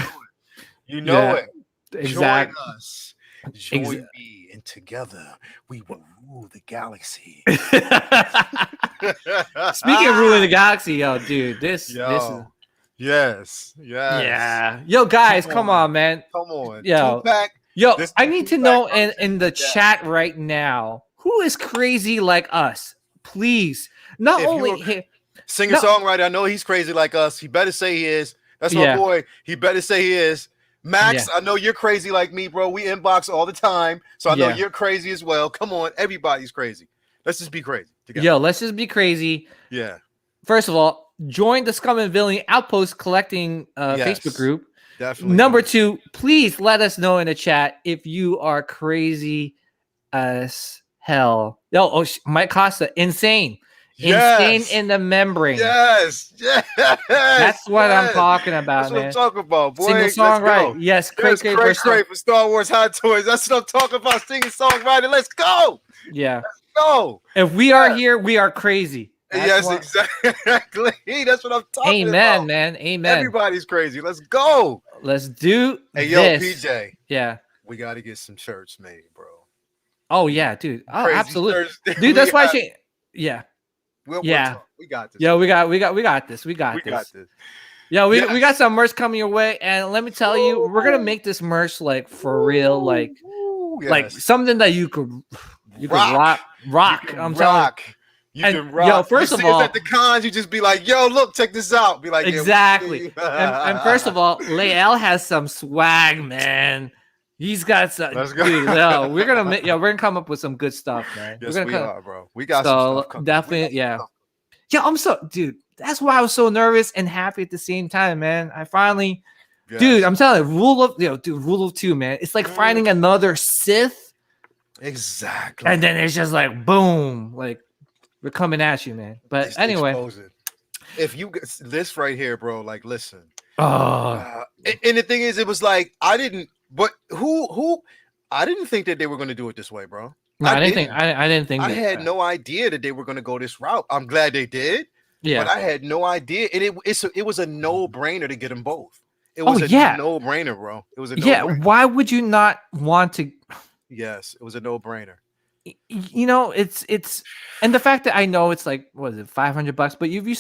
you know it. Exactly. Join us. Join me, and together we will rule the galaxy. Speaking of ruling the galaxy, yo, dude, this is. Yes. Yeah. Yo, guys, come on, man. Come on. Yo, I need to know in the chat right now, who is crazy like us? Please. Not only singer-songwriter, I know he's crazy like us. He better say he is. That's my boy. He better say he is. Max, I know you're crazy like me, bro. We inbox all the time. So I know you're crazy as well. Come on. Everybody's crazy. Let's just be crazy together. Yo, let's just be crazy. Yeah. First of all, join the Scum and Villainy Outpost collecting Facebook group. Definitely. Number 2, please let us know in the chat if you are crazy as hell. Mike Costa, insane. Insane in the membrane. Yes. That's what I'm talking about. That's what I'm talking about, boy. Single songwriter. Yes, Cray for Star Wars Hot Toys. That's what I'm talking about. Singing songwriter. Let's go. Yeah. Let's go. If we are here, we are crazy. Yes, exactly. That's what I'm talking Amen, about. man. Amen. Everybody's crazy. Let's go. Let's do Hey, this. yo, PJ. Yeah. We got to get some shirts made, bro. Oh yeah, dude. Oh, Crazy absolutely, shirts. dude. That's why she. Yeah. We'll Yeah. we got this. Yo, we got this. We got this. Yeah, we got some merch coming your way, and let me tell you, we're gonna make this merch like for real, like something that you could rock. I'm telling you. You can rock. Yo, first of all, at the cons, you just be like, "Yo, look, check this out." Be like, exactly. And first of all, Lael has some swag, man. He's got some. Let's go. Dude, yo, we're gonna come up with some good stuff, man. Yes, we are, bro. We got some stuff coming. Definitely, yeah. Yeah, dude. That's why I was so nervous and happy at the same time, man. I finally, dude. I'm telling you, rule of two, man. It's like finding another Sith. Exactly. And then it's just like boom, like we're coming at you, man. But anyway, if you get this right here, bro, like listen. Oh. And the thing is, it was like I didn't think that they were going to do it this way, bro. No, I didn't think. I had no idea that they were going to go this route. I'm glad they did. Yeah, but I had no idea, and it was a no-brainer to get them both. It was no-brainer, bro. It was a no-brainer. Why would you not want to? Yes, it was a no-brainer. You know, it's and the fact that I know it's like, what is it, $500? But if you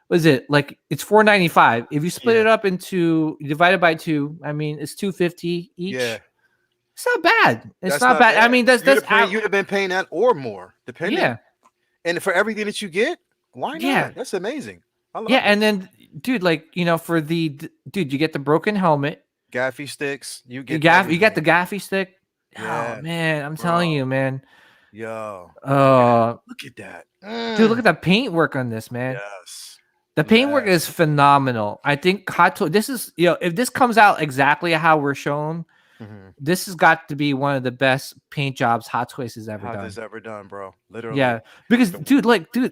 was it like it's $495? If you split it up into divided by 2, I mean it's $250 each. Yeah. It's not bad. It's not bad. I mean, you'd have been paying that or more, depending. Yeah. And for everything that you get, why not? Yeah. That's amazing. I love it. And then, dude, like, you know, for you get the broken helmet, gaffy sticks. You got the gaffy stick. Yeah. Oh man, I'm telling you, man. Yo. Look at that. Dude, look at the paintwork on this, man. Yes. The paintwork is phenomenal. I think this is, you know, if this comes out exactly how we're shown, this has got to be one of the best paint jobs Hot Toys has ever done, bro. Literally. Yeah, because dude,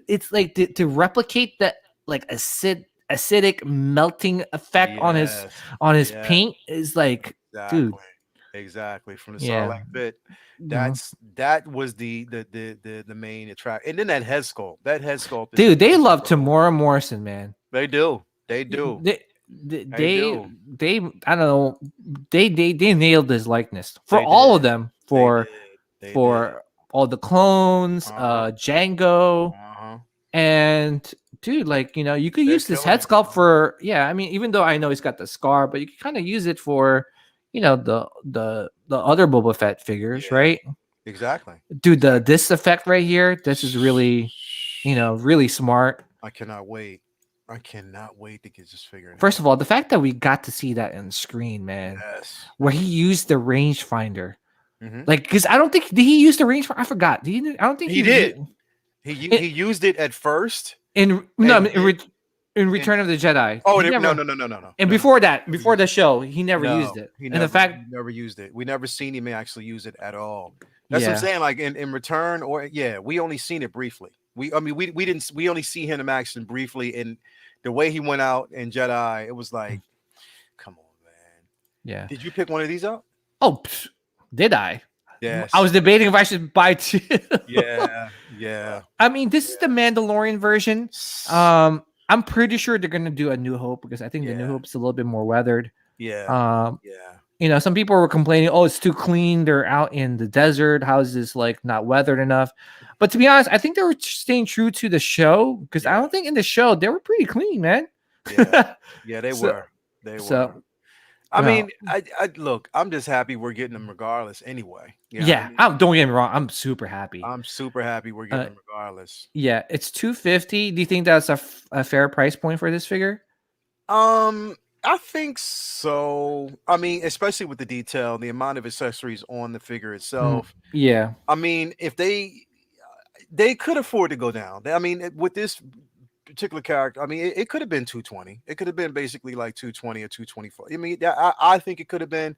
it's like to replicate that like acidic melting effect on his paint is like, dude. Exactly. From the Sarlacc pit. That was the main attract. And then that head sculpt. Dude, they love Tamora Morrison, man. They do. They do. They I don't know. They nailed his likeness for all of them. For all the clones, Django, and dude, like, you know, you could use this head sculpt for I mean, even though I know he's got the scar, but you can kind of use it for, you know, the other Boba Fett figures, right? Exactly. Dude, this effect right here, this is really, you know, really smart. I cannot wait to get this figure. First of all, the fact that we got to see that on screen, man, where he used the rangefinder, like, because I don't think did he use the rangefinder? I forgot. I don't think he did. He used it at first in Return of the Jedi. Oh, no. And before the show, he never used it. He never used it. We never seen him actually use it at all. That's what I'm saying. Like in Return, we only seen it briefly. We only see him in action briefly, and the way he went out in Jedi, it was like, come on, man. Yeah. Did you pick one of these up? Oh, did I? Yes. I was debating if I should buy 2. Yeah. I mean, this is the Mandalorian version. I'm pretty sure they're gonna do a New Hope because I think the New Hope's a little bit more weathered. Yeah. You know, some people were complaining, oh, it's too clean. They're out in the desert. How is this like not weathered enough? But to be honest, I think they were staying true to the show because I don't think in the show they were pretty clean, man. Yeah, they were. They were. I mean, I look, I'm just happy we're getting them regardless anyway. Don't get me wrong. I'm super happy. I'm super happy we're getting them regardless. Yeah, it's $250. Do you think that's a fair price point for this figure? I think so. I mean, especially with the detail, the amount of accessories on the figure itself. Yeah. I mean, if they could afford to go down. I mean, with this particular character, I mean, it could have been 220. It could have been basically like 220 or 224. I mean, I think it could have been.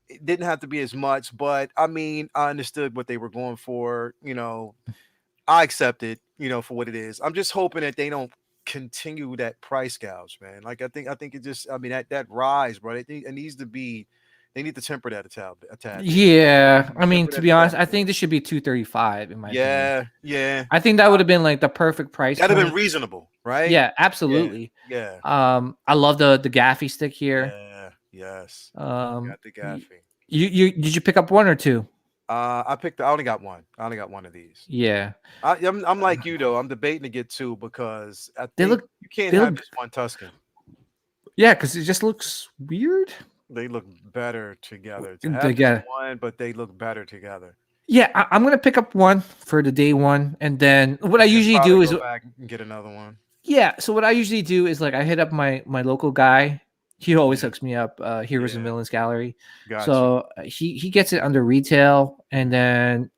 It didn't have to be as much, but I mean, I understood what they were going for. You know, I accept it. You know, for what it is. I'm just hoping that they don't continue that price gouge, man. Like I think it just, I mean, that rise, bro. It needs to be They need to temper that a tad. Yeah, I mean, to be honest, I think this should be $235 in my opinion. Yeah. I think that would have been like the perfect price. That'd have been reasonable, right? Yeah, absolutely. Yeah. I love the gaffy stick here. Yeah. Yes. Got the gaffy. You did you pick up one or two? I only got one. I only got one of these. Yeah. I'm like you though. I'm debating to get two because I think you can't have just one Tusken. Yeah, because it just looks weird. They look better together. To have one, but they look better together. Yeah, I'm gonna pick up one for the day one, and then what I usually do is go back and get another one. Yeah, so what I usually do is like I hit up my local guy. He always hooks me up. Heroes and Villains Gallery. Gotcha. So he gets it under retail, and then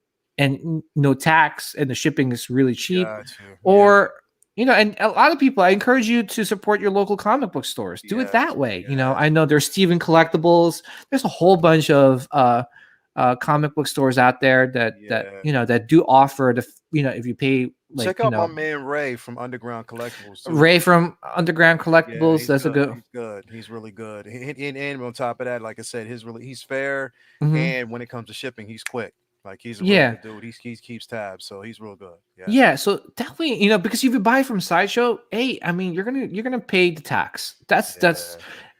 no tax, and the shipping is really cheap. Or and a lot of people, I encourage you to support your local comic book stores. Do it that way. I know there's Steven Collectibles. There's a whole bunch of comic book stores out there that do offer the if you pay. Check out my man Ray from Underground Collectibles. Too. Ray from Underground Collectibles. That's good. a good. He's good. He's really good. And on top of that, like I said, he's fair. And when it comes to shipping, he's quick. Like he's a really good dude. He keeps tabs, so he's real good. Yeah. So that way, because if you buy from Sideshow, I mean, you're gonna pay the tax. That's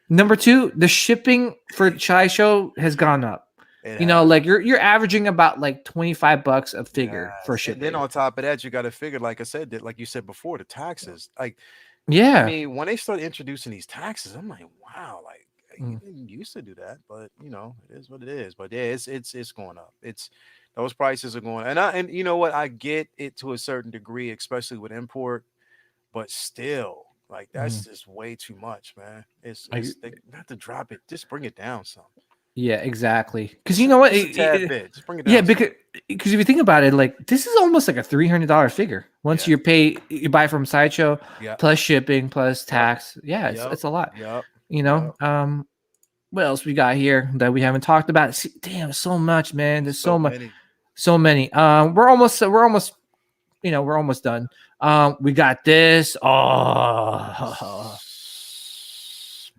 number two. The shipping for Sideshow has gone up. Like you're averaging about like $25 a figure for shipping. And then on top of that, you got to figure, like I said, that like you said before, the taxes. Like, I mean, when they start introducing these taxes, I'm like, wow, like you didn't used to do that, but it is what it is. But yeah, it's going up. Those prices are going, and you know what, I get it to a certain degree, especially with import, but still, like that's just way too much, man. It's not to drop it, just bring it down some. Yeah, exactly. Because you know what? Just bring it down. Yeah, because if you think about it, like this is almost like a $300 figure. Once you buy from Sideshow, plus shipping, plus tax. Yeah, it's a lot. What else we got here that we haven't talked about? See, damn, so much, man. There's so many. We're almost done. We got this. Oh.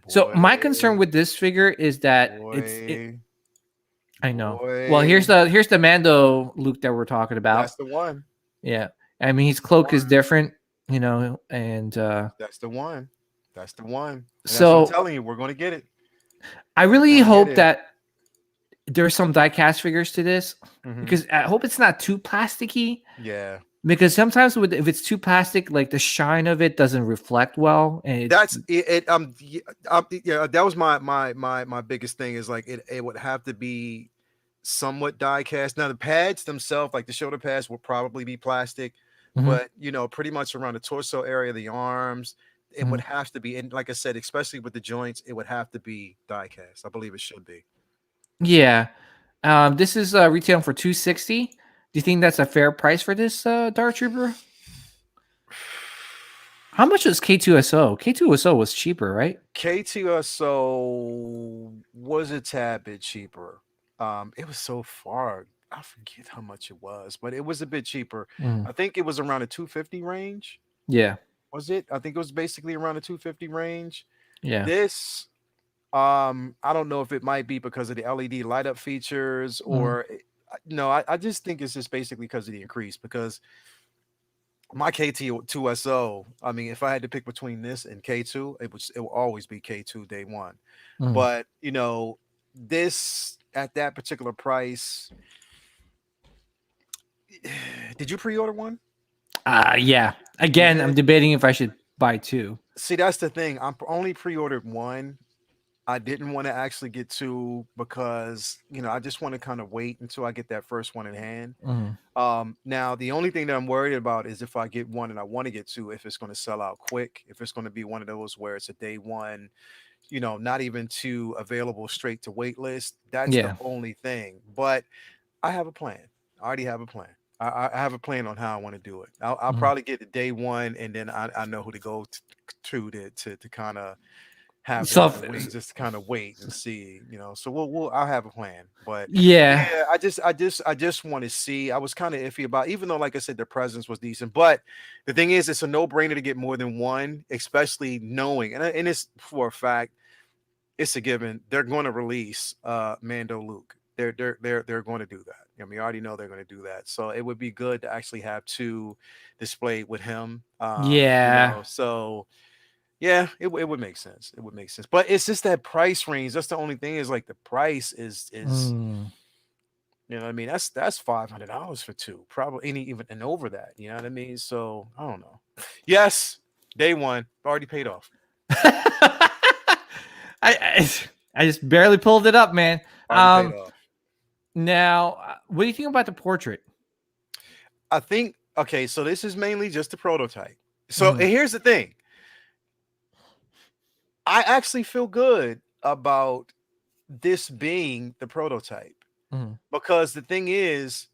So my concern with this figure is that I know. Well, here's the Mando Luke that we're talking about. That's the one. Yeah, I mean his cloak is different, and that's the one. That's the one. And so I'm telling you, we're going to get it. I really hope that there's some die-cast figures to this because I hope it's not too plasticky. Yeah. Because sometimes if it's too plastic, like the shine of it doesn't reflect well, and that's it. That was my biggest thing is like it would have to be somewhat die cast. Now the pads themselves, like the shoulder pads, will probably be plastic, but pretty much around the torso area, the arms, it would have to be. And like I said, especially with the joints, it would have to be die cast. I believe it should be. Yeah, this is retailing for $260. Do you think that's a fair price for this Dark Trooper? How much is K2SO? K2SO was cheaper, right? K2SO was a tad bit cheaper. It was so far. I forget how much it was, but it was a bit cheaper. I think it was around the 250 range. Yeah. Was it? I think it was basically around the 250 range. Yeah. This, I don't know if it might be because of the LED light up features or no, I just think it's just basically because of the increase, because my KT2SO, I mean, if I had to pick between this and K2, it will always be K2 day one. But this at that particular price, did you pre-order one? Yeah. Again, I'm debating if I should buy two. See, that's the thing. I'm only pre-ordered one. I didn't want to actually get two because, I just want to kind of wait until I get that first one in hand. Now, the only thing that I'm worried about is if I get one and I want to get two, if it's going to sell out quick, if it's going to be one of those where it's a day one, not even two available straight to wait list. That's the only thing. But I have a plan. I already have a plan. I have a plan on how I want to do it. I'll probably get the day one, and then I know who to go to kind of have wings, just kind of wait and see, so I'll have a plan, but I just want to see. I was kind of iffy about, even though, like I said, the presence was decent, but the thing is, it's a no-brainer to get more than one, especially knowing, and it's for a fact, it's a given. They're going to release Mando Luke. They're going to do that. I mean, you already know they're going to do that. So it would be good to actually have two displayed with him. Yeah. So yeah, it would make sense. It would make sense. But it's just that price range. That's the only thing is like the price is you know what I mean? That's $500 for two, probably any even and over that. You know what I mean? So I don't know. Yes, day one already paid off. I just barely pulled it up, man. Already paid off. Now, what do you think about the portrait? I think okay, so this is mainly just a prototype. So here's the thing. I actually feel good about this being the prototype because the thing is,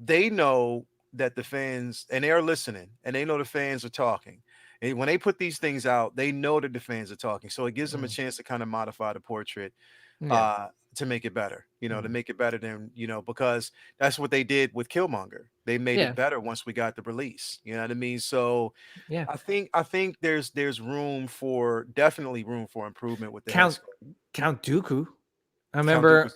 they know that the fans and they are listening and they know the fans are talking. And when they put these things out, they know that the fans are talking. So it gives them a chance to kind of modify the portrait to make it better, to make it better than, because that's what they did with Killmonger. They made it better once we got the release. You know what I mean? So yeah, I think there's definitely room for improvement with the Count Dooku. I remember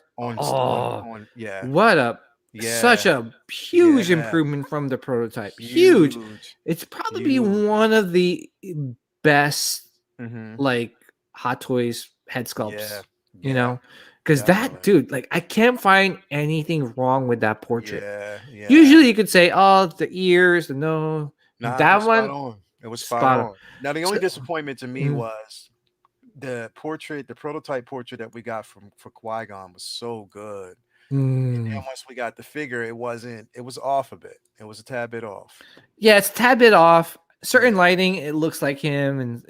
such a huge improvement from the prototype. Huge. It's probably one of the best like Hot Toys head sculpts. Because that dude, like, I can't find anything wrong with that portrait. Usually you could say, oh, the ears, the nose. That one, it was spot on. Now the only disappointment to me was the prototype portrait that we got for Qui-Gon was so good. And then once we got the figure, it was off a bit. It was a tad bit off. Yeah, it's a tad bit off. Certain lighting, it looks like him, and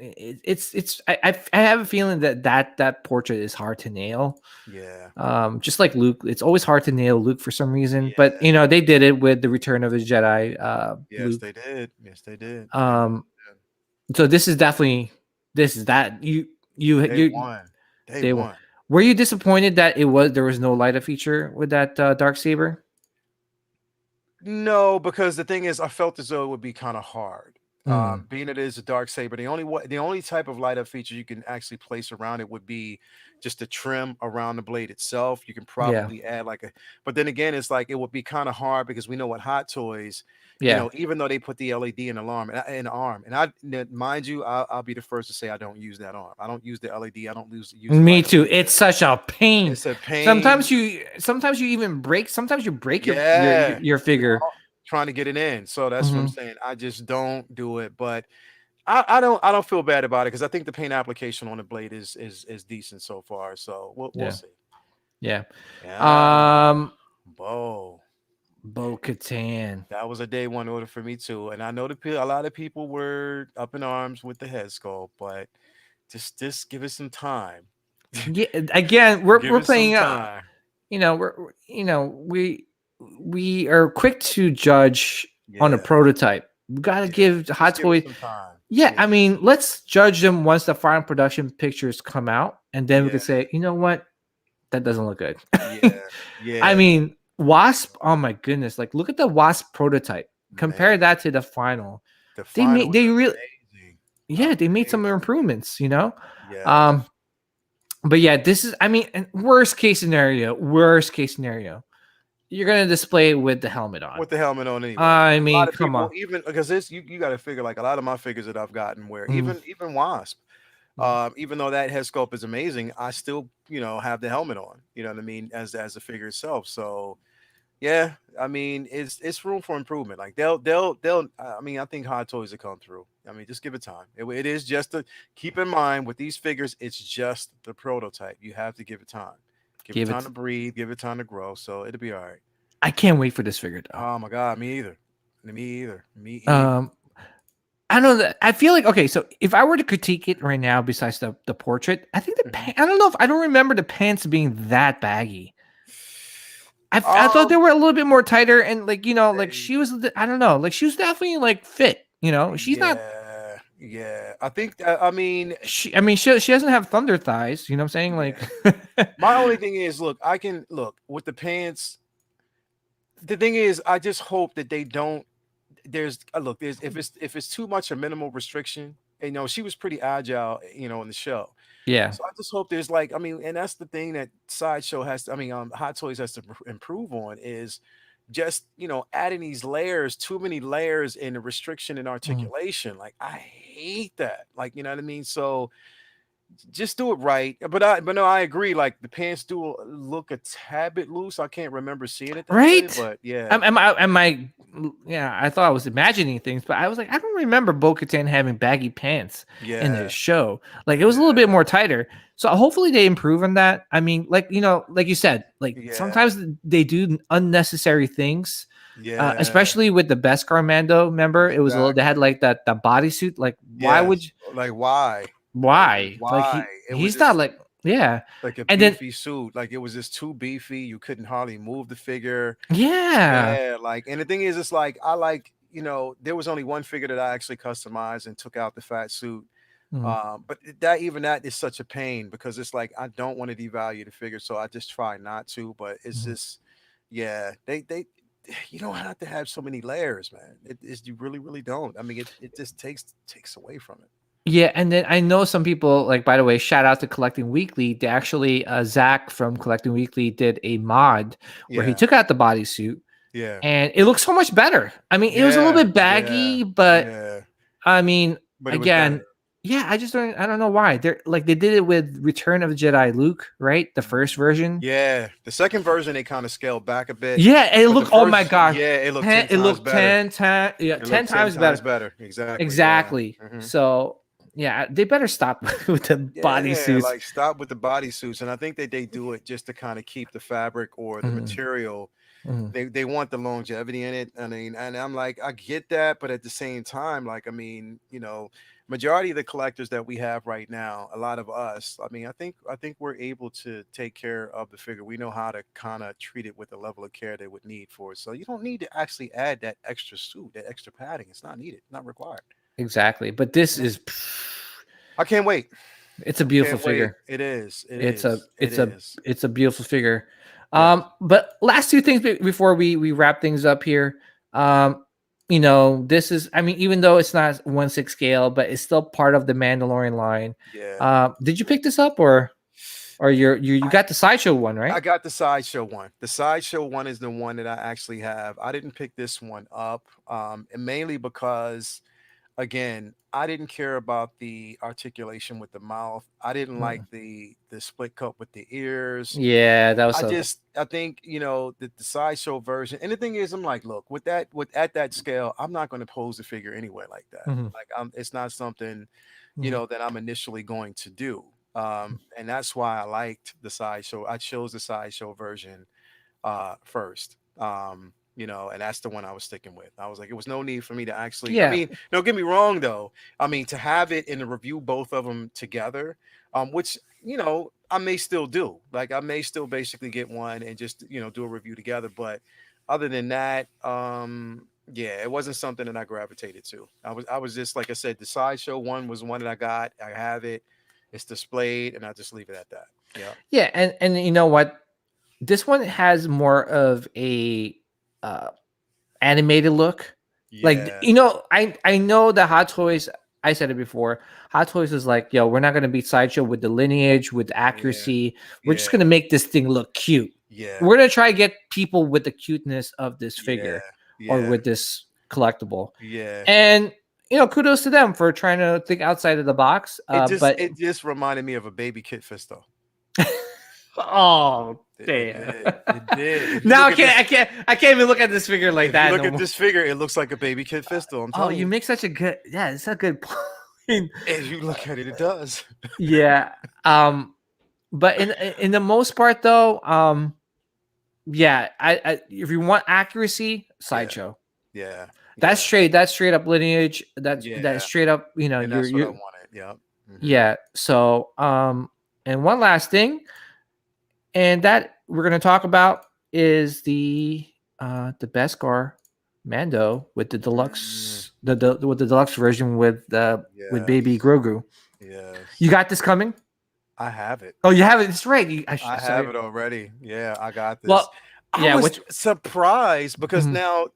I have a feeling that portrait is hard to nail. Yeah. Just like Luke, it's always hard to nail Luke for some reason. But they did it with the Return of the Jedi. Yes, Luke. they did. Yes, they did. So this is that you won. They won. Were you disappointed that there was no light up feature with that Darksaber? No, because the thing is, I felt as though it would be kind of hard. Being it is a Darksaber, the only type of light up feature you can actually place around it would be just a trim around the blade itself. You can probably add but then again, it's like it would be kind of hard because we know what Hot Toys, even though they put the LED in the arm, mind you, I'll be the first to say I don't use that arm. I don't use the LED. I don't use. Me too. It's such a pain. It's a pain. Sometimes you even break. Sometimes you break your figure trying to get it in. So that's what I'm saying. I just don't do it, but I don't feel bad about it because I think the paint application on the blade is decent so far. So we'll see. Yeah. Bo-Katan. That was a day one order for me too, and I know a lot of people were up in arms with the head sculpt, but just give it some time. Yeah. Again, we're playing. We are quick to judge on a prototype. We gotta give Hot Toys some time. Yeah, I mean, let's judge them once the final production pictures come out, and then we can say, you know what, that doesn't look good. Yeah. I mean, Wasp. Oh my goodness! Like, look at the Wasp prototype. Compare that to the final. They made some improvements. Yeah. But yeah, this is. I mean, worst case scenario. You're gonna display it with the helmet on. With the helmet on anyway. I mean, come on. Even because you got to figure like a lot of my figures that I've gotten where even Wasp, even though that head sculpt is amazing, I still have the helmet on. You know what I mean? As the figure itself. So yeah, I mean it's room for improvement. Like they'll. I mean, I think Hot Toys will come through. I mean, just give it time. It is just to keep in mind with these figures. It's just the prototype. You have to give it time. Give it time to breathe. Give it time to grow. So it'll be all right. I can't wait for this figure, though. Oh my god, me either. I don't know. I feel like okay. So if I were to critique it right now, besides the portrait, I think I don't know if I don't remember the pants being that baggy. I thought they were a little bit more tighter and like she was. I don't know. Like she was definitely like fit. She's not. Yeah, I think. I mean, she doesn't have thunder thighs. You know what I'm saying? Like, my only thing is, look with the pants. The thing is, I just hope that they don't. If it's too much a minimal restriction, she was pretty agile, in the show. Yeah. So I just hope there's like, I mean, and that's the thing that Sideshow has to, Hot Toys has to improve on is just, adding these layers, too many layers in the restriction and articulation. Like I hate that. Like, you know what I mean? So just do it right. But no, I agree. Like the pants do look a tad bit loose. I can't remember seeing it that way, Right? but yeah. Am I? Yeah, I thought I was imagining things, but I was like, I don't remember Bo-Katan having baggy pants in this show. Like it was a little bit more tighter. So hopefully they improve on that. I mean, like like you said, like sometimes they do unnecessary things. Yeah. Especially with the Beskar Mando. Remember, it was a little. They had like that the bodysuit. Like, why would you? Like why? Why? Why? Like he's not like like a and beefy suit. Like it was just too beefy. You couldn't hardly move the figure. Yeah. Like, and the thing is, it's like I like, there was only one figure that I actually customized and took out the fat suit. But that is such a pain because it's like I don't want to devalue the figure, so I just try not to. But it's just, they you don't have to have so many layers, man. You really don't. I mean, it just takes away from it. Yeah, and then I know some people, like, by the way, shout out to Collecting Weekly. They actually, Zach from Collecting Weekly did a mod where he took out the bodysuit. Yeah. And it looks so much better. I mean, it was a little bit baggy, but I mean, again, I don't know why. They did it with Return of the Jedi Luke, right? The first version. Yeah. The second version, they kind of scaled back a bit. Yeah, it looked, oh my gosh. Yeah, it looked 10 times better. Exactly. Yeah. So yeah, they better stop with the bodysuits. Like stop with the bodysuits, and I think that they do it just to kind of keep the fabric or the material. They want the longevity in it. I mean, and I'm like, I get that, but at the same time, like, I mean, majority of the collectors that we have right now, a lot of us, I mean, I think we're able to take care of the figure. We know how to kind of treat it with the level of care they would need for it. So you don't need to actually add that extra suit, that extra padding. It's not needed, not required. Exactly. But this is, I can't wait. It's a beautiful figure. It is. It's a beautiful figure. But last two things before we wrap things up here. This is, I mean, even though it's not 1/6 scale, but it's still part of the Mandalorian line. Yeah. Did you pick this up or you got the Sideshow one, right? I got the Sideshow one. The Sideshow one is the one that I actually have. I didn't pick this one up, and mainly because, again, I didn't care about the articulation with the mouth. I didn't like the split cut with the ears. Yeah, that was. I think the Sideshow version. And the thing is, I'm like, look, at that scale, I'm not going to pose the figure anyway like that. Like, it's not something, that I'm initially going to do. And that's why I liked the Sideshow. I chose the Sideshow version first. And that's the one I was sticking with. I was like, it was no need for me to actually, I mean, don't get me wrong though. I mean, to have it in the review, both of them together, which, I may still do. Like I may still basically get one and just, do a review together. But other than that, it wasn't something that I gravitated to. I was just, like I said, the Sideshow one was one that I got. I have it. It's displayed and I just leave it at that. Yeah. Yeah. And you know what? This one has more of a, animated look. Like, I know that Hot Toys, I said it before, Hot Toys is like, yo, we're not going to be Sideshow with the lineage, with the accuracy. We're just going to make this thing look cute. Yeah. We're going to try to get people with the cuteness of this figure or with this collectible. Yeah. And, kudos to them for trying to think outside of the box. It just reminded me of a baby Kit Fisto. Oh, damn! It did. Now I can't even look at this figure like that. Look at this figure; it looks like a baby Kit Fisto. I'm telling you. You make such a good, it's a good point. As you look at it, it does. Yeah. But in the most part, though, I if you want accuracy, Sideshow. Yeah. That's straight up lineage. That's straight up. And that's what I wanted. Yeah. Yeah. So, and one last thing. And that we're going to talk about is the Beskar Mando with the deluxe, with the deluxe version with with Baby Grogu. Yes. You got this coming? I have it. Oh, you have it. That's right. I have it already. Yeah, I got this. Well, I was surprised because now,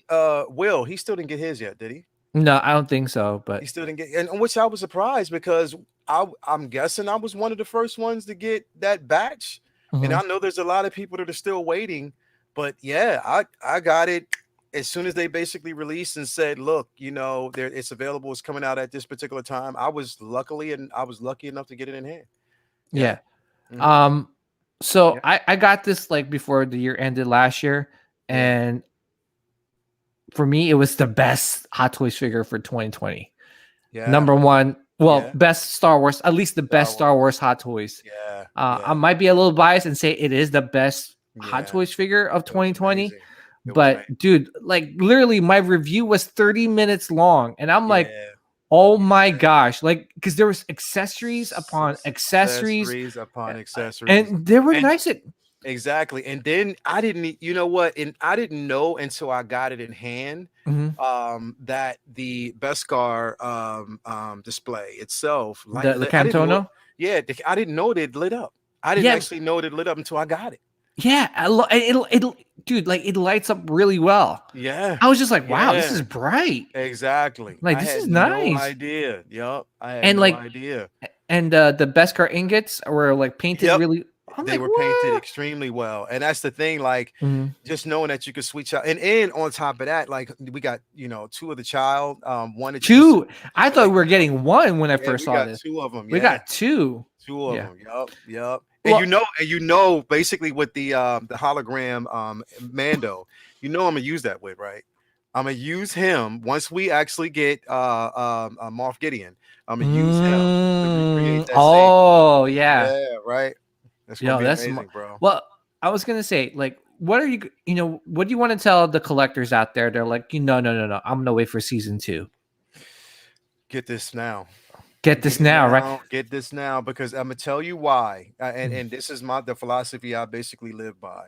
Will, he still didn't get his yet, did he? No, I don't think so. But He still didn't get, and which I was surprised because I'm guessing I was one of the first ones to get that batch, and I know there's a lot of people that are still waiting. But yeah, I got it as soon as they basically released and said, look, there it's available, it's coming out at this particular time. I was lucky enough to get it in hand. Yeah. Mhm. So Yeah. I got this like before the year ended last year, and for me it was the best Hot Toys figure for 2020. Yeah. Number one, well, Yeah. best Star Wars, at least the best Star Wars Hot Toys. Yeah. I might be a little biased and say it is the best Hot Yeah. Toys figure of It was 2020. amazing. It was But amazing. dude, like literally my review was 30 minutes long, and I'm like, Yeah. oh my gosh, like because there was accessories upon accessories, upon accessories, and they were and nice. exactly. And then I didn't, you know what? And I didn't know until I got it in hand, that the Beskar display itself, The I didn't know it. Camtono. Yeah, I didn't know it lit up. I didn't Yeah, actually know it lit up until I got it. yeah, it dude, like it lights up really well. Yeah. I was just like, wow, this is Yeah. bright. Exactly. Like I this had is no nice. idea. Yup. I had And no like, idea. and the Beskar ingots were like painted Yep. really. I'm They like, were painted what? extremely well, and that's the thing. Like, Mhm. just knowing that you could switch out, and on top of that, like we got two of the child, one that you could Two. I thought like, we were getting one when I yeah, first we saw got this. two of them. We Yeah, got two. two of Yeah. them. Yup. Well, And basically with the hologram Mando, I'm gonna use that with, right? I'm gonna use him once we actually get Moff Gideon. I'm gonna use him to recreate that same. Oh yeah. Yeah, right. That's gonna be amazing, bro. Well, I was gonna say, like, what are what do you want to tell the collectors out there? They're like, no, I'm gonna wait for season 2. Get this now. Get this now, right? Get this now, because I'm gonna tell you why. And this is the philosophy I basically live by.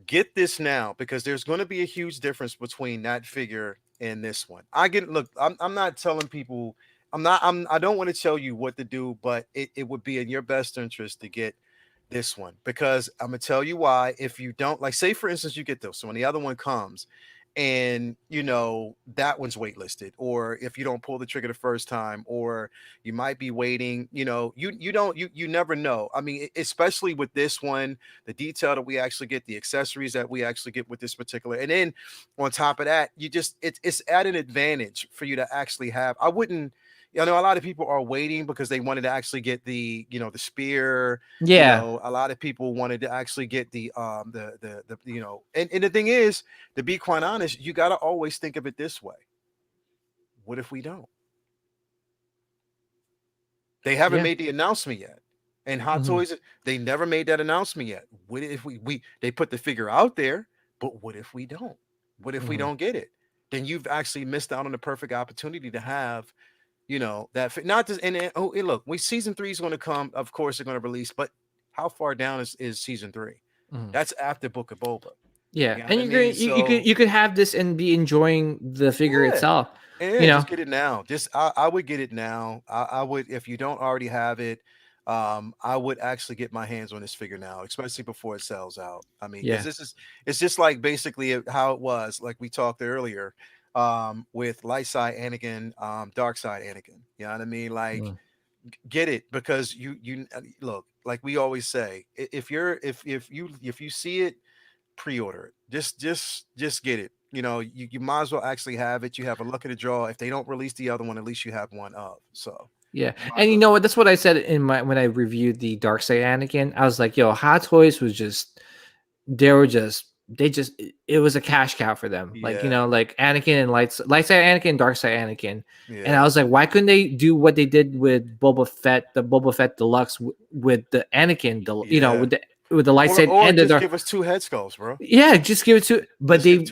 Get this now, because there's going to be a huge difference between that figure and this one. I'm not telling people. I don't want to tell you what to do, but it would be in your best interest to get this one, because I'm gonna tell you why. If you don't, like, say for instance you get this, so when the other one comes and that one's waitlisted, or if you don't pull the trigger the first time, or you might be waiting, you never know. I mean, especially with this one, the detail that we actually get, the accessories that we actually get with this particular, and then on top of that, it's at an advantage for you to actually have. I wouldn't, a lot of people are waiting because they wanted to actually get the spear. Yeah. A lot of people wanted to actually get the and the thing is, to be quite honest, you got to always think of it this way. What if we don't? They haven't made the announcement yet. And Hot Toys, they never made that announcement yet. What if they put the figure out there, but what if we don't? What if we don't get it? Then you've actually missed out on the perfect opportunity to have that not just look, season 3 is going to come, of course they're going to release, but how far down is season 3? That's after Book of Boba. Yeah, and you could have this and be enjoying the figure itself. Just get it now. I would get it now. I would, if you don't already have it. I would actually get my hands on this figure now, especially before it sells out. I mean, because it's just like basically how it was, like we talked earlier, with light side Anakin, dark side Anakin. You know what I mean? Like, get it, because you look, like we always say, if you see it, pre-order it. Just get it. You might as well actually have it. You have a luck of the draw. If they don't release the other one, at least you have one of. So yeah, and you know what? That's what I said when I reviewed the Dark Side Anakin. I was like, yo, Hot Toys was it was a cash cow for them. Like, like Anakin and light side Anakin, dark side Anakin. Yeah. And I was like, why couldn't they do what they did with Boba Fett, the Boba Fett Deluxe with the Anakin, with the light side and just give us 2 head skulls, bro. Yeah, just give it to, but they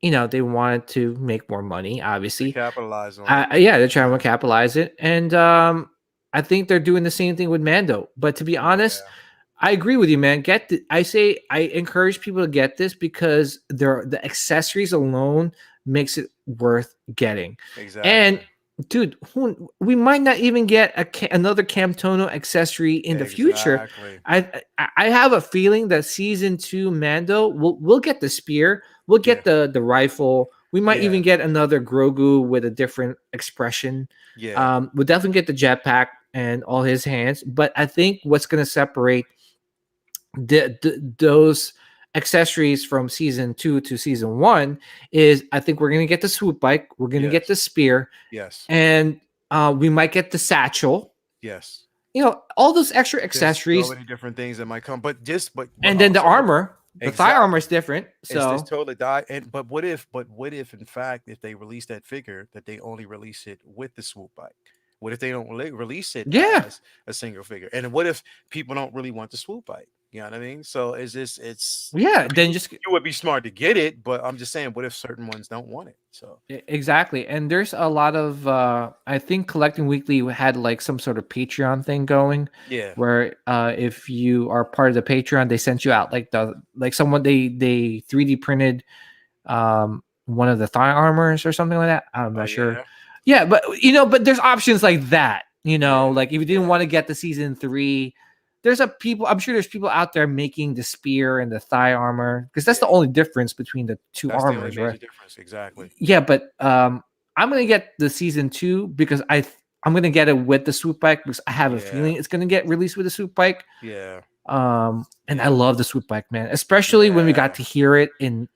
they wanted to make more money, obviously. Capitalize on it. Yeah, they're trying to capitalize it. And I think they're doing the same thing with Mando. But to be honest, I agree with you, man. I encourage people to get this because the accessories alone makes it worth getting. Exactly. And dude, we might not even get another Camtono accessory in the future. I have a feeling that season 2 Mando we'll get the spear, we'll get the rifle. We might even get another Grogu with a different expression. Yeah. We'll definitely get the jetpack and all his hands. But I think what's going to separate those accessories from season 2 to season 1 is I think we're going to get the swoop bike. We're going to get the spear. Yes. And we might get the satchel. Yes. All those extra accessories. There's so many different things that might come, but and then the armor, the thigh armor is different. So it's totally die. But what if in fact, if they release that figure, that they only release it with the swoop bike? What if they don't release it as a single figure? And what if people don't really want the swoop bike? You know what I mean? So then just you would be smart to get it, but I'm just saying, what if certain ones don't want it? So exactly. And there's a lot of I think Collecting Weekly had like some sort of Patreon thing going. Yeah. Where if you are part of the Patreon, they sent you out someone they 3D printed one of the thigh armors or something like that. I'm not sure. Yeah, but but there's options like that. Like if you didn't want to get the season 3. I'm sure there's people out there making the spear and the thigh armor because that's the only difference between the two armors, the only right? Difference, exactly. Yeah, but I'm gonna get the season 2 because I'm gonna get it with the swoop bike because I have a feeling it's gonna get released with the swoop bike. Yeah. And I love the swoop bike, man, especially when we got to hear it in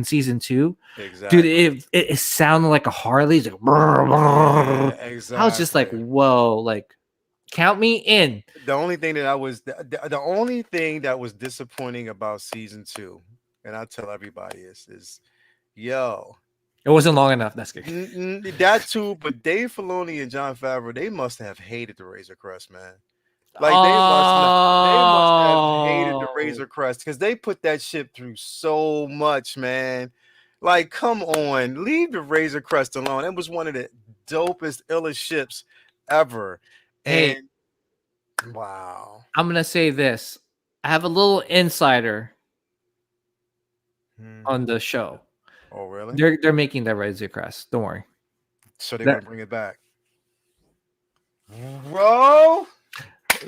season 2. Exactly. Dude, it sounded like a Harley. It's like, exactly. I was just like, whoa, like. Count me in. The only thing that was disappointing about season 2, and I tell everybody is it wasn't long enough. That's good. That too, but Dave Filoni and Jon Favreau, they must have hated the Razor Crest, man. Like they must have hated the Razor Crest because they put that ship through so much, man. Like, come on, leave the Razor Crest alone. It was one of the dopest, illest ships ever. And wow. I'm gonna say this. I have a little insider on the show. Oh, really? They're making that Razor Crest. Don't worry. So they're gonna bring it back. Bro.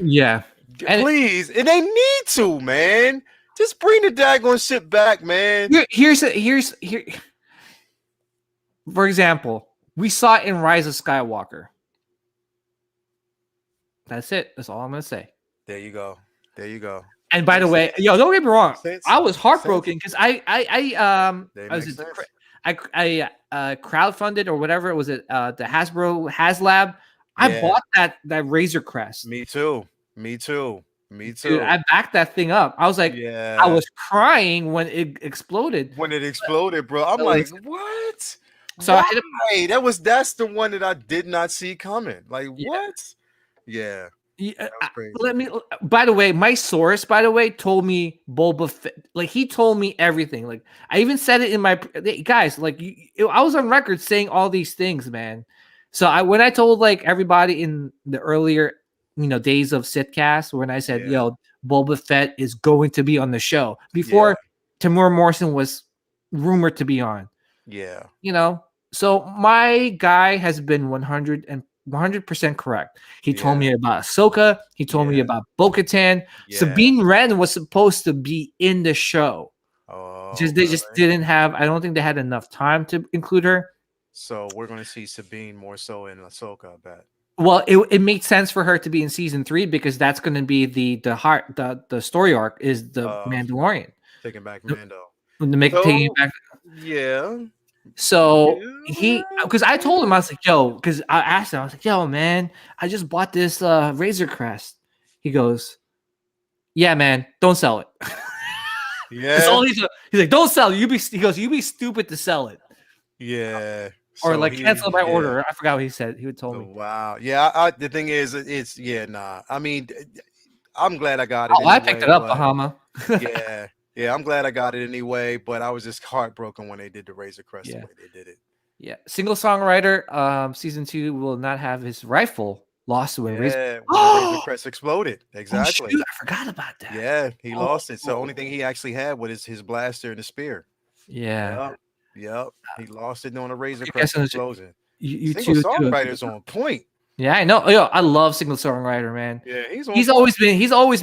Yeah. Please. And they need to, man. Just bring the daggone ship back, man. Here's for example, we saw it in Rise of Skywalker. That's it. That's all I'm gonna say. There you go. And by the way, don't get me wrong. I was heartbroken because I crowdfunded or whatever it was. The Hasbro HasLab. I bought that Razor Crest. Me too. Dude, I backed that thing up. I was like, I was crying when it exploded. Bro. I'm like, what? So that's the one that I did not see coming. Like, what? Yeah. By the way, my source, told me Boba Fett. Like, he told me everything. Like, I even said it in my guys. Like, I was on record saying all these things, man. So when I told like everybody in the earlier, days of Sitcast, when I said, Boba Fett is going to be on the show before Tamura Morrison was rumored to be on. Yeah. So my guy has been 100% correct. He told me about Ahsoka. He told me about Bo-Katan. Sabine Wren was supposed to be in the show. They just didn't have. I don't think they had enough time to include her. So we're going to see Sabine more so in Ahsoka, I bet. Well, it made sense for her to be in season 3 because that's going to be the story arc is the Mandalorian. Taking back Mando. Taking back. Yeah. So because I told him, I was like, because I asked him, I was like, man, I just bought this Razor Crest. He goes, yeah, man, don't sell it. Yeah. He's like, don't sell it. You'd be stupid to sell it. Yeah. Or cancel my order. I forgot what he said. He would told me. Wow. Yeah. The thing is, I mean, I'm glad I got it. I picked it up, Bahama. Yeah. Yeah, I'm glad I got it anyway, but I was just heartbroken when they did the Razor Crest the way they did it. Yeah, single songwriter. Season 2 will not have his rifle lost when Razor Crest exploded. Exactly. Oh, shoot, I forgot about that. Yeah, he lost it. So the only thing he actually had was his blaster and the spear. Yeah. Yep. He lost it on the Razor Crest explosion. Single songwriter's on point. Yeah, I know. I love single songwriter, man. Yeah, he's always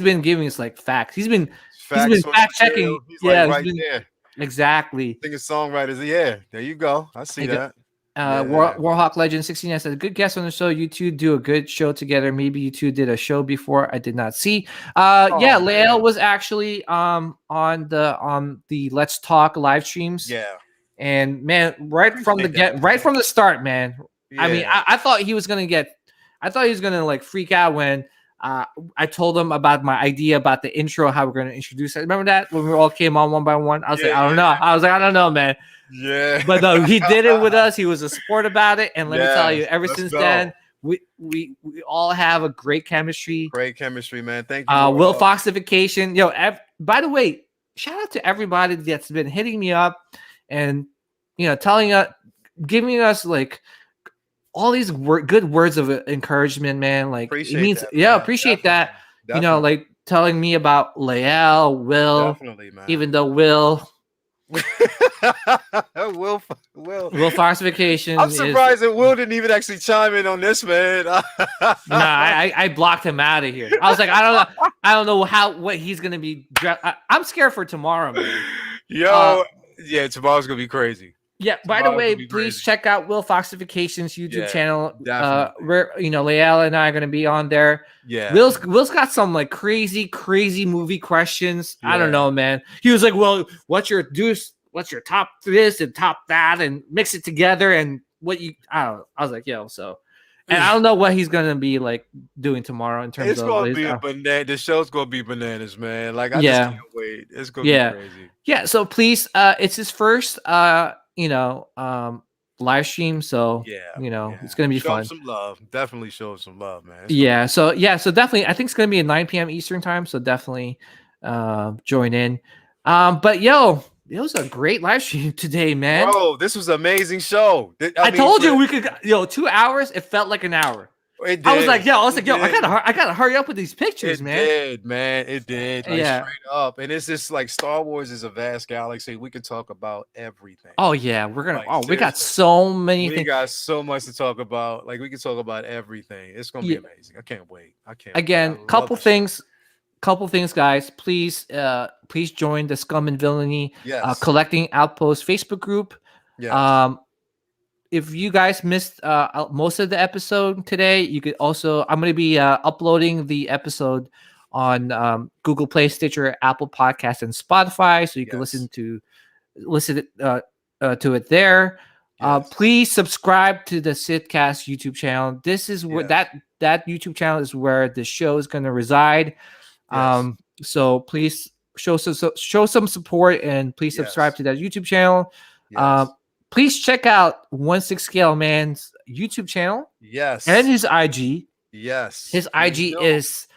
been giving us like facts. He's been fact checking. He's right there. Exactly. Singer songwriters. Yeah, there you go. I see that. Warhawk Legend 69 said, good guest on the show. You two do a good show together. Maybe you two did a show before I did not see. Lael was actually on the Let's Talk live streams. Yeah. And man, right from the start, man. Yeah. I mean, I thought he was gonna like freak out when I told him about my idea about the intro, how we're gonna introduce it. Remember that when we all came on one by one? I was like, I don't know. I was like, I don't know, man. Yeah. But no, he did it with us. He was a sport about it. And let me tell you, ever since then, we all have a great chemistry. Great chemistry, man. Thank you. Will Foxification. Yo, by the way, shout out to everybody that's been hitting me up and telling us, giving us like all these good words of appreciate that. Definitely. Like telling me about Lael, Will. Definitely, man. Even though Will Foxification. I'm surprised that Will didn't even actually chime in on this, man. I blocked him out of here. I was like, I don't know what he's gonna be. I'm scared for tomorrow, man. Yo, tomorrow's gonna be crazy. Yeah. By the way, please check out Will Foxification's YouTube channel. Where Lael and I are gonna be on there. Yeah. Will's got some like crazy movie questions. Yeah. I don't know, man. He was like, "Well, what's your top this and top that, and mix it together and what you?" I don't know. I was like, "Yo," so. And I don't know what he's gonna be like doing tomorrow in terms of. It's gonna be a banana. The show's gonna be bananas, man. Like I just can't wait. It's gonna be crazy. Yeah. So please, it's his first live stream, so it's gonna be fun. Some love, definitely show some love, man. So definitely, I think it's gonna be at 9 p.m. Eastern time, so definitely join in. But it was a great live stream today, man. Bro, this was an amazing show. I told you we could 2 hours. It felt like an hour. It did. I was like, I gotta hurry up with these pictures, man. It did, man. It did. Like, straight up. And it's just like Star Wars is a vast galaxy. We can talk about everything. Oh yeah, we're gonna. We got so many things. We got so much to talk about. Like we can talk about everything. It's gonna be amazing. I can't wait. Again, couple things, guys. Please join the Scum and Villainy Collecting Outpost Facebook group. Yes. If you guys missed most of the episode today, you could also. I'm going to be uploading the episode on Google Play, Stitcher, Apple Podcasts, and Spotify, so you can listen to it there. Please subscribe to the Sidcast YouTube channel. This is where that YouTube channel is where the show is going to reside. So please show some support and please subscribe to that YouTube channel. Please check out 16 Scale Man's YouTube channel. Yes. And his IG. Yes. His IG is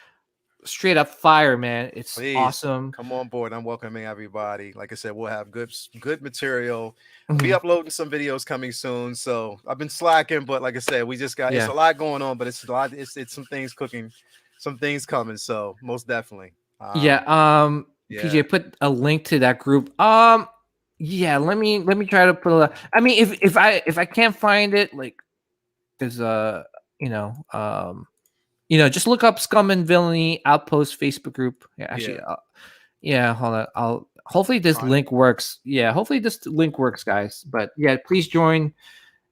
straight up fire, man. It's awesome. Come on board. I'm welcoming everybody. Like I said, we'll have good material. We'll be uploading some videos coming soon. So I've been slacking, but like I said, we just got it's a lot going on, but it's a lot. It's some things cooking, some things coming. So most definitely. PJ put a link to that group. Let me try to put a. I mean, if I can't find it, like there's a just look up Scum and Villainy Outpost Facebook group. Hold on. Hopefully this link works. Hopefully this link works, guys. But please join.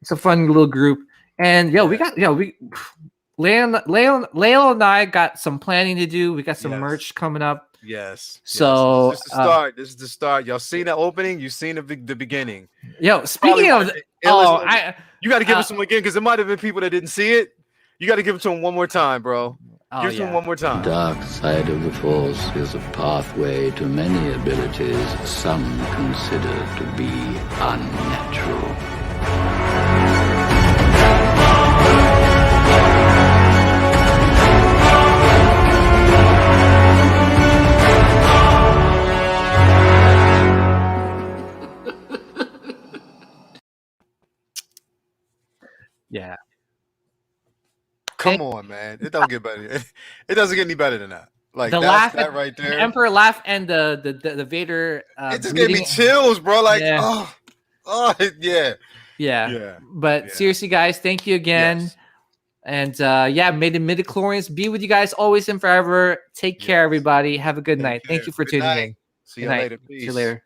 It's a fun little group. And Leo and I got some planning to do. We got some merch coming up. Yes. So this is the start. This is the start. Y'all seen the opening? You've seen the beginning. Speaking of, you got to give us some again because there might have been people that didn't see it. You got to give it to them one more time, bro. Give it to them one more time. The dark side of the Force is a pathway to many abilities some consider to be unnatural. Yeah. Come on, man. It don't get better. It doesn't get any better than that. Like the laugh right there. The Emperor laugh and the Vader. It just gave me chills, bro. Like, yeah. But seriously, guys, thank you again. Yes. And may the midichlorians be with you guys always and forever. Take care, everybody. Have a good night. Thank you for tuning in. See you later. See you later.